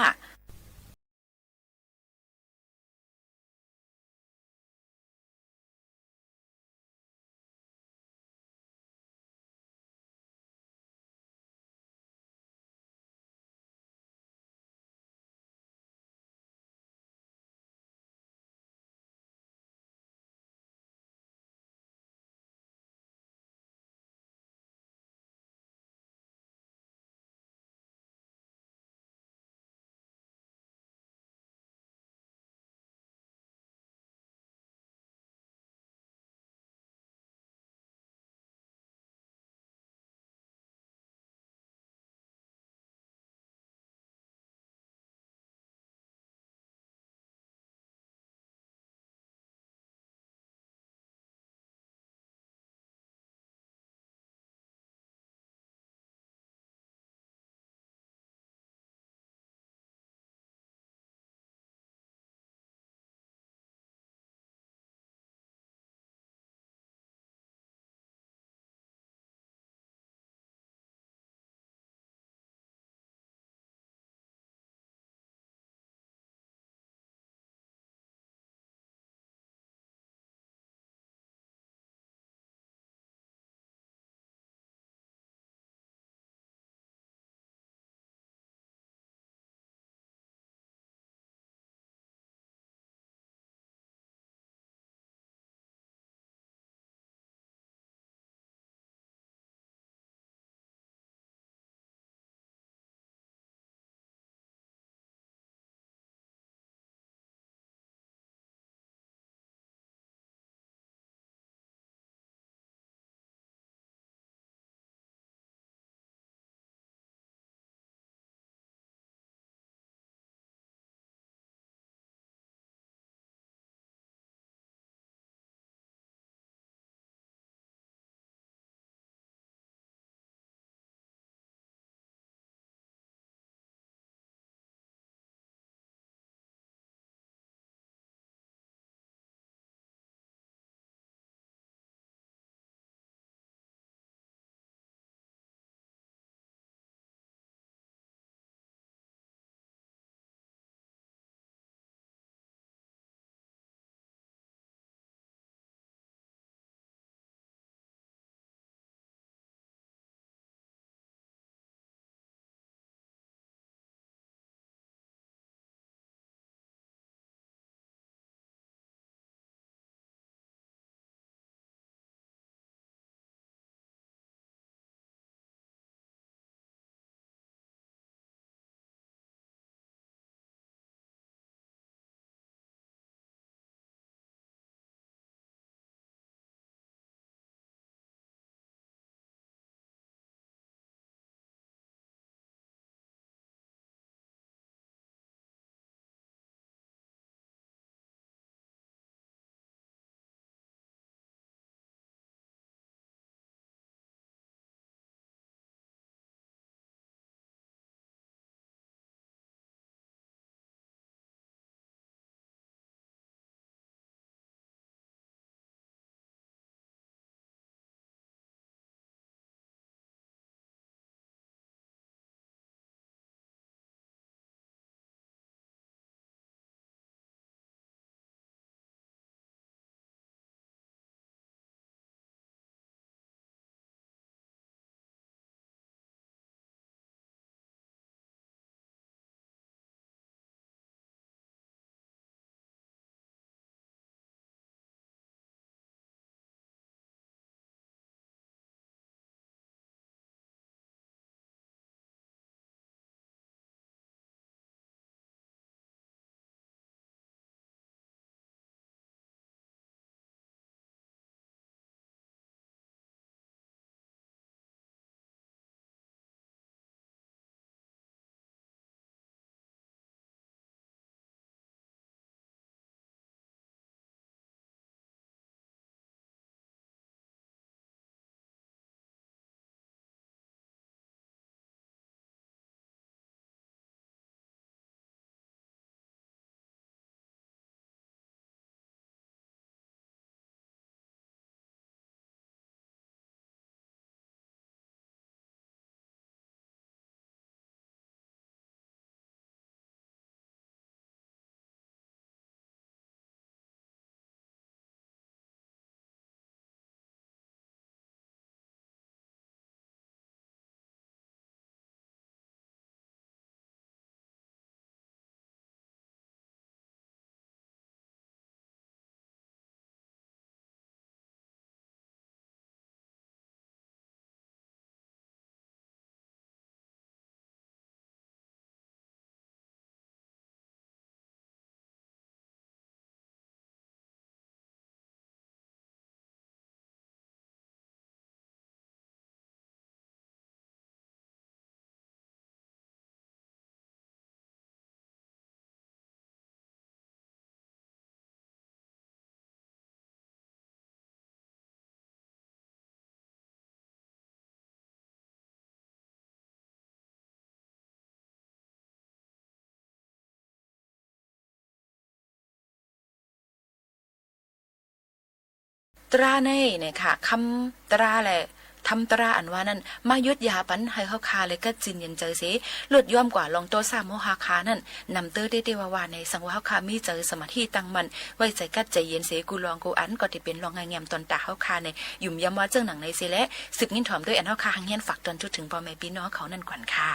ตราในเนี่ยค่ะคำตราแหละทำตราอันว่านั้นมายุดยาปันให้เฮาคาเลยก็จินยันเจอสิลดย่อมกว่าลองโต3โมหาคานั่นนำเตอได้เดว่าในสังว่าเฮาคามีเจอสมาธิตั้งมันไว้ใจกัดใจเย็นเสกูลองกูอันก็ที่เป็นลองงามตอนตาเฮาคาในยุ่มย้ำว่าเจ้าหนังในสิและสืบงิ้นถอมด้วยอันเฮาคาหังเฮียนฝากตอนจุดถึงพ่อแม่พี่น้องเขานั่นก่อนค่ะ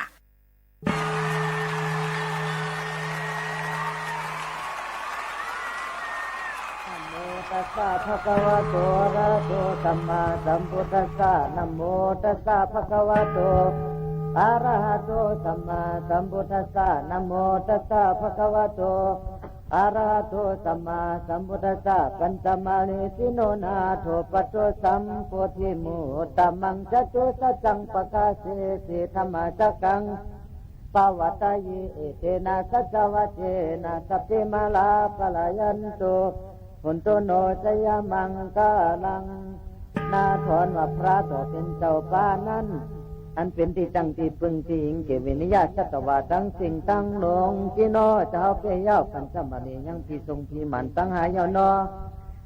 ตัสสะภะคะวะโตอะระหะโตสัมมาสัมพุทธัสสะนะโมตัสสะภะคะวะโตอะระหะโตสัมมาสัมพุทธัสสะนะโมตัสสะภะคะวะโตอะระหะโตสัมมาสัมพุทธัสสะปัญจมานิสิโนนาโถปัตโตสัมโพธิมุตตมังจะตุสัจจังปะกาเสสิธัมมาจักขังปวัตตยิเอเตนะสัจจวัจเจนะสัพเพมาลาปะลายันตุหุนโตโนจยมังกาลังนาถอนว่าพระต่อเป็นเจ้าป้านั้นอันเป็นที่จังที่พึงที่หิงเกวินิยาชัตวาทั้งสิ่งทั้งหลงจิโนเจ้าเปียาวปัญจมณียังที่ทรงที่มันตั้งหายนอ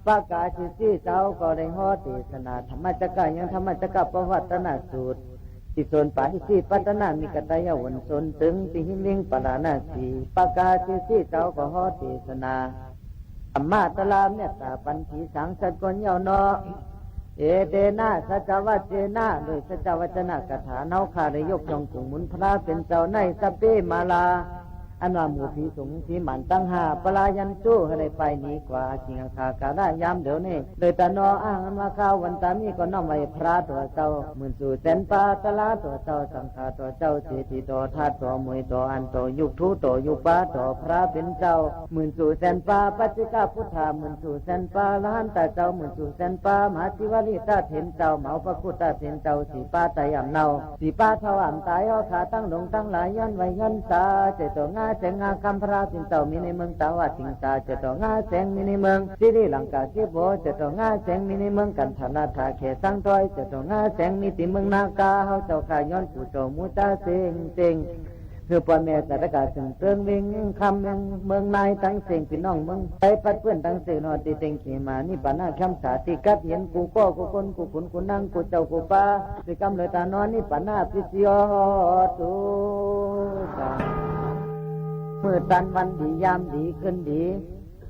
ปากาชิสีเจ้าก็ได้ฮอเทศนาธรรมจักรยังธรรมจักรปวัตนาสูตรที่ส่วนปาหิสีปัตนามีกตายวันสนถึงที่หิมิงปราณาสีปากาชิสีเจ้าก็ฮอเทศนาธรรมะตลาเมตตาปัญชีสังสัจกนเยาวนอเอเตนะสัจวัจเจนะโดยสัจวัจนะกถาเนาคาได้ยกย่องกุมุนพระเป็นเจ้าในสัพเพมาลาอันว่าหมู่ผีสงฆ์ที่มันตั้งหาปลายันจู้ให้ได้ไปนี้กว่าจิงคากาได้ยามเดี๋ยวนี้โดยตานออ้างอันว่าข้าววันตามีก็น้อมไว้พระตัวเจ้าหมื่นสู่แสนปาตลาตัวเจ้าสังฆาตัวเจ้าเจติตัวธาตุตัวมวยตัวอันตัวยุคทุตัวยุคปาตัวพระเป็นเจ้าหมื่นสู่แสนปาปัจจิกาพุทธาหมื่นสู่แสนปาละหันตาเจ้าหมื่นสู่แสนปามหาศิวลิตาเถนเจ้าเหมาพระพุทธาเถนเจ้าสีปาตายามเนาสีปาทวามตายเอาขาตั้งลงตั้งหลายยันไว้ยันตาเจตัวง่าเจงาคำพระสินเจ้ามีในเมืองตาวาสิงตาเจตง่าแสงมีในเมืองสิริลังกาสิโบเจตง่าแสงมีในเมืองกันธนาถาเขสังถอยเจตง่าแสงมีติเมืองนากาเฮาเจ้าข้าย้อนผู้โจมุตาเสงเสงคือปอแม่สัตกาสึงเตืองวิ่งคำเมืองนายตั้งเสงพี่น้องเมืองไปปัดเพื่อนตั้งเสงนอติเต็งขี่มานี่ปานาคำสาติกัดเห็นกูก็กูคนกูขุนกูนั่งกูเจ้ากูป้าสิกำเลยตานอนนี่ปานาพิจิโอตุตาเมื่อตันวันดียามดีขึ้นดี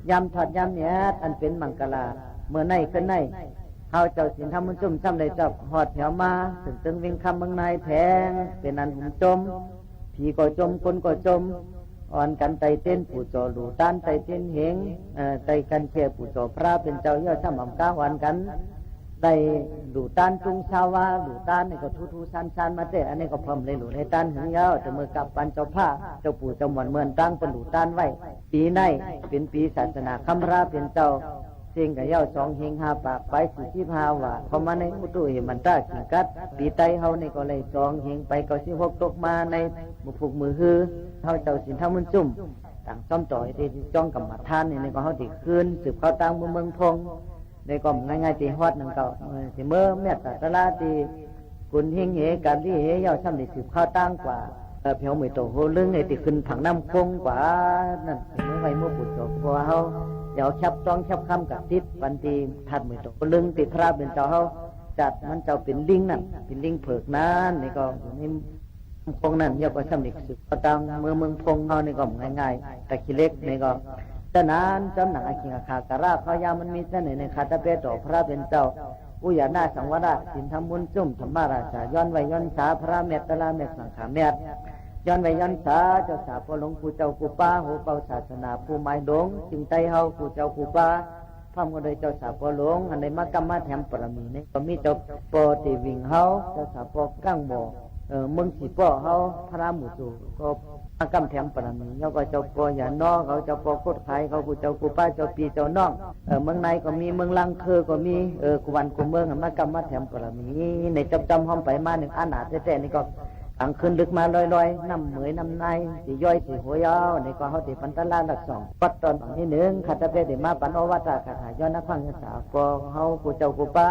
ยามถอดยามแหนอันเป็นมังกลาเมื่อในขึ้นในเฮาเจ้าสินทำมันจุ่มซ้ำได้จับหอดแถวมาถึงตึงวิ่งคำเมืองนายแทงเป็นอันหุ่มจมผีก็จมคนก็จมอ่อนกันไตเต้นผู้จอหลูต้านไตเต้นเหงไตกันเชียผู้จอพระเป็นเจ้าย่อช่ำอ่ำก้าวันกันไตหลูต้านจุงชาวาหลูต้านนี่ก็ทูซันมาเตะอันนี้ก็พร้อมเลยหลูให้ต้านหึงยาวแต่เมื่อกับปันเจ้าผ้าเจ้าปู่เจ้าหมอนเมือนตั้งเป็นหลูต้านไว้ปีในเป็นปีศาสนาคำพระเป็นเจ้าเสียงกับเย้าสองเฮงหาปากไปสี่ที่พาว่าพอมาในอุตุเหมันตาขิงกัดปีไตเฮาในก็เลยสองเฮงไปก็สิ6ตกมาในมือผูกมือฮือเฮาเจ้าสินทำมันจุ่มต่างซ่อมต่อยที่จ้องกับมาทานในก็เฮาติคืนสืบเข้าตั้งเมืองพงในก็ง่ายๆตีฮอดนั่นก็สิเมื่อแม่ตะลาตีกุนเฮงเหการที่เหเย้าช่ำได้สืบเข้าตั้งกว่าเพียวมือโตโหลึงในติขึ้นผังน้ำคงกว่านั่นเมื่อไว้เมื่อปุจจบเพราะว่าเฮาเดี๋ยวชับต้องชับคำกับติดวันตีถัดมือโตลึงติดพระเป็นเจ้าเฮาจัดมันเจ้าเป็นลิงนั่นเป็นลิงเผือกนั้นนี่ก็นี่พงนั่นเยาก็ช่ำได้สืบเข้าตั้งเมืองพงเฮานี่ก็ง่ายๆแต่ขี้เล็กนี่ก็ฉะนั้นจำหนังอาคิงอาคากราพยามันมีเสน่ห์ในคาตาเปโตพระเป็นเจ้าอุยานาสังวราสินธรรมบุญจุ่มธรรมาราชาย้อนไว้ย้อนสาพระเมตตาเมตสังขาเมตย้อนไว้ย้อนสาเจ้าสาพหลวงผู้เจ้าผู้ป้าหูเป่าศาสนาผู้ไม้ดงจึงใจเฮาผู้เจ้าผู้ป้าพร้อมกันโดยเจ้าสาพหลวงอันใดมากรรมะแถมปรมีนี่ก็มีเจ้าปอติวิ่งเฮาเจ้าสาพกั้งบ่เมืองสีป้อเฮาพระหมู่สู่ก็กำแถมปรมีเขาก็เจ้าปออย่านอเขาเจ้าปอโคตรไทยเขาผู้เจ้าผู้ป้าเจ้าปีเจ้าน้องเมืองในก็มีเมืองลังเคอก็มีกุวันกุเมืองมากรรมะแถมปรมีในจำห้องไปมาหนึ่งอาณาแท้ๆนี่ก็อังคืนลึกมาลอยๆน้ำเหมยน้ำในสีย่อยสีหัวยาวในก็เขาติปันตะลาหลักสองปัดตอนที่หนึ่งคาตาเพติมาปันโอวัตคาถาย้อนนักพังสาวปอเขาผู้เจ้าผู้ป้า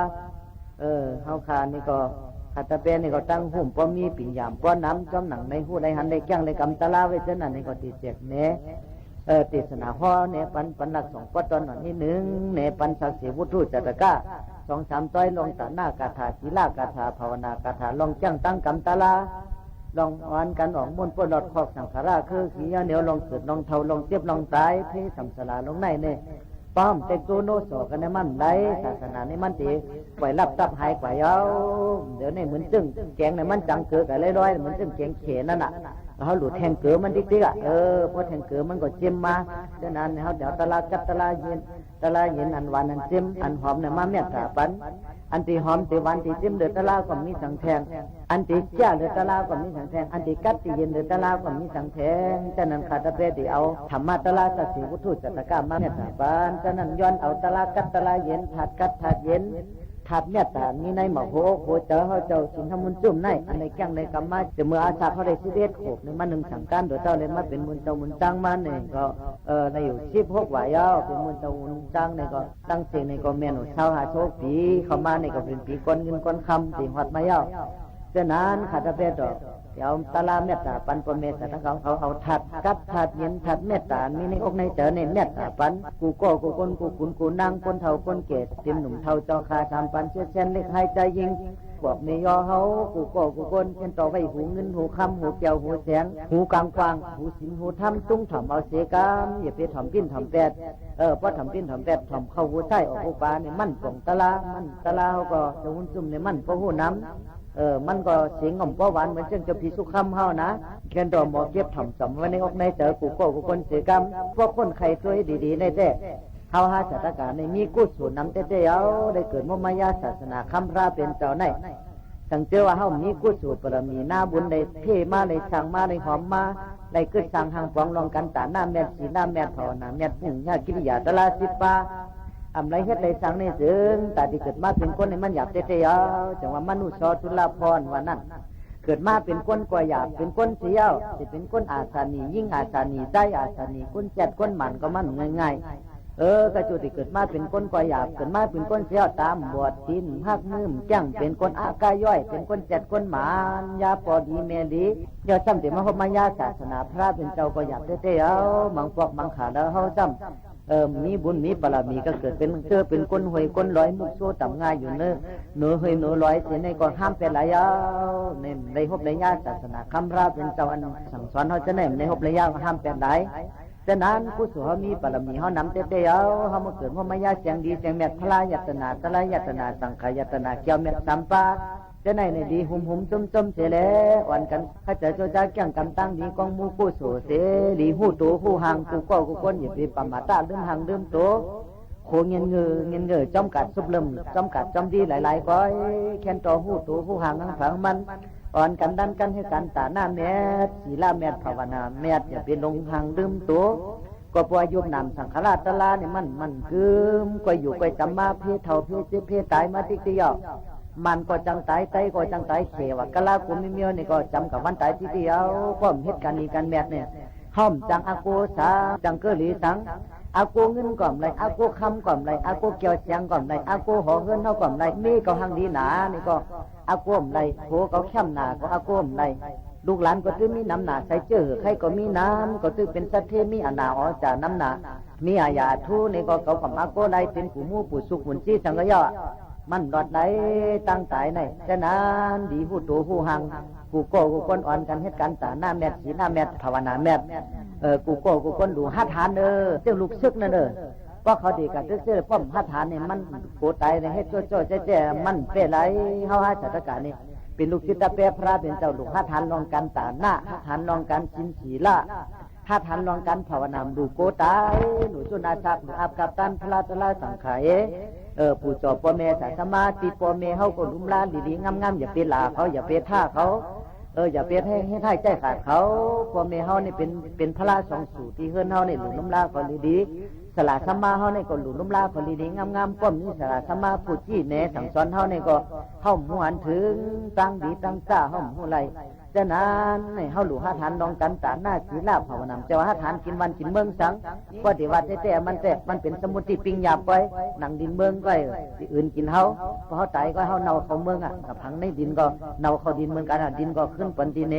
เขาคานี่ก็คาตาเพนี่ก็ตั้งหุ่มป้อมีปิ่งยามป้อน้ำจอมหนังในหูในหันในแก้งในกำตะลาไว้เช่นนั้นในก็ติเจ็บเนติสนาพ่อเนปันหลักสองปัดตอนที่หนึ่งเนปันศักดิ์ศรีวุฒิจัตกะ 2-3 ต้อยลงตาหน้ากาถาศีลากาถาภาวนากาถาลองจังตั้งกำตาลาลองอ่อนกันออกมนต์ปวดหลอดคอกสังขาราคือขี้เหนียวลองเกิดลองเท่าลองเจ็บลองตายเพสัมสลาลงในเนี่ยป้อมเต็กตัวโนโสกันในมันได้ศาสนาในมันตีไหวรับตับหายกว่าเย้าเดี๋ยวในเหมือนจึงแกงในมันจังเกิดกันเลยร้อยเหมือนจึงแกงเขนั่นน่ะเขาหลุดแทงเกิดมันติ๊กๆพอแทงเกิดมันก็จิ้มมาฉะนั้นเขาเดี๋ยวตลาดกัดตลาดเย็นอันหวานอันจิ้มอันหอมในมาเมียตาปันอันที่หอมที่หวานที่จิ้มเดือดตลาก็มีสังแทงอันที่เจ้าเดือดตลาก็มีสังแทงอันที่กัดที่เย็นเดือดตลาก็มีสังแทงฉะนั้นขาดเปรที่เอาธรรมะตลาสัตว์สีวัตถุจัตกรรมมาเมียตาปันฉะนั้นย้อนเอาตลากัดตลาเย็นถัดกัดถัดเย็นถัดเมียตามีในหมอโหเจ้าเขาเจ้าสินทำมุนจุ่มในอันในแก้งในกรรมะจะเมื่ออาชาเขาได้11 ขวบในมัน1 สังการโดยเจ้าเลยมาเป็นมุนเจ้ามุนจังมาเนี่ยก็ในอยู่16 วายาวเป็นมุนเจ้ามุนจังในก็ตั้งเสียงในก็เมียนชาวหาโชคปีเข้ามาในก็เป็นปีก้นเงินก้นคำสีหัดมายาวฉะนั้นขาดเปรดอกเดี๋ยวตาลาเมตตาปันปเมตตาทั้งเขาเอาถัดกัดถัดเย็นถัดเมตตามีในอกในเจอในเมตตาปันกูก็กูคนกูขุนกูนางคนเท่าคนเกศเตรียมหนุ่มเท่าเจ้าคาสามปันเชื่อเช่นเล็กให้ใจยิงบอกในยอเขากูก็กูคนเช่นต่อไว้หูเงินหูคำหูแก้วหูแสงหูกลางกวางหูสินหูทำตุ้งถ่อมเอาเสกามอย่าไปถ่อมปิ้นถ่อมแปดเพราะถ่อมปิ้นถ่อมแปดถ่อมเข้าหูใต้ออกหูปลาเนี่ยมันป่องตะลามันตะลาเขาก็จะหุ่นซุ่มในมันเพราะหูน้ำมันก็เสียงง่อมป้อหวานเหมือนเช่นจะพิสุขคำเฮานะแคนดอมหมอเก็บถ่อมสมไว้ในอกในเจอกูก็กูคนเสียกรรมพวกคนใครช่วยดีๆในแต่เฮาหาสถานการณ์ในมีกู้สูนนำเต้ๆเอาได้เกิดมมายาศาสนาคำพระเป็นเจ้าในสังเจอว่าเฮามีกู้สูปรมีหน้าบุญได้เพ่มาได้สั่งมาได้หอมมาได้เกิดสั่งหางฟองลองกันตาหน้าแม่สีหน้าแม่ภาวนาแม่ปุ่งญากิริยาตลาสิปาอำไรเฮ็ดไรสั่งในซึ่งแต่ที่เกิดมาเป็นคนในมันหยาบเตะๆเอาจังว่ามนุษย์ชอทุลาพรว่านั่นเกิดมาเป็นคนกว่าหยาบเป็นคนเสียวสิเป็นคนอาสานียิ่งอาสานีใจอาสานีคนแจดคนหมันก็มันง่ายๆกระจุที่เกิดมาเป็นคนกว่าหยาบเกิดมาเป็นคนเสียวตามบวชทินหักมือแจ้งเป็นคนอากายย่อยเป็นคนแจดคนหมันยาปอดีเมดียอดซ้ำแต่มาพบมายาศาสนาพระเป็นเจ้าก็หยาบเตะๆเอามังพวกมังขาแล้วเฮาซ้ำมีบุญมีบารมีก็เกิดเป็นคนหวยคนร้อยมุกโซต่ำง่ายอยู่เนอะหนูหวยหนูร้อยเสียในก่อนห้ามเป็นหลายยาวในหบในญาศาสนาคำราเป็นเจ้าอันสั่งสอนเขาจะในหบในญาห้ามเป็นหลายฉะนั้นผู้สูงเขามีบารมีเขานำเตะๆเอาเขามาเกิดว่าไม่ยาเสียงดีเสียงแม่พลายตนาตลายตนาสังขายตนาเกี่ยวแม่สัมปาจะในดีหุ่มจมเสียแล้ววันกันข้าเจอโจจ้าเกี่ยงกำตั้งดีกองมูผู้สูเสดีหูโตผู้ห่างกูก็กูก้นอย่าไปประมาทตาลืมห่างลืมโตโคเงินเงยจอมกัดซุบลมจอมกัดจอมดีหลายๆก้อยแค่นต่อหูโตผู้ห่างนั่งฝังมันอ่อนกันดันกันให้กันตาหน้าแม่ศีลาแม่ภาวนาแม่อย่าไปลงห่างลืมโตก็ปล่อยยุบนำสังขารตลาเนี่ยมันคืมก็อยู่ก็จำมาเพศเท่าเพศเจ็บเพศตายมาติ๊กเดียวมันก็จังตายไตก็จังตายเขวกะลากุมิเมียวนี่ก็จำกับวันตายทีเดียวก็เหตุการณ์นี้การแมทเนี่ยห้อมจังอากูสาจังเกลีสังอากูเงินก่อมไรอากูคำก่อมไรอากูเกี่ยวเสียงก่อมไรอากูหอเงินเท่าก่อมไรมีก็หังดีหนานี่ก็อากูมไรโผก็แคมหนาก็อากูมไรลูกหลานก็ตื้อมีน้ำหนาใส่เจอใครก็มีน้ำก็ตื้อเป็นสัตว์เทมีอนาอ๋อจากน้ำหนามีอาญาทูนี่ก็เก่ากับอากูไรเป็นผู้มู่ผู้สุขมุนจี้สังกย่อมันรอดไหลตั้งตายในฉะนั้นดีหูโตหูหังกูโก้กูก้นอ่อนกันเหตุการณ์ตาหน้าแม่สีหน้าแม่ภาวนาแม่กูโก้กูก้นดูหัดฐานเจ้าลูกซึกนั่นเพราะเขาดีกับเจ้าป้อมหัดฐานเนี่ยมันโกตายในให้โจ้แจ้มันเปรไหลเฮาหาจัตการนี่เป็นลูกศิษย์เปรพระเป็นเจ้าลูกหัดฐานลองกันตาหน้าหัดฐานลองกันชินศีละถ้าทันลองกันภาวนามดูโกตายหนูสุนาศักดิ์อาบกับตันพระตลาสังขายผู้จอบพ่อแม่สายสมาติพ่อแม่เขาก็ลุ่มล้านดีๆงามๆอย่าไปหลาเขาอย่าไปท่าเขาอย่าไปให้ท่ายใจขาดเขาพ่อแม่เขานี่เป็นพระสองสู่ที่เฮือนเขานี่หลุมลุ่มล้าเขาดีๆสละสมาเขานี่ก็หลุมลุ่มล้าเขาดีๆงามๆป้อมนี่สละสมาผู้จี้แหนสั่งสอนเขานี่ก็เข้าหมู่หันถึงตั้งดีตั้งซ่าเข้าหมู่ไร ฉะนั้นให้เฮาหลู่หาทานดองกันตาหน้าศีลาภาวนำแต่ว่าหาทานกินวันกินเมืองสังก็ที่ว่าแต่มันเป็นสมุติปิงหยาบไว้หนังดินเมืองก็ที่อื่นกินเฮาพอเฮาตายก็เฮาเน่าเข้าเมืองกับผังในดินก็เน่าเข้าดินเหมือนกันดินก็ขึ้นปันทีเน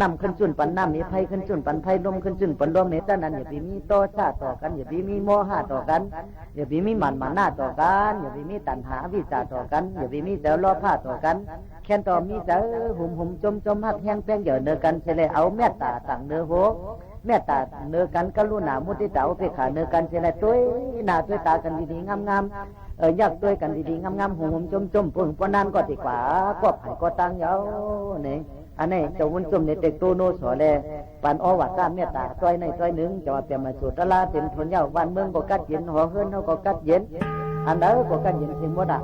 น้ำขึ้นจุ่นปันน้ำมีไผขึ้นจุ่นปันไผลมขึ้นจุ่นปันลมเนี่ยฉะนั้นอย่าไปมีโตชาต่อกันอย่าไปมีโมหะต่อกันอย่าไปมีหมันหน้าต่อกันอย่าไปมีตัณหาวิจารต่อกันอย่าไปมีแต่ล้อผ้าต่อกันแค่ต่อมีแต่หุ่มจมหักแห้งแป้งเหยื่อเนื้อกันเฉลยเอาเมตตาต่างเนื้อโหเมตตาเนื้อกันกรุณามุทิตาอุเบกขาเนื้อกันเฉลยตัวหน้าตัวตากันดีๆงามๆอยากด้วยกันดีๆงามๆหุ่มจมปุ่นปนนั้นก็ดีกว่าก็ไผ่ก็ตั้งเยาเนี่ยอันนี้เจ้าวุ้นจมในเด็กตัวโนสอแลปานอวัดก้าเมตตาซอยในซอยหนึ่งจะว่าเปลี่ยนมาสู่ตลาดเต็มทนเยาวันเมืองก็กัดเย็นหัวเฮือนเขาก็กัดเย็นอันนั้นก็กัดเย็นเสียงบ่ได้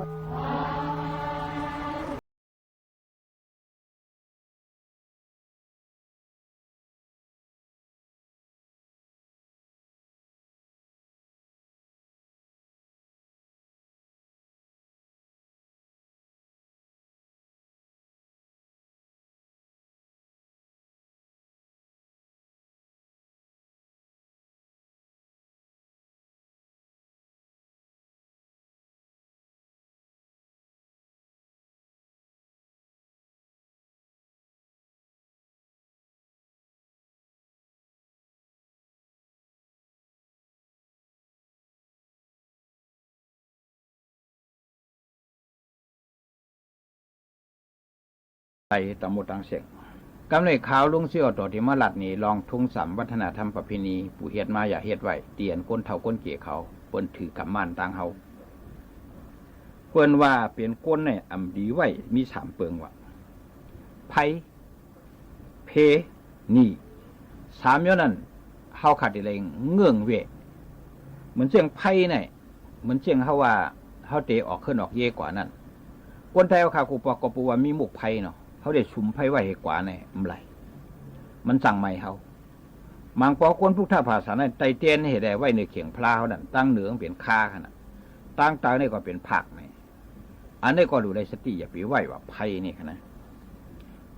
ไปตำบลตังเสกกำเลยข่าวลุงเสี่ยวต่อที่มาลัดนี่ลองทุ่งสำวัฒนธรรมประเพณีปู่เฮ็ดมาอย่าเฮ็ดไว้เตียนก้นเท่าก้นเกี่ยเขาเปิ้นถือกำม่านต่างเฮาเปิ้นว่าเปลี่ยนก้นเนี่ยอำดีไว้มีสามเปิงว่าไผเพนี่สามย้อนนั้นเฮาขาดอะไรเงื่องเวเหมือนเสียงไผเนี่ยเหมือนเสียงเฮาว่าเฮาเตะออกขึ้นออกเย่กว่านั้นคนไทยเอาขากูปอกกปูว่ามีหมกไผเนาะเขาได้ชุมไผ่ไว้ให้กว่าในอำไรมันสั่งใหม่เขามังปอคนพุทธภาษาในไตเตียนให้ได้ไว้ในเขียงพลาวนั่นตั้งเหนือเป็นคาขนาดตั้งตาในก็เป็นผักในอันนี้ก็ดูได้สติอย่าไปไหวว่าไผ่นี่ขนาด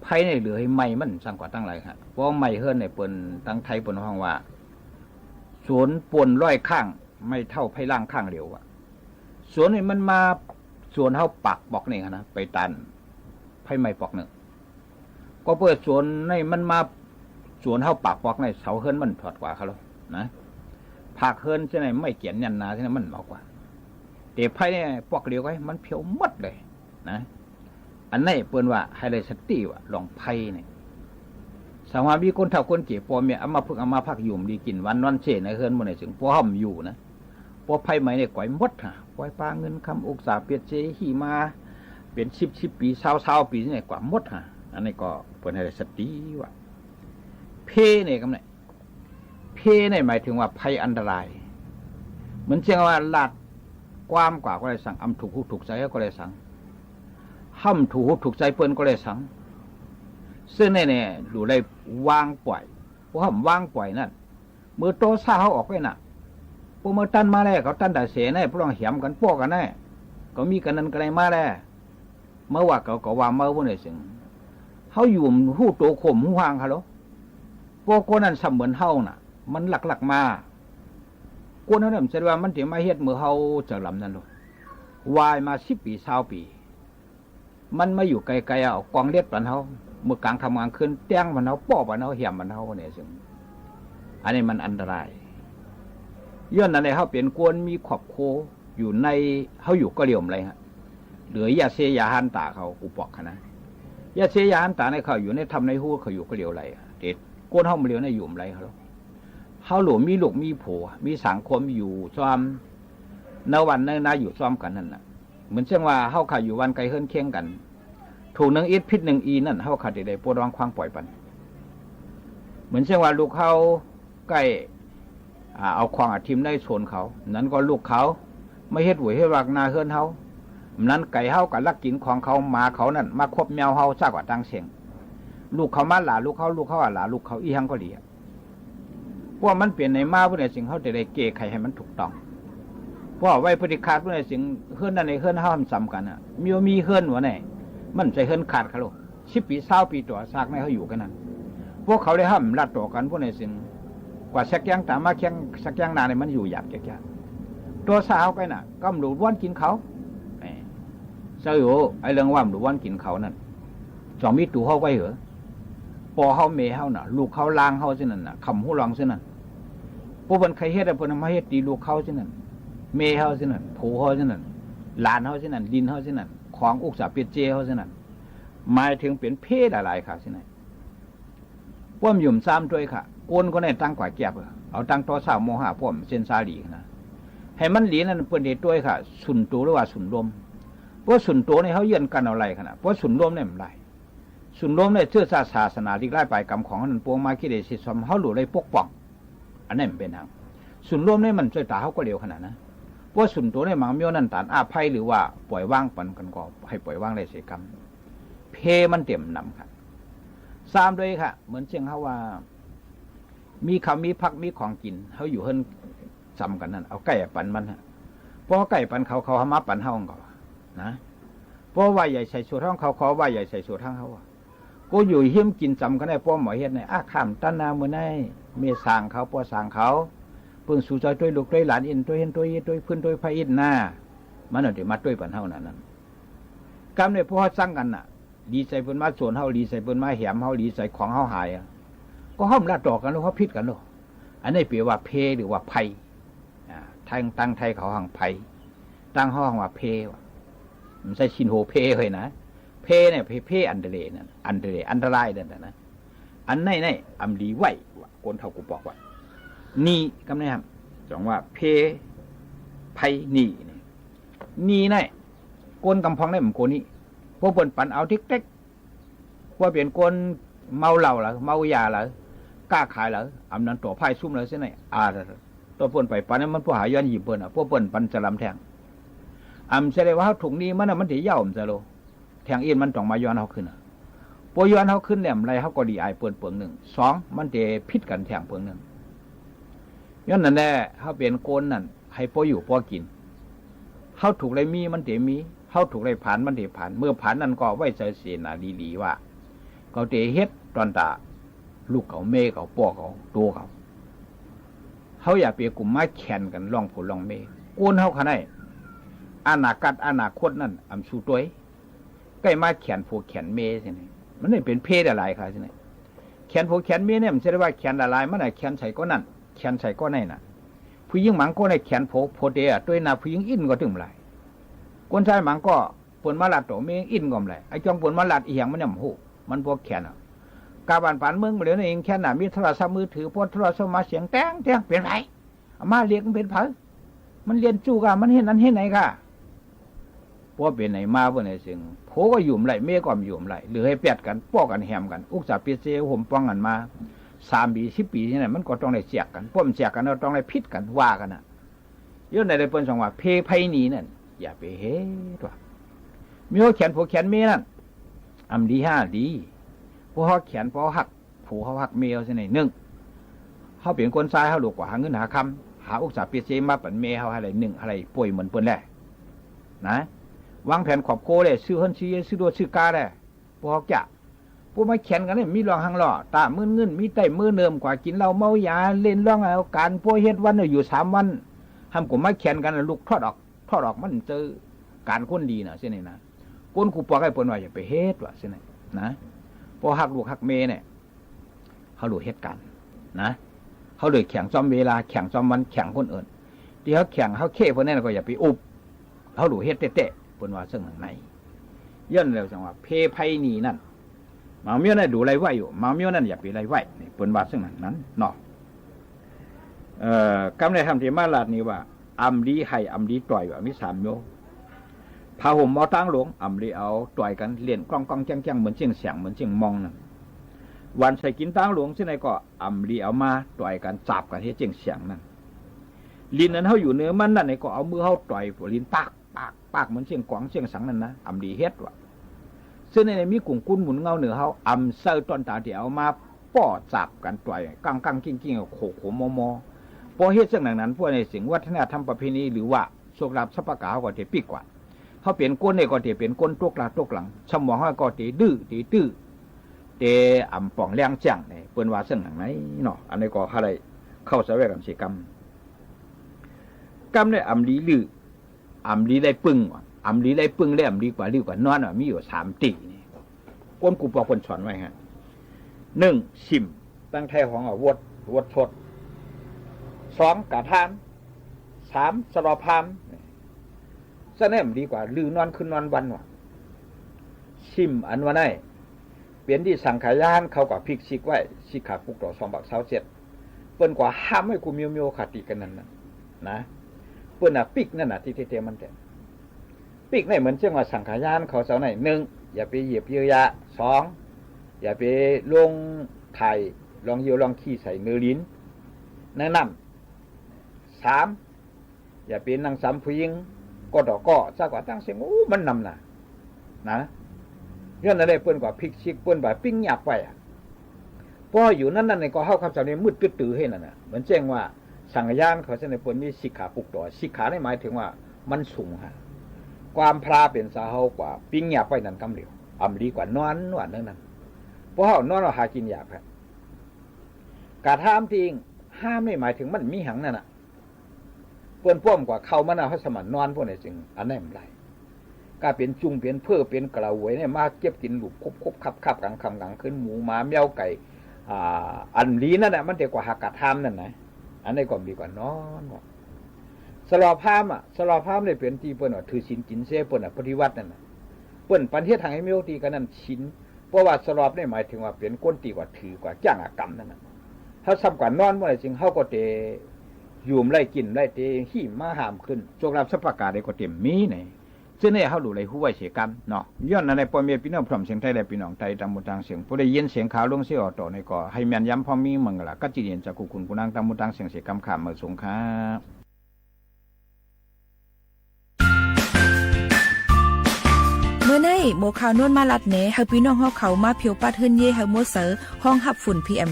ไผ่ในเหลือให้ใหม่มันสั่งกว่าตั้งไรครับเพราะใหม่เฮิรนในเปิ่นตั้งไทยเปิ่นห้องว่าสวนปวนร้อยข้างไม่เท่าไผ่ล่างข้างเดียวอะสวนนี่มันมาสวนเขาปักบอกนี่นะไปตันไผ่ไม้ปอกหนึ่งก็เปิดสวนในมันมาสวนเขาปักปอกในเสาเฮิรนมันถอดกว่าเขาแล้วนะผักเฮิรนใช่ไหมไม่เกี่ยนยันนาใช่ไหมมันเหมากว่าแต่ไผ่เนี่ยปอกเดียวไว้มันเพียวมัดเลยนะอันนี้เปิ่นว่าให้ได้สติว่าลองไผ่เนี่ยสามารถมีคนเฒ่าคนเกี่ยปอเมียเอามาพึ่งเอามาพักยุ่มดีกินวันเช่ในเฮิรนมันในถึงปอห่มอยู่นะปอไผ่ไม้เนี่ยก่อยมดฮะปล่อยปลาเงินคำอกษาเปียเจหีมาเป็น10 ปี20ปีนี่กว่ามดฮะอันนี้ก็เปิดให้สติว่าเพเนี่ยกำไรเพเนี่ยหมายถึงว่าภัยอันตรายเหมือนเช่นว่าลาดความกว่าก็เลยสั่งอำถูกใจก็เลยสั่งห้ำถูกใจเปิ้นก็เลยสั่งซึ่งเนี่ยดูได้วางปล่อยเพราะห้ำวางปล่อยนั่นมือโตซ่าเขาออกไปน่ะพวกมือตันมาแล้วเขาตันแต่เสียแน่พวกเราเหี่ยมกันพวกกันแน่ก็มีกันนั้นกันอะไรมาแล้วเมื่อว่าเขาว่าเมื่อวันไหนสิงเขาอยู่หูโตข่มหูห่างเขาหรอพวกคนนั้นเสมือนเฮาน่ะมันหลักมาคนนั้นแสดงว่ามันถึงมาเฮ็ดมือเฮาจากลำนั้นหรอวายมา10 ปี20 ปีมันมาอยู่ไกลๆเอากองเล็ดปันเฮาเมื่อกลางทำงานขึ้นแต้งมันเฮาป้อปันเฮาเหี่ยมมันเฮาเนี่ยสิอันนี้มันอันตรายย้อนนั้นเลยเขาเป็นกวนมีขอบโคอยู่ในเขาอยู่ก็เรียมอะไรฮะเหลือยาเสียยาหันตาเขาอุปกนะยาเสียยาหันตาในเขาอยู่ในทำในหูเขาอยู่ก็เรียวอะไรเด็ดกวนเขามาเรียวในอยู่อะไรเขาหลวมมีลูกมีผัวมีสังคมอยู่ซ้อมในวันนาอยู่ซ้อมกันนั่นแหละเหมือนเช่นว่าเขาขาอยู่วันไกลเฮิรนเคียงกันถูก1 อิฐพิษ1 อีนั่นเขาขาดได้ปวดร้องควางปล่อยปันเหมือนเช่นว่าลูกเขาใกล้เอาควางอาทิมได้ชนเขานั้นก็ลูกเขาไม่เฮ็ดหวยให้รักนาเฮือนเขานั้นไก่เขากับลักกินของเขามาเขานั่นมาคบแมวเขาซากกว่าตังเสียงลูกเขามาหลาลูกเขาหลาลูกเขาอีหังก็ดีเพราะมันเปลี่ยนในมาผู้ใดสิ่งเขาจะได้เกะไขให้มันถูกต้องเพราะไว้ปฏิฆาตผู้ใดสิ่งเฮือนนั่นในเฮือนเขาทำซ้ำกันมีเฮือนหัวไหนมันใจเฮือนขาดเขาลูก 10 ปี20 ปีต่อซากในเขาอยู่กันนั่นพวกเขาได้ห้ามลัดต่อกันพวกในสิ่งกว่าสักอย่างตามมาแข่งสักอย่างนานเนี่ยมันอยู่อยากแก่ๆตัวสาวไปน่ะก็หลุดว่านกินเขาเจ้าอยู่ไอ้เรื่องว่าหลุดว่านกินเขานั่นจอมมีตู่เขาไว้เหรอปอเขาเมย์เขาน่ะลูกเขาล้างเขาเช่นนั้นน่ะคำหูรองเช่นนั้นพวกมันใครเฮ็ดอะไรพวกนั้นมาเฮ็ดตีลูกเขาเช่นนั้นเมย์เขาเช่นนั้นผูเขาเช่นนั้นหลานเขาเช่นนั้นดินเขาเช่นนั้นของอุกษาเปียเจเขาเช่นนั้นหมายถึงเป็นเพศอะไรค่ะเช่นนั้นพวกหยุ่มซ้ำด้วยค่ะโกนก็ได้ตั้งกว่าแก็บเอาตั้งต่อสาวโมหะพวกเส้นซาหลีนะให้มันหลีนั่นเป็นเด็ดด้วยค่ะสุนตัวหรือว่าสุนลมเพราะสุนตัวเนี่ยเขาเยื่อนกันเอาไรขนาดเพราะสุนลมเนี่ยมันไรสุนลมเนี่ยเชื่อศาสนาที่ไล่ไปกรรมของนั้นปวงมาคิดเดชิสมเขาหลุดเลยปกป้องอันนี้มันเป็นทางสุนลมเนี่ยมันช่วยตาเขาก็เร็วขนาดนะเพราะสุนตัวเนี่ยมังเมียวนั่นตานอาภัยหรือว่าปล่อยว่างปันกันก็ให้ปล่อยว่างได้เสียกรรมเพมันเต็มนำค่ะซ้ำด้วยค่ะเหมือนเชียงเขาว่ามีคำมีพักมีของกินเขาอยู่เฮิรนซ้ำกันนั่นเอาไก่ปั่นมันฮะเพราะไก่ปั่นเขาหามาปั่นเฮาก่อนนะเพราะว่าใหญ่ใส่สูตรห้องเขาว่าใหญ่ใส่สูตรห้องเขากูอยู่เฮี้ยมกินซ้ำกันได้เพราะหมอเฮ็ดในอาขามตันนาเมื่อไงเมสางเขาปอสางเขาเพิ่งสู่ใจด้วยลูกด้วยหลานอินด้วยเห็นด้วยพื้นด้วยพระอินหน้ามันเอาแต่มาด้วยปั่นเฮานั้นกรรมเนี่ยพวกเขาสั่งกันน่ะดีใส่เพิ่นมาส่วนเฮาดีใส่เพิ่นมาแหมเฮาดีใส่ของเฮาหายก็ห้อมละต่อกันแล้วเขาพิษกันแล้วอันนี้แปลว่าเพหรือว่าไพทางตั้งไทยเขาหังไพตั้งห้องว่าเพมันใช่ชินโฮเพเลยนะเพเนี่ยเพอันเดเลนั่นอันเดเลอันตรายนั่นนะอันไหนอัมดีไหวคนเท่ากูบอกว่านี่กำเนิดครับจองว่าเพไพนี่ไหนโกนกำพองได้เหมือนโกนี่พวกเปิ่นปั่นเอาทิกเต็กว่าเปลี่ยนโกนเมาเหล้าเหรอเมายาเหรอกล้าขายเหรออำนั้นตัวไพ่ซุ่มเลยใช่ไหมตัวเปิ่นไปปั่นนั้นมันพวกหาย้อนหยิบเปิ่นพวกเปิ่นปั่นจะลำแทงอำเสด็จว่าถุงนี้มันถือย่อมจะโลแทงเอ็นมันต้องมาย้อนเขาขึ้นพอย้อนเขาขึ้นเนี่ยอะไรเขาก็ดีไอเปิ่นเปิงหนึ่ง2มันจะพิษกันแทงเปิงหนึ่งย้อนนั่นแหละเขาเป็นโกนนั่นให้พออยู่พอกินเขาถูกไรมีมันจะมีเขาถูกไรผ่านมันจะผ่านเมื่อผ่านนั่นก็ไว้ใจเสียนาดีๆว่าเขาเตะเฮ็ดตอนตาลูกเขาเมย์เขาป่อเขาตัวเขาอย่าเปียกลุ่มมาแข่งกันลองผลลองเมย์โกนเขาขนาดอนาคตนั่นอำสู้ตัวใกล้มาแข่งผูกแข่งเมย์ใช่ไหมมันไม่เป็นเพศอะไรค่ะใช่ไหมแข่งผูกแข่งเมย์เนี่ยมันจะได้ว่าแข่งอะไรมันไหนแข่งใส่ก็นั่นแข่งใส่ก็นั่นน่ะผู้หญิงหมังก็ในแข่งโพเดียตัวน่ะผู้หญิงอินก็ถึงไรคนชายหมังก็ปนมาลัดตัวเมย์อินก็ไรไอ้จองปนมาลัดอีหยังมันเนี่ยหูมันพวกแข่งกาบานปานเมืองเหลือเองแค่น่ะมีโทรศัพท์มือถือพอโทรศัพท์มาเสียงแต้งเป็นไรมาเรียกมันเป็นเผอมันเรียนจู่กันมันเห็นนั้นเห็นไหนค่ะพวกเป็นไหนมาพวกไหนเสียงโผก็ยุ่มไรเมย์ก็ยุ่มไรหรือให้แปดกันป้อกันแหมกันอุกษาเปียเซห่มป้องกันมา3 ปี10 ปีนี่แหละมันก็ต้องได้เสียกกันพวกมันเสียกกันเราต้องได้พิษกันว่ากันน่ะย้อนในได้เปิ้นสองว่าเพไพนีนั่นอย่าไปเฮ็ดว่ามีเขาแขนผูกแขนเมย์นั่นอำดี5ดีพวกเขาแขนพอหักผูเขาหักเมย์เอาสิไหน1เขาเปลี่ยนคนซ้ายเขาหลกกว่าหาเงินหาคำหาอุกษาเปียเซมาปั่นเมย์เขาอะไร1อะไรป่วยเหมือนเปิ้นแหละนะวางแผนขอบโคเลยซื้อเฮิรนซื้อตัวซื้อกาได้พวกจะพวกมาแข่งกันเนี่ยมีรองหังหล่อตามือเงินมีไตมือเนิมกว่ากินเหล้าเมายาเล่นร่องเอาการพวกเฮ็ดวันอยู่3 วันทำกลุ่มมาแข่งกันลูกทอดออกมันเจอการคนดีนะเช่นนี้นะคนขู่ปอกให้ปนว่าอย่าไปเฮ็ดว่ะเช่นนี้นะพอหักลูกหักเมเนี่ยเขาดูเฮ็ดกันนะเขาเลยแข่งซ้อมเวลาแข่งซ้อมวันแข่งคนอื่นที่เขาแข่งเขาเค้พวกนั้นก็อย่าไปอุบเขาดูเฮ็ดเตะปนว่าซึ่งไหนย้อนแล้วจังว่าเพไพนีนั่นมาเมียวนั่นดูไรไหวอยู่มาเมียวนั่นอย่าไปไรไหวนี่เปิ้นว่าซึ่งนั้นเนาะกำในทำที่มาลาดนี้ว่าอำลีให้อำลีต่อยว่ามี3โยพาห่มเอาตั้งหลวงอำลีเอาต่อยกันเล่นกล้องๆแจ้งๆเหมือนเสียงเสียงเหมือนเสียงมองนั่นวันใส่กินตั้งหลวงที่ไหนก็อำลีเอามาต่อยกันจับกันเฮ็ดเสียงเสียงนั่นลิ้นนั้นเฮาอยู่เนื้อมันนั่นนี่ก็เอามือเฮาต่อยลิ้นปากเหมือนเสียงกวางเสียงสังนั่นนะอำลีเฮ็ดว่าซึ่งในมีกลุ่มกุ้นหมุนเงาเหนือเขาอำเซอร์ตอนตาเดียวมาป้อจับกันต่อยกังกิ้งโขมอพอเฮ็ดซึ่งนั้นพวกในสิ่งวัฒนธรรมประเพณีหรือว่าโชคลาภสัพพะกาเขาก็จะปีกว่าเขาเปลี่ยนก้นเนี่ยก็จะเปลี่ยนก้นตกหลังสมองเขาก็จะดื้อ เตอำป่องเลี้ยงจังเนี่ยเปิ้นว่าซึ่งหนังไหนเนาะอันนี้ก็อะไรเข้าสวยกับสิกรรมเนี่ยอำลีลืออำลีได้ปึ้งอำลีได้ปึ้งแล้วอำลีกว่าลิ้วกว่านอนมีอยู่3ตีนี่คนกูบอกคนสอนไว้ฮะ1ชิมตั้งแท้ของวดชด2กะทาน3สรอพามซะแน่มดีกว่าลือนอนคืนนอนวันว่ะชิมอันว่าได้เปลี่ยนที่สังขายานเขาก็พริกชิกไว้ชิกขาปุกต่อ2 บาท27เปิ้นกว่าห้ามให้กูมีๆขาดติกันนั่นน่ะนะเปิ้นน่ะปิกนั่นน่ะที่เตมันแต่ปิกนี่เหมือนเช่นว่าสังขายานเขาเสาไหน1อย่าไปเหยียบเยอะยะ2อย่าไปลงไถ่ลองเยียวลองขี้ใส่เนื้อลิ้นแนะนำ3อย่าเป็นนางสามผู้หญิงก็ดอกก็ซะกว่าตั้งเสียงโอ้มันนำน่ะนะย้อนอะไรเปิ้นกว่าพริกชิกเปิ้นว่าปิ้งหยับไปพออยู่นั่นในก็เฮาคำสอนนี้มืดตื้อๆให้นั่นน่ะเหมือนแจ้งว่าสังขยานเขาในเปิ้นมีสิกขาปุกต่อสิกขาได้หมายถึงว่ามันสูงฮะความพราเป็นสาเฮากว่าปิ้งหยับไปนั่นกำเหลียวอำดีกว่านอนว่านั่นเพราะเฮานอนเราหากินหยาบครับกะทามจริงห้ามไม่หมายถึงมันมีหังนั่นน่ะเปิ้นพ่วมกว่าเข้ามันน่ะเฮาสมันนอนพวกนี้จึงอันนั้นมันไรก็เป็นจุงเป็นเพื่อเป็นกระหวยเนี่ยมาเก็บกินหลุมคบคับกลางค่ำกลางคืนหมูหมาแมวไก่อันลีนั่นแหละมันเด็กกว่าหักกะทามนั่นนะอันนี้ก็ดีกว่านอนสลอพามสลอพามเนี่ยเป็นที่เปิ้นว่าถือศีลกินเสเปิ้นปฏิวัตินั่นน่ะเปิ้นปันเทศทางให้มีตีกันนั่นศีลเพราะว่าสลอบเนี่ยหมายถึงว่าเป็นก้นตีกว่าถือกว่าจ้างกรรมนั่นน่ะถ้าซ้ำกว่านอนเมื่อไหร่จึงเฮาก็เตยุ่มไล่กินไล่เตหิมาหามขึ้นโจกรับสัพพกาได้ก็เต็มมีไหนซึ่งเนี่ยเขาดูเลยหู้ไว้เสียกันเนาะย้อนในปอมเมียพี่น้องพร้อมเสียงไทยและพี่น้องไทยตามมุตังเสียงผู้ได้ยินเสียงข่าวลงเสียออโต้ในก่อให้แม่นย้ำพอมีมึงล่ะก็จีเรียนจากกุคุณกุนังตามมุตังเสียงเสียกำขามเมื่อสงครับเมื่อในโมข่าวนวลมาลัดเนให้พี่น้องเฮาเขามาเพียวปัดเฮือนเย่ให้โมเสอห้องหับฝุ่น PM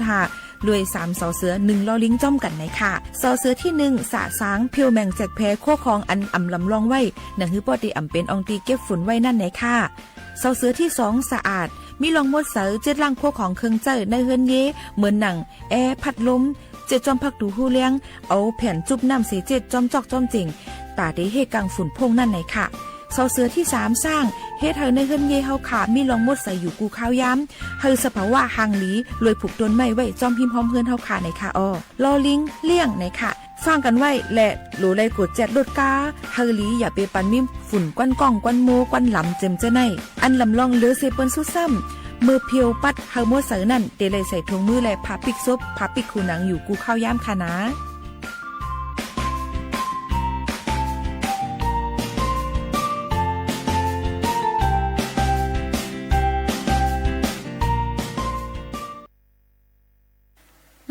2.5 ด้วย3 สอเสือ1ลอลิงจ้อมกันในค่ะสอเสือที่1สะสางเพียวแมงแจกแพโคคองอันอำลำลองไว้หนังฮือปอติอำเป็นอองตีเก็บฝุ่นไว้นั่นในค่ะสอเสือที่2สะอาดมีรองมดเสือเจ็ดล่างโคของเครื่องเจอในเฮือนเย่เหมือนหนังแอร์พัดลมเจ็ดจอมพักดูหูเลี้ยงเอาแผ่นจุบน้ำเสียเจ็ดจอมจอกจอมจริงตาได้เฮกังฝุ่นพงนั่นในค่ะเสาเสือที่3สร้างเฮ็ดให้ในเฮือนเย่เฮาขามีลองมดใส่อยู่กูข้าวย้ำให้สภาวะหางหลีรวยผูกต้นไม้ไว้จอมหิมพร้อมเฮือนเฮาขาในค่ะอ้อลอลิงเลี่ยงในค่ะฟังกันไว้และโหลไลกดแจดลดกาเฮอหลีอย่าไปปันมิมฝุ่นกวนก้องกวนโมกวนหลำเจมเจไนอันลำลองเหลือเสเปิ้นสุดซ้ำมือเพียวปัดเฮาโมเสือนั่นเตเลยใส่ถุงมือและผ้าปิกซบผ้าปิกคูหนังอยู่กูข้าวย้ำค่ะนะ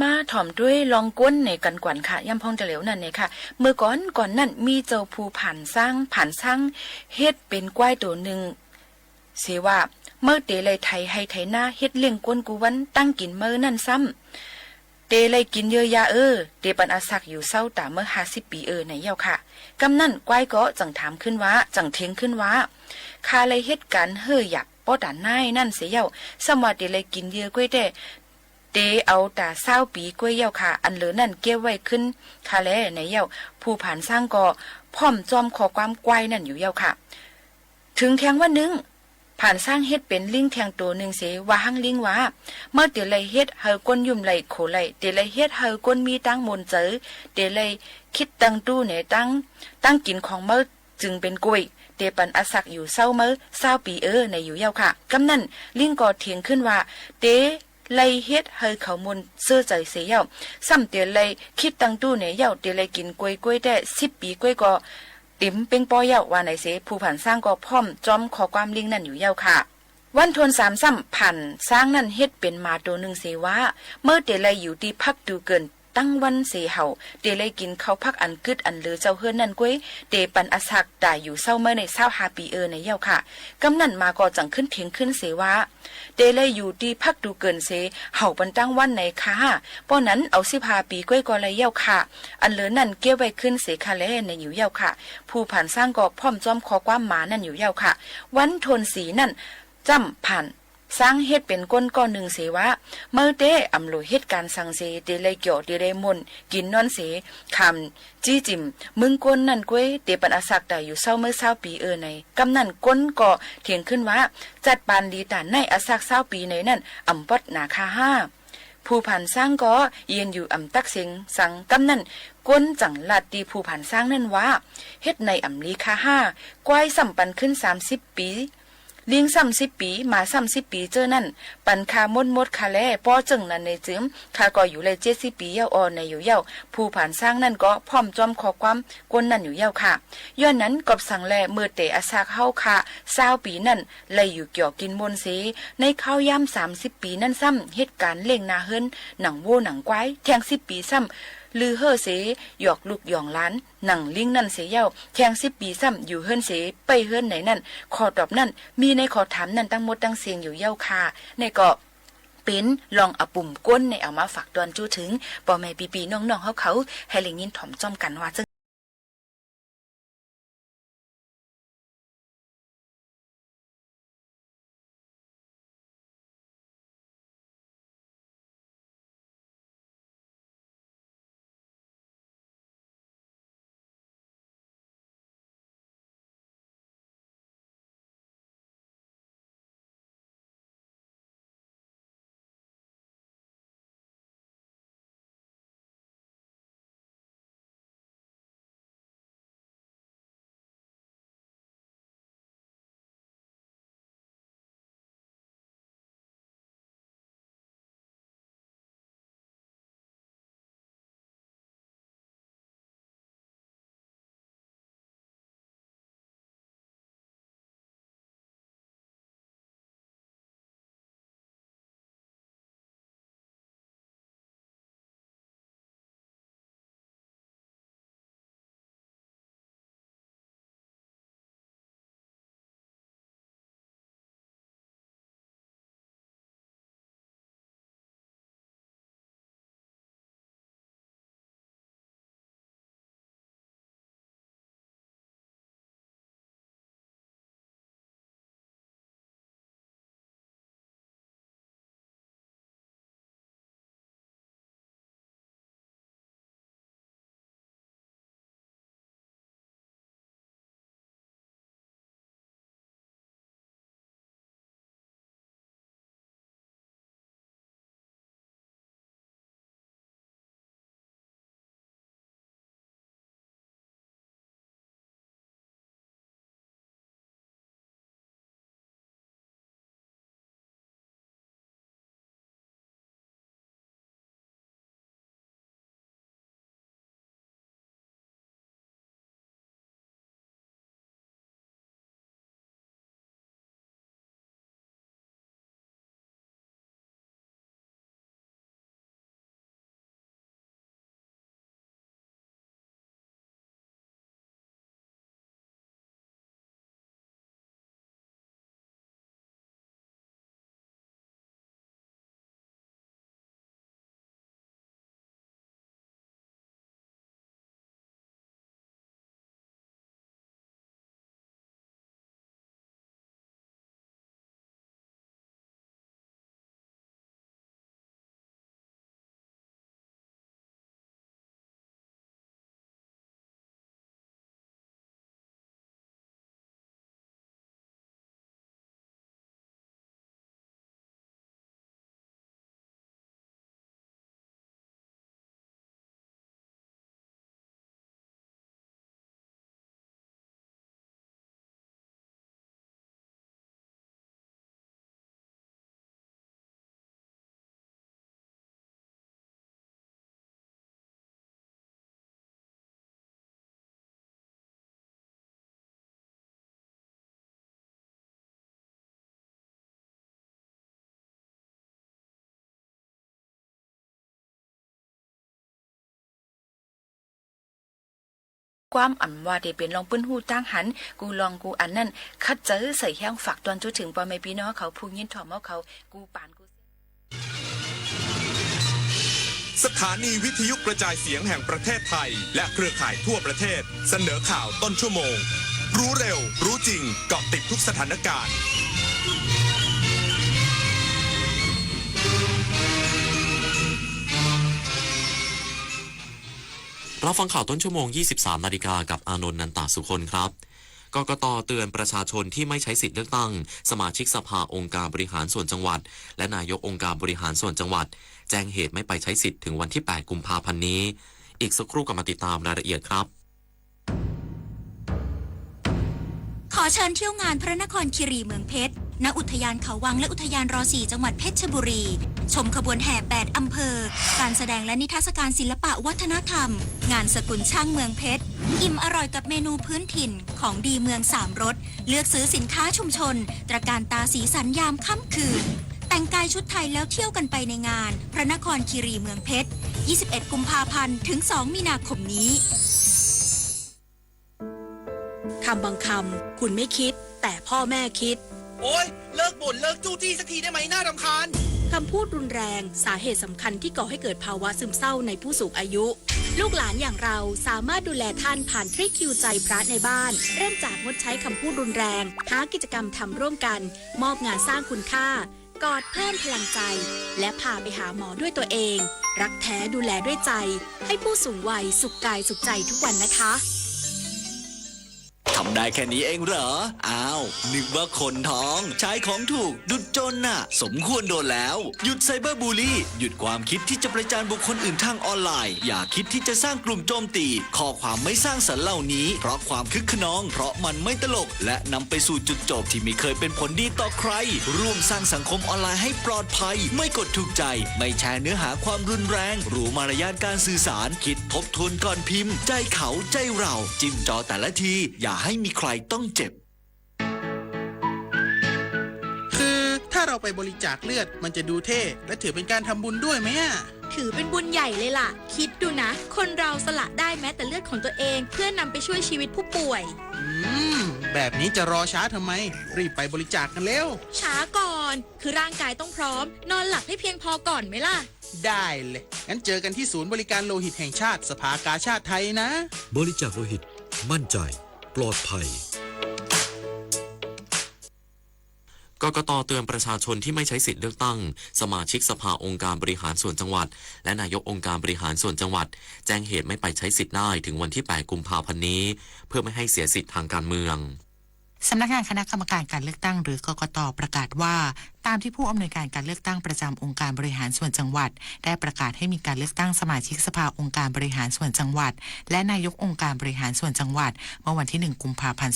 มาถ่อมด้วยลองก้นในกันกวนค่ะย่ำพองจะเหลวนั่นเนี่ยค่ะเมื่อก่อนนั่นมีเจ้าภูผ่านสร้างเฮ็ดเป็นกว้ายตัวหนึ่งเสว่าเมื่อเตเลยไทยให้ไทยหน้าเฮ็ดเลี้ยงก้นกูวันตั้งกินเมื่อนั่นซ้ำเตเลยกินเยอะยาเตปันอาศักอยู่เศร้าตาเมื่อ50 ปีในเย้าค่ะกำนั่นกว้ายก็จังถามขึ้นว่าจังเทียงขึ้นว่าคาเลยเฮ็ดกันเฮ่อหยับป้อด่านนายนั่นเสียเย้าสมว่าเตเลยกินเยอะกว้ายแต่เตเอาแต่20 ปีกล้วยเย้าค่ะอันเหลือนั่นเก็บไว้ขึ้นคาแลในเย้าผู้ผ่านสร้างก็พร้อมจอมขอความกวายนั่นอยู่เย้าค่ะถึงแทงว่านึงผ่านสร้างเฮ็ดเป็นลิงแทงตัวหนึ่งเสว่าหังลิงว่าเมื่อเตเลยเฮ็ดเฮาก้นยุ่มไหลโขไหลเตเลยเฮ็ดเฮาก้นมีตั้งมนเจอเตเลยคิดตั้งตู้เนี่ยตั้งกินของเมื่อจึงเป็นกล้วยเตปันอาศักอยู่เศร้าเมื่อ20 ปีในอยู่เย้าค่ะกำนั่นลิงก็เถียงขึ้นว่าเตไล่เฮ็ดให้เขามนเสื้อใจเสียเย้าซ้ำเตียเลยคิดตั้งตู้เนี่ยเย้าเตียเลยกินกล้วยได้10 ปีกล้วยก็ติ๋มเป็นปอเย้าว่าไหนเสผู้ผ่านสร้างก็พร้อมจอมขอความลิงนั่นอยู่เย้าค่ะวันทน3ซ้ำผ่านสร้างนั่นเฮ็ดเป็นมาตัวหนึ่งเสว่าเมื่อเตียเลยอยู่ที่พักดูเกินตั้งวันเสเห่าเตเลยกินข้าวพักอันกึดอันเลือเจ้าเฮือนนั่นก้วยเตปันอาศักตายอยู่เศร้าเมื่อใน25 ปีในเย้าค่ะกำนั่นมาก็จังขึ้นเถียงขึ้นเสว่าเตเลยอยู่ที่พักดูเกินเสเห่าปันตั้งวันในค่ะป้อนั้นเอา15 ปีก้วยก็เลยเย้าค่ะอันเลือนั่นเก็บไว้ขึ้นเสคาแลในอยู่เย้าค่ะผู้ผ่านสร้างก็พร้อมจอมขอความหมานั่นอยู่เย้าค่ะวันทนสีนั่นจำผ่าน สร้างเฮ็ดเป็นก้นก้อนหนึ่งเสว่าเมื่อเต้อำโลเฮ็ดการสั่งเสเดเลยเกี่ยวเดเลยมนกินนอนเสคำจี้จิมมึงก้นนั่นก้วยเตปันอาศักได้อยู่เศร้าเมื่อ20 ปีในกำนั่นก้นก่อเถียงขึ้นว่าจัดปานดีตานในอาศัก20 ปีในนั่นอำปอดนาคา5ผู้ผ่านสร้างก็เย็นอยู่อำตักเสียงสังกำนั่นก้นจังลาดตีผู้ผ่านสร้างนั่นว่าเฮ็ดในอำลีคา5กวายสัมปันขึ้น30 ปีเลี้ยง30 ปีมา30 ปีเจอนั่นปันคามดคาแลป้อจึงนั่นในจึมคาก็อยู่เลย70 ปีเย้าอ่อนในอยู่เย้าผู้ผ่านสร้างนั่นก็พร้อมจอมขอความก้นนั่นอยู่เย้าค่ะย้อนนั้นกบสั่งแลเมื่อเตอาซากเฮาค่ะ20 ปีนั่นเลยอยู่เกี่ยวกินมนเสในข้าวย่ำ30 ปีนั่นซ้ำเหตุการณ์เล่งนาเฮินหนังโวหนังควายแทง10 ปีซ้ำลือเฮ่อเสหยอกลูกหยองล้านหนังลิงนั่นเสเย้าแทง10 ปีซ้ำอยู่เฮิรนเสไปเฮิรนไหนนั่นขอตอบนั่นมีในขอถามนั่นตั้งหมดตั้งเสียงอยู่เย้าค่ะในก็เป็นลองเอาปุ่มก้นในเอามาฝากตอนจู้ถึงป่อแม่ปีน้องๆเขาให้เล็งยินถ่อมจ้อมกันว่าความอ่ำว่าเดเป็นลองปื้นหูตั้งหันกูลองกูอันนั่นคัดเจอใส่แห้งฝากตอนจุถึงปอไม่พี่น้องเขาพูยินถ่อมเขากูปานกูสถานีวิทยุกระจายเสียงแห่งประเทศไทยและเครือข่ายทั่วประเทศเสนอข่าวต้นชั่วโมงรู้เร็วรู้จริงเกาะติดทุกสถานการณ์ รับฟังข่าวต้นชั่วโมง 23 นาฬิกากับอานนท์ นันตสุคนครับกกต.เตือนประชาชนที่ไม่ใช้สิทธิ์เลือกตั้งสมาชิกสภาองค์การบริหารส่วนจังหวัดและนายกองค์การบริหารส่วนจังหวัดแจ้งเหตุไม่ไปใช้สิทธิ์ถึงวันที่ 8 กุมภาพันธ์นี้อีกสักครู่กลับมาติดตามรายละเอียดครับขอเชิญเที่ยวงานพระนครคีรีเมืองเพชรณอุทยานเขาวังและอุทยานร.4 จังหวัดเพชรบุรีชมขบวนแห่8อำเภอการแสดงและนิทรรศการศิลปะวัฒนธรรมงานสกุลช่างเมืองเพชรอิ่มอร่อยกับเมนูพื้นถิ่นของดีเมือง3รสเลือกซื้อสินค้าชุมชนตระการตาสีสันยามค่ำคืนแต่งกายชุดไทยแล้วเที่ยวกันไปในงานพระนครคีรีเมืองเพชร21 กุมภาพันธ์ถึง 2 มีนาคมนี้คำบางคำคุณไม่คิดแต่พ่อแม่คิดโอ๊ยเลิกบ่นเลิกจู้จี้สักทีได้ไหมน่ารำคาญคำพูดรุนแรงสาเหตุสำคัญที่ก่อให้เกิดภาวะซึมเศร้าในผู้สูงอายุลูกหลานอย่างเราสามารถดูแลท่านผ่านทริคคิวใจพระในบ้านเริ่มจากงดใช้คำพูดรุนแรงหากิจกรรมทำร่วมกันมอบงานสร้างคุณค่ากอดเพิ่มพลังใจและพาไปหาหมอด้วยตัวเองรักแท้ดูแลด้วยใจให้ผู้สูงวัยสุขกายสุขใจทุกวันนะคะทำได้แค่นี้เองเหรออ้าวนึกว่าคนท้องใช้ของถูกดุจจนน่ะสมควรโดนแล้วหยุดไซเบอร์บูลลี่หยุดความคิดที่จะประจานบุคคลอื่นทางออนไลน์อย่าคิดที่จะสร้างกลุ่มโจมตีข้อความไม่สร้างสรรค์เหล่านี้เพราะความคึกขนองเพราะมันไม่ตลกและนำไปสู่จุดจบที่ไม่เคยเป็นผลดีต่อใครร่วมสร้างสังคมออนไลน์ให้ปลอดภัยไม่กดถูกใจไม่แชร์เนื้อหาความรุนแรงรู้มารยาทการสื่อสารคิดทบทวนก่อนพิมพ์ใจเขาใจเราจิ้มจอแต่ละทีอย่าให้มีใครต้องเจ็บคือถ้าเราไปบริจาคเลือดมันจะดูเท่และถือเป็นการทำบุญด้วยไหมถือเป็นบุญใหญ่เลยล่ะคิดดูนะคนเราสละได้แม้แต่เลือดของตัวเองเพื่อนำไปช่วยชีวิตผู้ป่วยแบบนี้จะรอช้าทำไมรีบไปบริจาคกันเร็วช้าก่อนคือร่างกายต้องพร้อมนอนหลับให้เพียงพอก่อนไหมล่ะได้เลยงั้นเจอกันที่ศูนย์บริการโลหิตแห่งชาติสภากาชาติไทยนะบริจาคโลหิตมั่นใจปลอดภัยกกต.เตือนประชาชนที่ไม่ใช้สิทธิ์เลือกตั้งสมาชิกสภาองค์การบริหารส่วนจังหวัดและนายกองค์การบริหารส่วนจังหวัดแจ้งเหตุไม่ไปใช้สิทธิ์ได้ถึงวันที่ 8 กุมภาพันธ์นี้เพื่อไม่ให้เสียสิทธิ์ทางการเมืองสำนักงานคณะกรรมการการเลือกตั้งหรือกกต.ประกาศว่าตามที่ผู้อำนวยการการเลือกตั้งประจำองค์การบริหารส่วนจังหวัดได้ประกาศให้มีการเลือกตั้งสมาชิกสภาองค์การบริหารส่วนจังหวัดและนายกองค์การบริหารส่วนจังหวัดเมื่อวันที่ 1 กุมภาพันธ์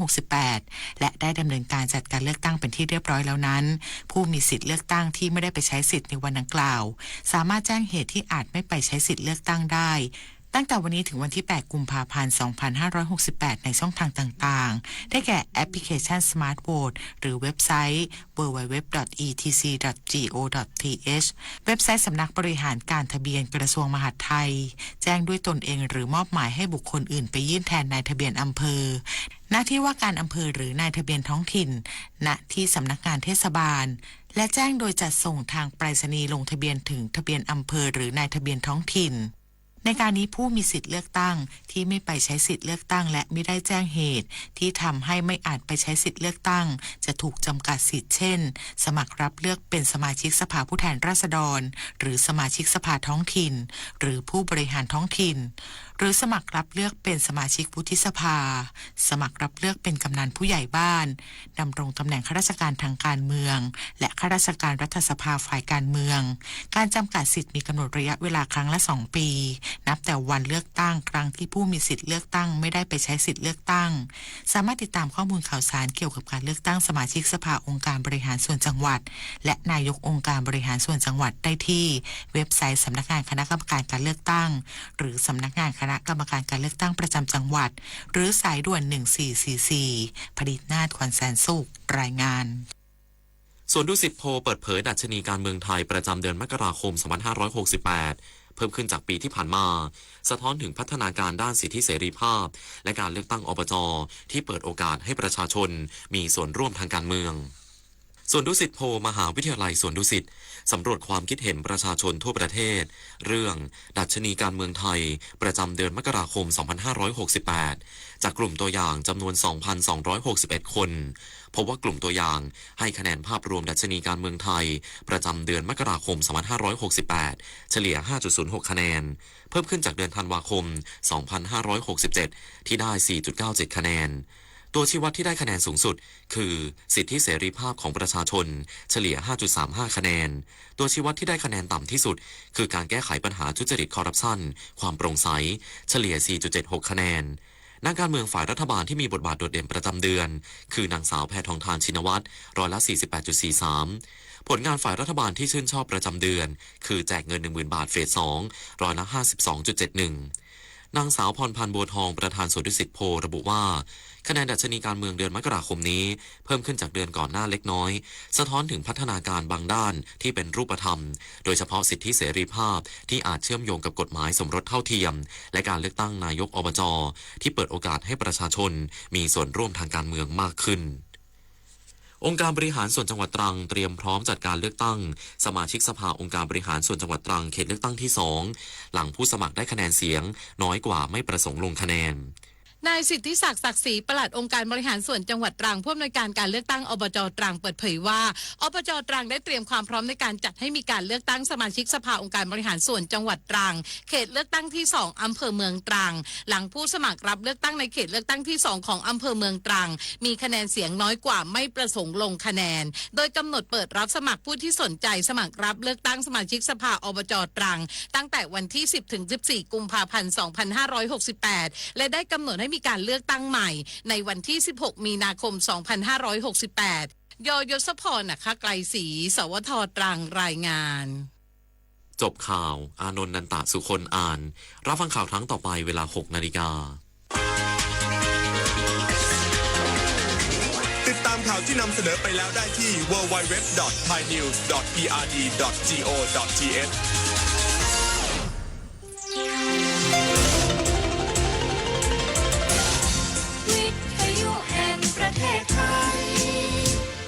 2568 และได้ดำเนินการจัดการเลือกตั้งเป็นที่เรียบร้อยแล้วนั้นผู้มีสิทธิ์เลือกตั้งที่ไม่ได้ไปใช้สิทธิ์ในวันดังกล่าวสามารถแจ้งเหตุที่อาจไม่ไปใช้สิทธิ์เลือกตั้งได้ตั้งแต่วันนี้ถึงวันที่ 8 กุมภาพันธ์ 2568 ในช่องทางต่างๆได้แก่แอปพลิเคชัน Smart Vote หรือเว็บไซต์ www.etc.go.th เว็บไซต์สำนักบริหารการทะเบียนกระทรวงมหาดไทยแจ้งด้วยตนเองหรือมอบหมายให้บุคคลอื่นไปยื่นแทนนายทะเบียนอำเภอหน้าที่ว่าการอำเภอหรือนายทะเบียนท้องถิ่นณที่สำนักงานเทศบาลและแจ้งโดยจัดส่งทางไปรษณีย์ลงทะเบียนถึงทะเบียนอำเภอหรือนายทะเบียนท้องถิ่นในการนี้ผู้มีสิทธิ์เลือกตั้งที่ไม่ไปใช้สิทธิ์เลือกตั้งและไม่ได้แจ้งเหตุที่ทำให้ไม่อาจไปใช้สิทธิ์เลือกตั้งจะถูกจำกัดสิทธิ์เช่นสมัครรับเลือกเป็นสมาชิกสภาผู้แทนราษฎรหรือสมาชิกสภาท้องถิ่นหรือผู้บริหารท้องถิ่นหรือสมัครรับเลือกเป็นสมาชิกวุฒิสภาสมัครรับเลือกเป็นกำนันผู้ใหญ่บ้านดำรงตำแหน่งข้าราชการทางการเมืองและข้าราชการรัฐสภาฝ่ายการเมืองการจำกัดสิทธิ์มีกำหนดระยะเวลาครั้งละ2 ปีนับแต่วันเลือกตั้งครั้งที่ผู้มีสิทธิ์เลือกตั้งไม่ได้ไปใช้สิทธิ์เลือกตั้งสามารถติดตามข้อมูลข่าวสารเกี่ยวกับการเลือกตั้งสมาชิกสภาองค์การบริหารส่วนจังหวัดและนายกองค์การบริหารส่วนจังหวัดได้ที่เว็บไซต์สำนักงานคณะกรรมการการเลือกตั้งหรือสำนักงานคณะกรรมการการเลือกตั้งประจำจังหวัดหรือสายด่วน1444ผลิตนาถขวัญแสนสุขรายงานส่วนดุสิตโพลเปิดเผยดัชนีการเมืองไทยประจำเดือนมกราคม 2568 เพิ่มขึ้นจากปีที่ผ่านมาสะท้อนถึงพัฒนาการด้านสิทธิเสรีภาพและการเลือกตั้งอบจ.ที่เปิดโอกาสให้ประชาชนมีส่วนร่วมทางการเมือง สวนดุสิตโพลมหาวิทยาลัยสวนดุสิตสำรวจความคิดเห็นประชาชนทั่วประเทศเรื่องดัชนีการเมืองไทยประจำเดือนมกราคม 2568 จากกลุ่มตัวอย่างจำนวน 2,261 คนพบว่ากลุ่มตัวอย่างให้คะแนนภาพรวมดัชนีการเมืองไทยประจำเดือนมกราคม 2568 เฉลี่ย 5.06 คะแนนเพิ่มขึ้นจากเดือนธันวาคม 2567 ที่ได้ 4.97 คะแนนตัวชี้วัดที่ได้คะแนนสูงสุดคือสิทธิเสรีภาพของประชาชนเฉลี่ย 5.35 คะแนนตัวชี้วัดที่ได้คะแนนต่ำที่สุดคือการแก้ไขปัญหาทุจริตคอร์รัปชันความโปร่งใสเฉลี่ย 4.76 คะแนนนักการเมืองฝ่ายรัฐบาลที่มีบทบาทโดดเด่นประจำเดือนคือนางสาวแพทองธารชินวัตรร้อยละ 48.43 ผลงานฝ่ายรัฐบาลที่ชื่นชอบประจำเดือนคือแจกเงิน 10,000 บาทเฟส 2ร้อยละ 52.71 นางสาวพรพันธ์บัวทองประธานสวนดุสิตโพลระบุว่าคะแนนดัชนีการเมืองเดือนมกราคมนี้เพิ่มขึ้นจากเดือนก่อนหน้าเล็กน้อยสะท้อนถึงพัฒนาการบางด้านที่เป็นรูปธรรมโดยเฉพาะสิทธิเสรีภาพที่อาจเชื่อมโยงกับกฎหมายสมรสเท่าเทียมและการเลือกตั้งนายกอบจ.ที่เปิดโอกาสให้ประชาชนมีส่วนร่วมทางการเมืองมากขึ้นองค์การบริหารส่วนจังหวัดตรังเตรียมพร้อมจัดการเลือกตั้งสมาชิกสภาองค์การบริหารส่วนจังหวัดตรังเขตเลือกตั้งที่2หลังผู้สมัครได้คะแนนเสียงน้อยกว่าไม่ประสงค์ลงคะแนนนายสิทธิศักดิ์ศักดิ์ศรีปลัดองค์การบริหารส่วนจังหวัดตรังผู้อำนวยการการเลือกตั้งอบจ.ตรังเปิดเผยว่าอบจ.ตรังได้เตรียมความพร้อมในการจัดให้มีการเลือกตั้งสมาชิกสภาองค์การบริหารส่วนจังหวัดตรังเขตเลือกตั้งที่2อำเภอเมืองตรังหลังผู้สมัครรับเลือกตั้งในเขตเลือกตั้งที่2ของอำเภอเมืองตรังมีคะแนนเสียงน้อยกว่าไม่ประสงค์ลงคะแนนโดยกำหนดเปิดรับสมัครผู้ที่สนใจสมัครรับเลือกตั้งสมาชิกสภาอบจ.ตรังตั้งแต่วันที่10 ถึง 14 กุมภาพันธ์ 2568 และได้กำหนดให้มีการเลือกตั้งใหม่ในวันที่ 16 มีนาคม 2568 ยศพร นะคะไกลศรีสวท ตรังรายงานจบข่าวอานนท์นันตะสุคนอ่านรับฟังข่าวครั้งต่อไปเวลา 6 นาฬิกาติดตามข่าวที่นำเสนอไปแล้วได้ที่ www.thainews.prd.go.thประเทศไทย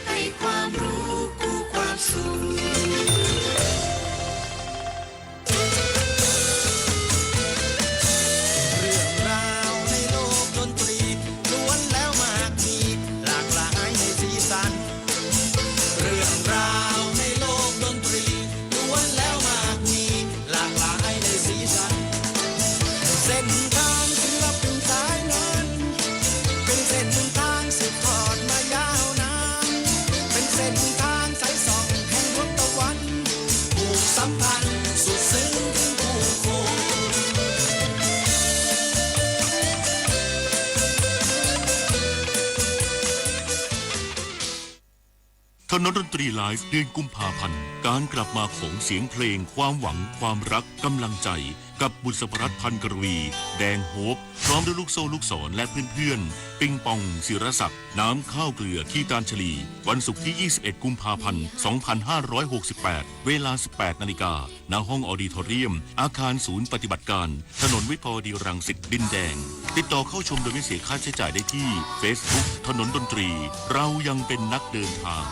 ให้ความรู้กู้ความสุขเรื่องราวในโลกดนตรีล้วนแล้วมากมีหลากหลายในสีสันเรื่องราวในโลกดนตรีล้วนแล้วมากมีหลากหลายในสีสันเส้นทางศิลปินสายนั้นเป็นเส้นทางสืบทอดมายาวนานเป็นเส้นทางสายส่องแห่งดวงตะวันผูกสัมพันธ์สุดซึ้งถึงผู้คนถนนดนตรีไลฟ์เดือนกุมภาพันธ์การกลับมาของเสียงเพลงความหวังความรักกำลังใจกับบุษบรัตน์พันกรวีแดงโฮปพร้อมด้วยลูกโซ่ลูกศรและเพื่อนๆปิงปองศิรศักดิ์น้ำข้าวเกลือขี้ตาลฉลีวันศุกร์ที่ 21 กุมภาพันธ์ 2568 เวลา 18 นาฬิกาณห้องออดิทอเรียมอาคารศูนย์ปฏิบัติการถนนวิภาวดีรังสิตดินแดงติดต่อเข้าชมโดยไม่เสียค่าใช้จ่ายได้ที่ Facebook ถนนดนตรีเรายังเป็นนักเดินทาง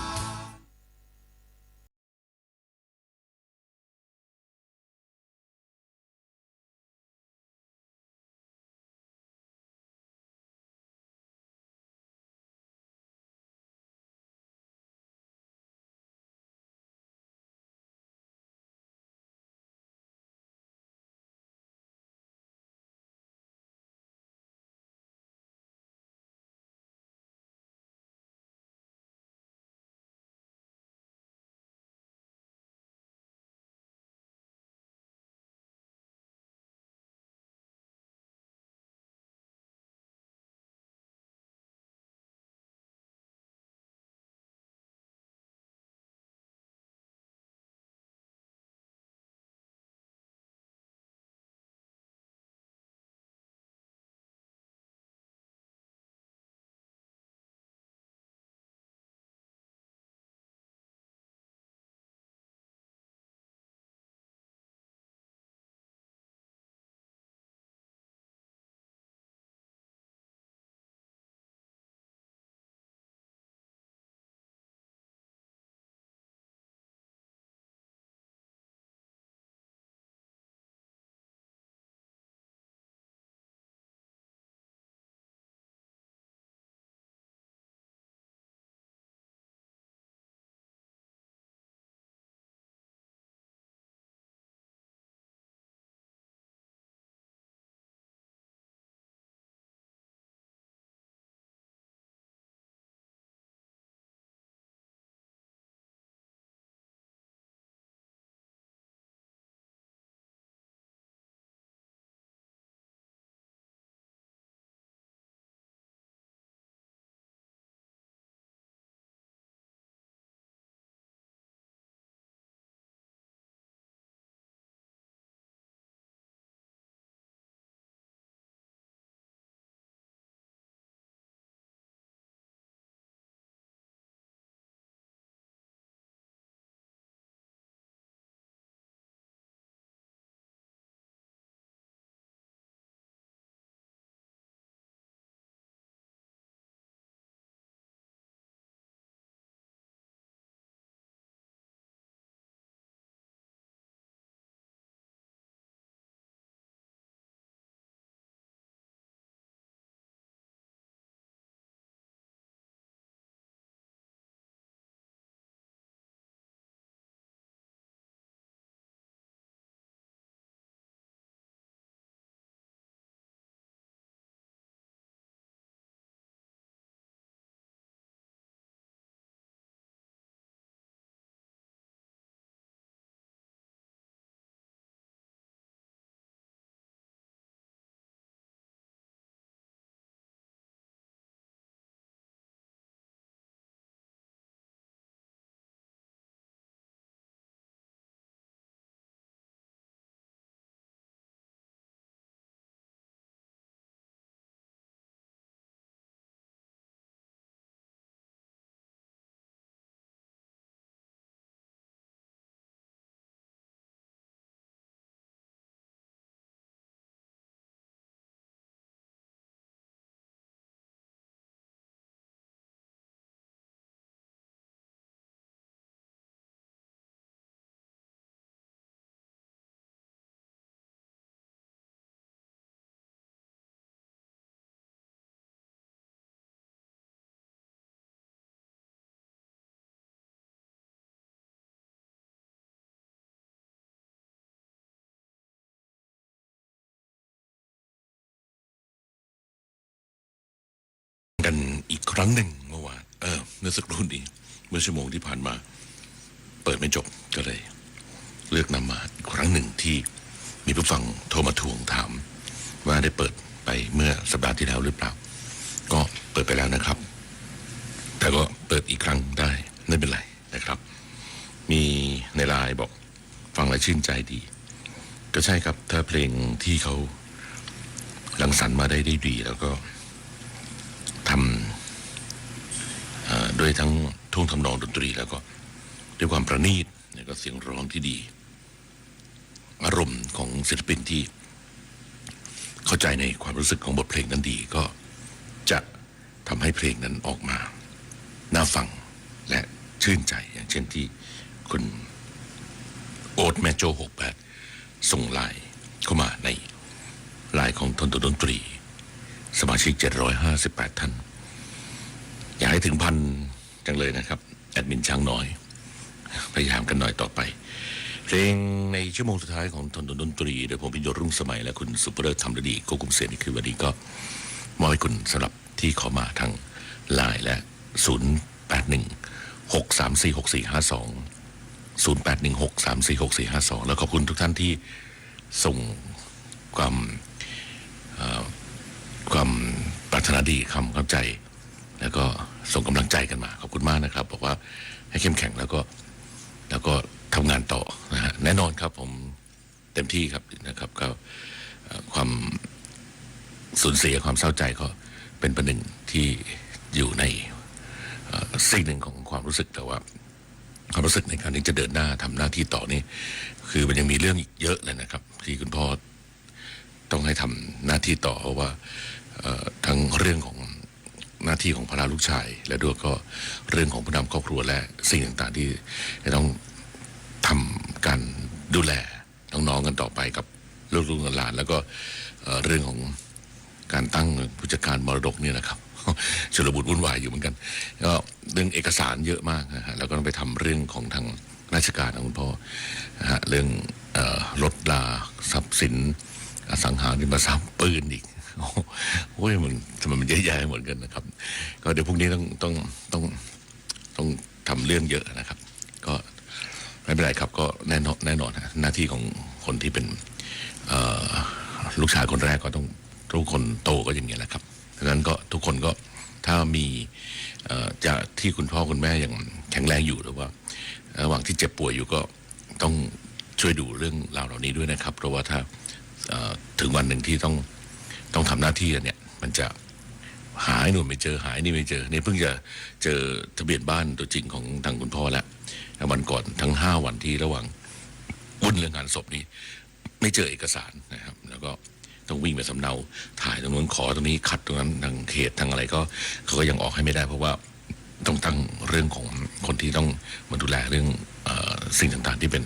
กันอีกครั้งหนึ่งเมื่อวานเมื่อสักครู่นี้เมื่อชั่วโมงที่ผ่านมาเปิดไม่จบก็เลยเลือกนำมาอีกครั้งหนึ่งที่มีผู้ฟังโทรมาทวงถามว่าได้เปิดไปเมื่อสัปดาห์ที่แล้วหรือเปล่าก็เปิดไปแล้วนะครับแต่ก็เปิดอีกครั้งได้ไม่เป็นไรนะครับมีในไลน์บอกฟังแล้วชื่นใจดีก็ใช่ครับถ้าเพลงที่เขารังสรรค์มาได้ดีแล้วก็ทำด้วยทั้งท่วงทำนองดนตรีแล้วก็ด้วยความประณีตแล้วก็เสียงร้องที่ดีอารมณ์ของศิลปินที่เข้าใจในความรู้สึกของบทเพลงนั้นดีก็จะทำให้เพลงนั้นออกมาน่าฟังและชื่นใจอย่างเช่นที่คุณโอ๊ตแมโจ68ส่งไลน์เข้ามาในไลน์ของทนดนตรีสมาชิก758ท่านอยากให้ถึงพันจังเลยนะครับแอดมินช้างน้อยพยายามกันหน่อยต่อไปเพลงในชั่วโมงสุดท้ายของทนดนตรีโดยผมพิญโยรุ่งสมัยและคุณสุภเริศธรรมฤดีควบคุมเสียงนี่คือวันนี้ก็มอบให้คุณสำหรับที่ขอมาทางไลน์และ0816346452 0816346452แล้วขอบคุณทุกท่านที่ส่งความปรารถนาดีคำเข้าใจแล้วก็ส่งกำลังใจกันมาขอบคุณมากนะครับบอกว่าให้เข้มแข็งแล้วก็ทำงานต่อนะฮะแน่นอนครับผมเต็มที่ครับนะครับก็ความสูญเสียความเศร้าใจก็เป็นประเด็นที่อยู่ในสิ่งหนึ่งของความรู้สึกแต่ว่าความรู้สึกในการที่จะเดินหน้าทำหน้าที่ต่อนี่คือมันยังมีเรื่องอีกเยอะเลยนะครับที่คุณพ่อต้องให้ทำหน้าที่ต่อเพราะว่าทั้งเรื่องของหน้าที่ของภาระลูกชายและด้วยก็เรื่องของผู้นำครอบครัวและสิ่งต่างๆที่จะต้องทำการดูแลน้องๆกันต่อไปกับลูกๆหลานแล้วก็เรื่องของการตั้งผู้จัดการมรดกเนี่ยนะครับชุลมุนวุ่นวายอยู่เหมือนกันก็เรื่องเอกสารเยอะมากนะฮะแล้วก็ต้องไปทำเรื่องของทางราชการของคุณพ่อนะฮะเรื่องลดลาทรัพย์สินอสังหาริมทรัพย์ปืนอีกโอ้ยมันทำไมมันเยอะแยะเหมือนกันนะครับก็เดี๋ยวพรุ่งนี้ต้องทำเรื่องเยอะนะครับก็ไม่เป็นไรครับก็แน่นอนหน้าที่ของคนที่เป็นลูกชายคนแรกก็ต้องทุกคนโตก็อย่างนี้แหละครับดังนั้นก็ทุกคนก็ถ้ามีจะที่คุณพ่อคุณแม่ยังแข็งแรงอยู่หรือว่าระหว่างที่เจ็บป่วยอยู่ก็ต้องช่วยดูเรื่องราวเหล่านี้ด้วยนะครับเพราะว่าถ้าถึงวันหนึ่งที่ต้องทำหน้าที่เนี่ยมันจะหายหนูไม่เจอหายนี่ไม่เจอนี่เพิ่งจะเจอทะเบียนบ้านตัวจริงของทางคุณพ่อแล้ววันก่อนทั้ง5วันที่ระหว่างวุ่นเรื่องงานศพนี้ไม่เจอเอกสารนะครับแล้วก็ต้องวิ่งไปสำเนาถ่ายตรงนู้นขอตรงนี้คัดตรงนั้นทางเขตทางอะไรก็เขาก็ยังออกให้ไม่ได้เพราะว่าต้องตั้งเรื่องของคนที่ต้องมาดูแลเรื่องสิ่งต่างๆที่เป็น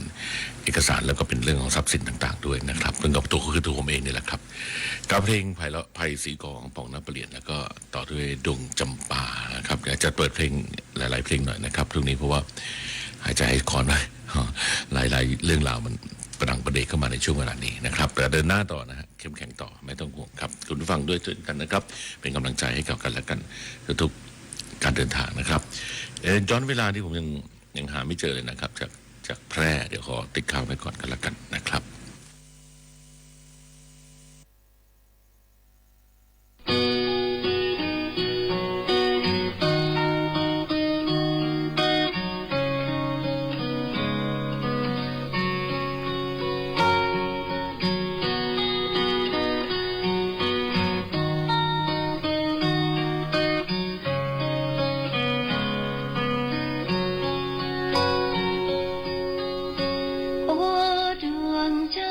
เอกสารแล้วก็เป็นเรื่องของทรัพย์สินต่างๆด้วยนะครับเรื่องกับตัวคือตัวผมเองนี่แหละครับการเพลงไผ่สีกองปองน้ำเปลี่ยนแล้วก็ต่อด้วยดวงจำปานะครับจะเปิดเพลงหลายๆเพลงหน่อยนะครับตรงนี้เพราะว่าหายใจให้คอนไว้หลายๆเรื่องราวมันประดังประเดกเข้ามาในช่วงเวลานี้นะครับแต่เดินหน้าต่อนะฮะเข้มแข็งต่อไม่ต้องห่วงครับคุณผู้ฟังด้วยกันนะครับเป็นกำลังใจให้กับกันและกันทุกการเดินทางนะครับย้อนเวลาที่ผมยังหาไม่เจอเลยนะครับจากแพร่เดี๋ยวขอติดข่าวไว้ก่อนกันละกันนะครับ ดวงใจ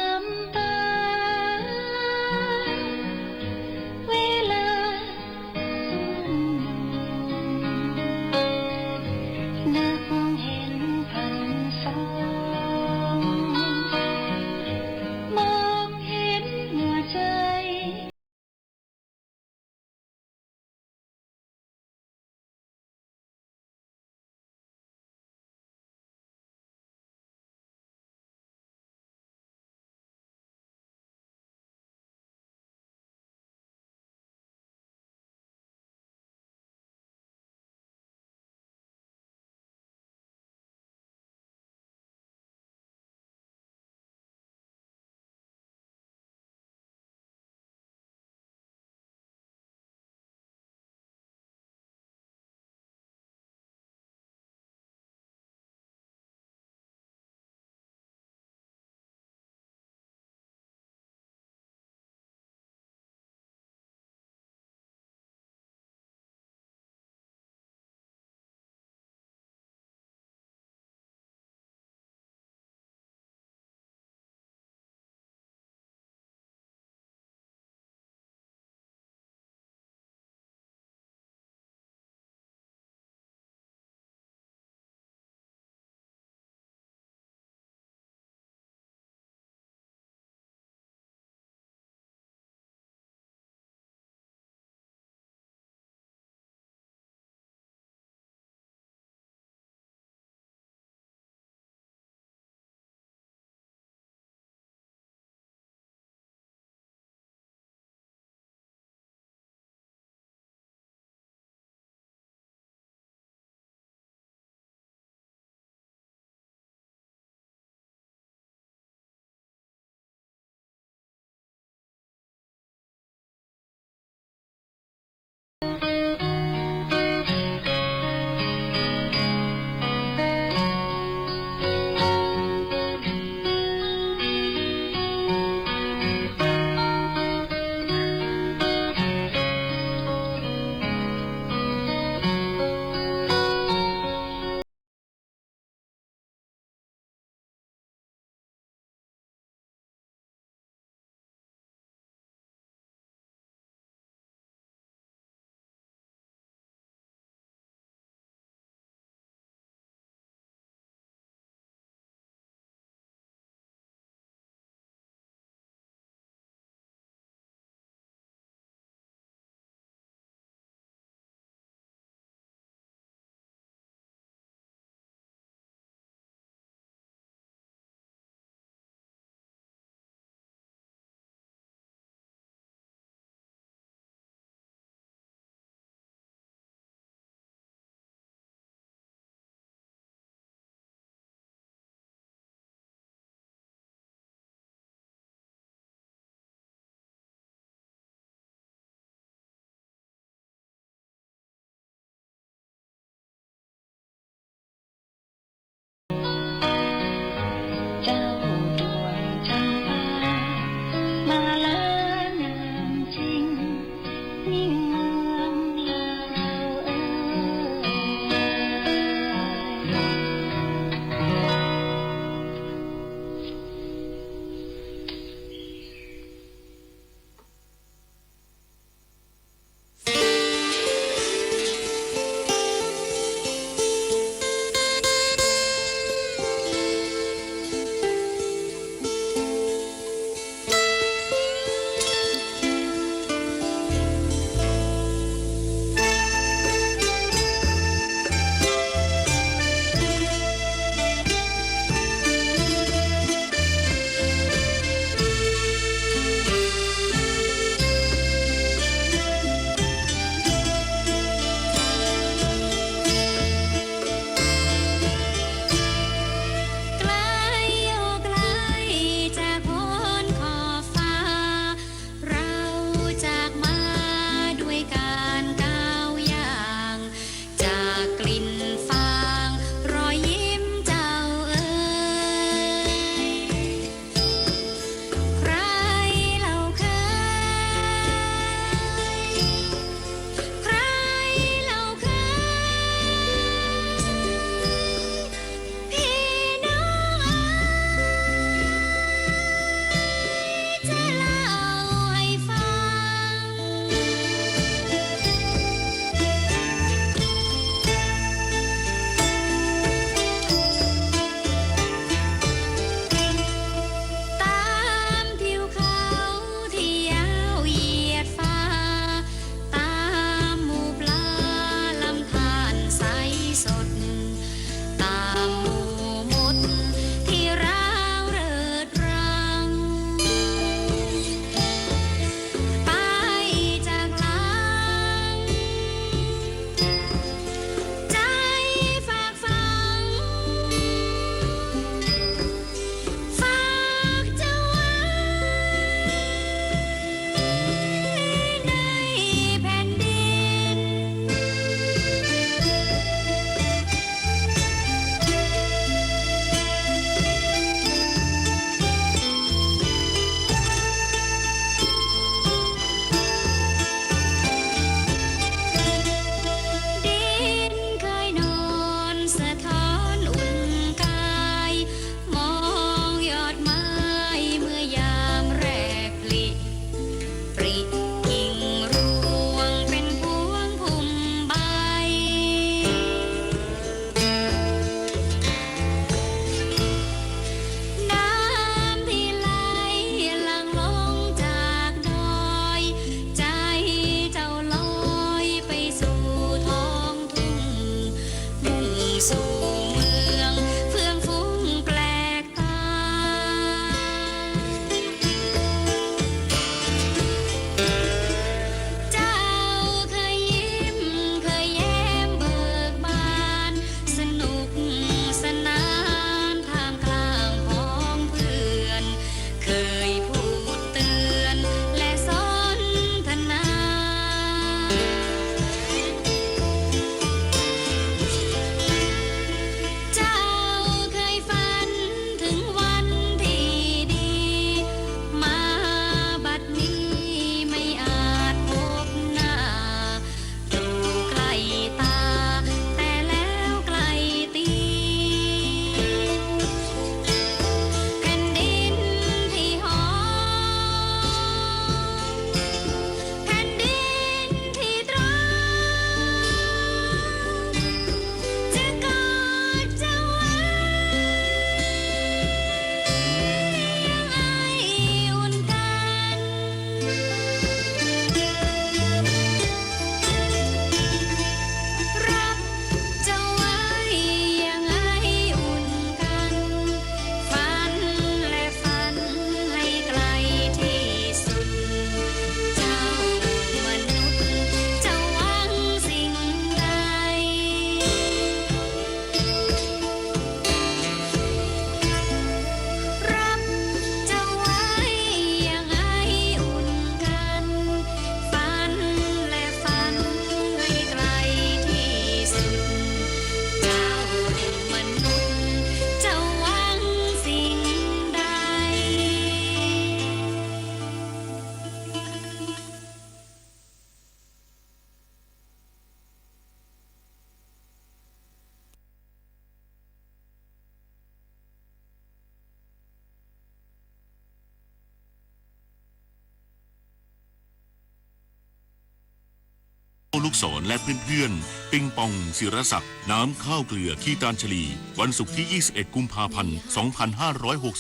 ลูกศรและเพื่อนๆปิงปองศิรศักดิ์น้ำข้าวเกลือขี้ตาลฉลีวันศุกร์ที่ 21 กุมภาพันธ์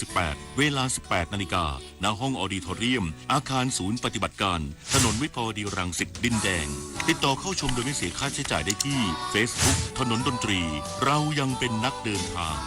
2568 เวลา 18 นาฬิกาณห้องออดิทอเรียมอาคารศูนย์ปฏิบัติการถนนวิภาวดีรังสิตดินแดงติดต่อเข้าชมโดยไม่เสียค่าใช้จ่ายได้ที่ Facebook ถนนดนตรีเรายังเป็นนักเดินทาง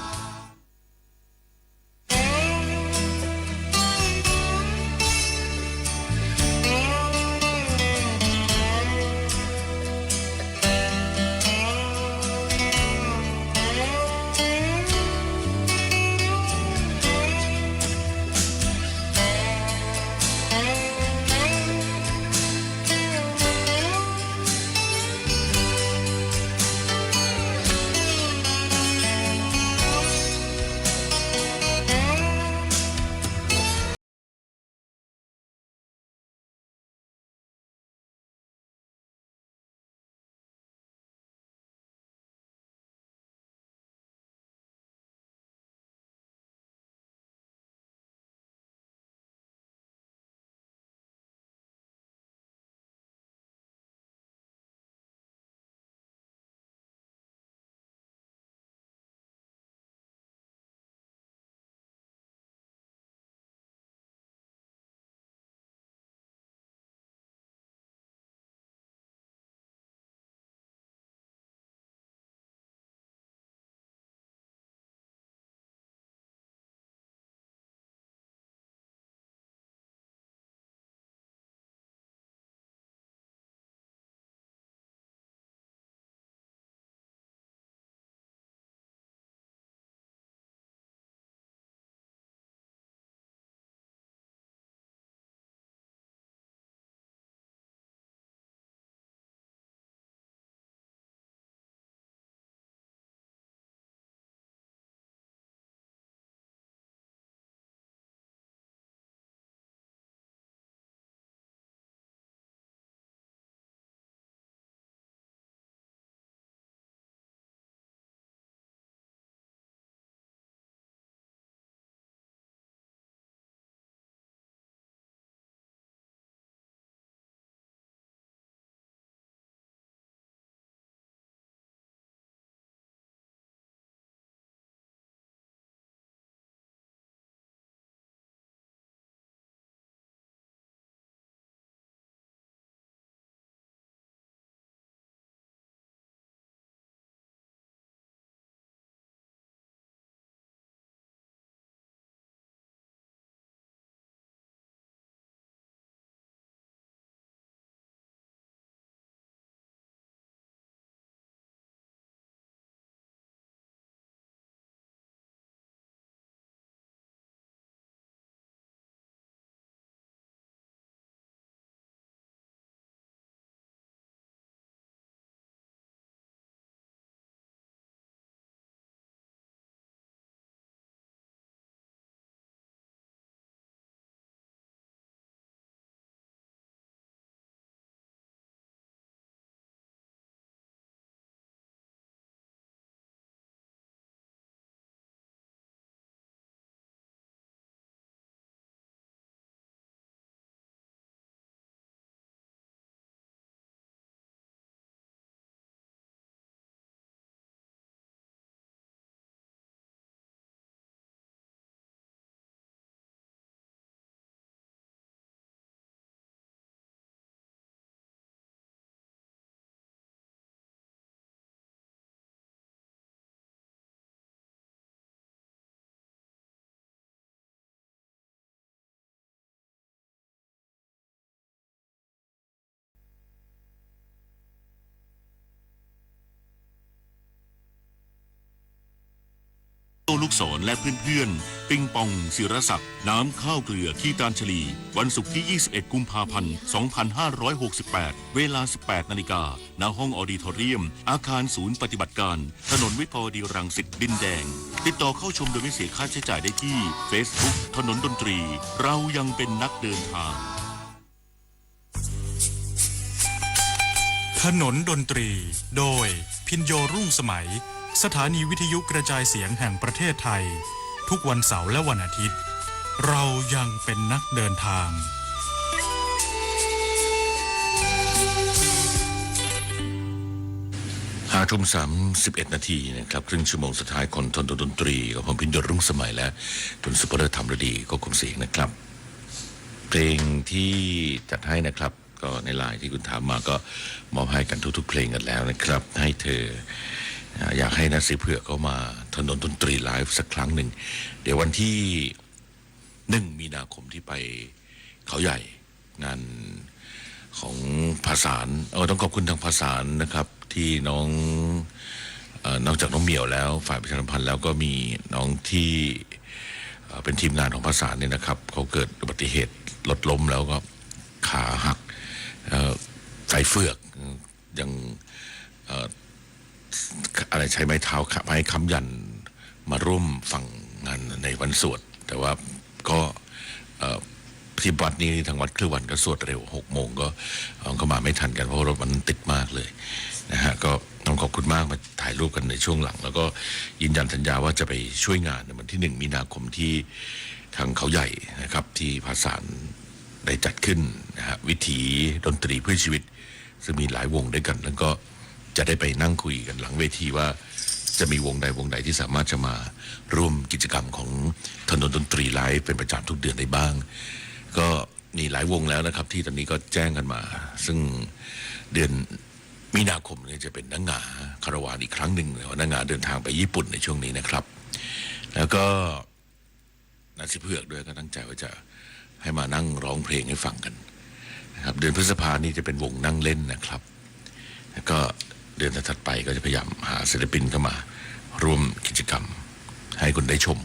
ลูกศรและเพื่อนๆปิงปองศิรศักดิ์น้ำข้าวเกลือขี้ตาลฉลีวันศุกร์ที่ 21 กุมภาพันธ์ 2568 เวลา 18 นาฬิกาณห้องออดิทอเรียมอาคารศูนย์ปฏิบัติการถนนวิภาวดีรังสิตดินแดงติดต่อเข้าชมโดยไม่เสียค่าใช้จ่ายได้ที่ Facebook ถนนดนตรีเรายังเป็นนักเดินทาง ถนนดนตรีโดยพินโยรุ่งสมัยสถานีวิทยุกระจายเสียงแห่งประเทศไทยทุกวันเสาร์และวันอาทิตย์เรายังเป็นนักเดินทาง 5:31 นาทีนะครับครึ่งชั่วโมงสุดท้ายคนทนดนตรีกับผมพิญญรุ่งสมัยและคุณสุภเริศธรรมฤดีก็คุณเสียงนะครับเพลงที่จัดให้นะครับก็ในไลน์ที่คุณถามมาก็มอบให้กันทุกๆเพลงกันแล้วนะครับให้เธออยากให้นัทสิเผือกเข้ามาถนนดนตรีไลฟ์สักครั้งหนึ่งเดี๋ยววันที่1 มีนาคมที่ไปเขาใหญ่งานของภาษานต้องขอบคุณทางภาษานนะครับที่นอกจากน้องเหมียวแล้วฝ่ายประชาสัมพันธ์แล้วก็มีน้องที่เป็นทีมงานของภาษานเนี่ยนะครับเขาเกิดอุบัติเหตุรถล้มแล้วก็ขาหักใส่เฟือกยังอะไรใช้ไม้เท้าไม้ค้ำยันมาร่วมฟังงานในวันสวดแต่ว่าก็ที่วัดนี้ทางวัดคลื่นวันก็สวดเร็ว6 โมงก็มาไม่ทันกันเพราะรถมันติดมากเลยนะฮะก็ต้องขอบคุณมากมาถ่ายรูปกันในช่วงหลังแล้วก็ยืนยันสัญญาว่าจะไปช่วยงานในวันที่1 มีนาคมที่ทางเขาใหญ่นะครับที่ภาษานได้จัดขึ้นนะฮะวิถีดนตรีเพื่อชีวิตซึ่งมีหลายวงด้วยกันแล้วก็จะได้ไปนั่งคุยกันหลังเวทีว่าจะมีวงใดที่สามารถจะมาร่วมกิจกรรมของถนนดนตรีไลฟ์เป็นประจำทุกเดือนได้บ้างก็มีหลายวงแล้วนะครับที่ตอนนี้ก็แจ้งกันมาซึ่งเดือนมีนาคมนี้จะเป็นนังงาคาราวานอีกครั้งหนึ่งนังงาเดินทางไปญี่ปุ่นในช่วงนี้นะครับแล้วก็นัทสิเผือกด้วยก็ตั้งใจว่าจะให้มานั่งร้องเพลงให้ฟังกันนะครับเดือนพฤษภานี้จะเป็นวงนั่งเล่นนะครับแล้วก็เดือนถัดไปก็จะพยายามหาศิลปินเข้ามาร่วมกิจกรรมให้คุณได้ชม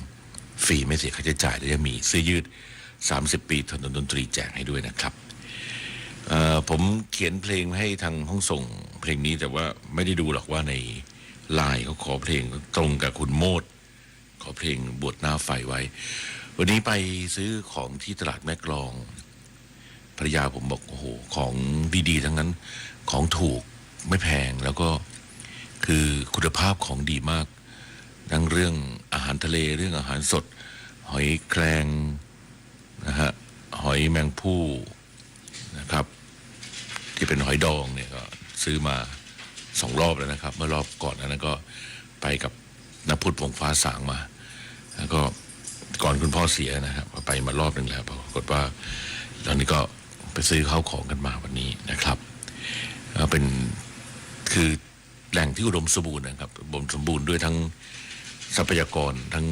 ฟรีไม่เสียค่าใช้จ่ายและจะมีเสื้อยืด30 ปีถนนดนตรีแจกให้ด้วยนะครับผมเขียนเพลงให้ทางห้องส่งเพลงนี้แต่ว่าไม่ได้ดูหรอกว่าในไลน์เขาขอเพลงตรงกับคุณโมดขอเพลงบวชหน้าไฟไว้วันนี้ไปซื้อของที่ตลาดแม่กลองภรรยาผมบอกโอ้โหของดีๆทั้งนั้นของถูกไม่แพงแล้วก็คือคุณภาพของดีมากทั้งเรื่องอาหารทะเลเรื่องอาหารสดหอยแครงนะฮะหอยแมงผู้นะครับที่เป็นหอยดองเนี่ยก็ซื้อมา2 รอบแล้วนะครับเมื่อรอบก่อนนั้นก็ไปกับนพุทธวงฟ้าสางมาแล้วก็ก่อนคุณพ่อเสียนะครับไปมารอบนึงแล้วปรากฏว่าตอนนี้ก็ไปซื้อข้าวของกันมาวันนี้นะครับเป็นคือแหล่งที่อุดมสมบูรณ์นะครับอุดมสมบูรณ์ด้วยทั้งทรัพยากรทั้ง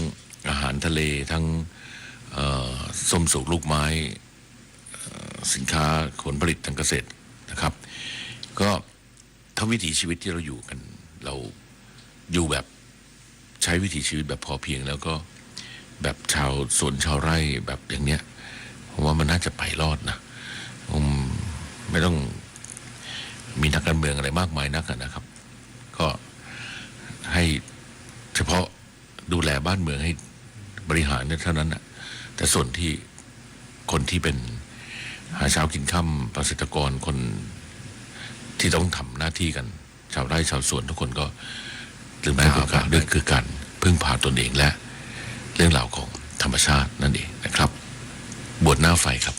อาหารทะเลทั้งส้มสุกลูกไม้สินค้าผลผลิตทางเกษตรนะครับก็ทั้งวิถีชีวิตที่เราอยู่กันเราอยู่แบบใช้วิถีชีวิตแบบพอเพียงแล้วก็แบบชาวสวนชาวไร่แบบอย่างเนี้ยผมว่ามันน่าจะไปรอดนะไม่ต้องมีนักการเมืองอะไรมากมายนักนะครับก็ให้เฉพาะดูแลบ้านเมืองให้บริหารเท่านั้นนะแต่ส่วนที่คนที่เป็นหาเช้ากินค่ำเกษตรกรคนที่ต้องทำหน้าที่กันชาวไร่ชาวสวนทุกคนก็ลืมไม่ได้คือการพึ่งพาตนเองและเรื่องราวของธรรมชาตินั่นเองนะครับบวชหน้าไฟครับ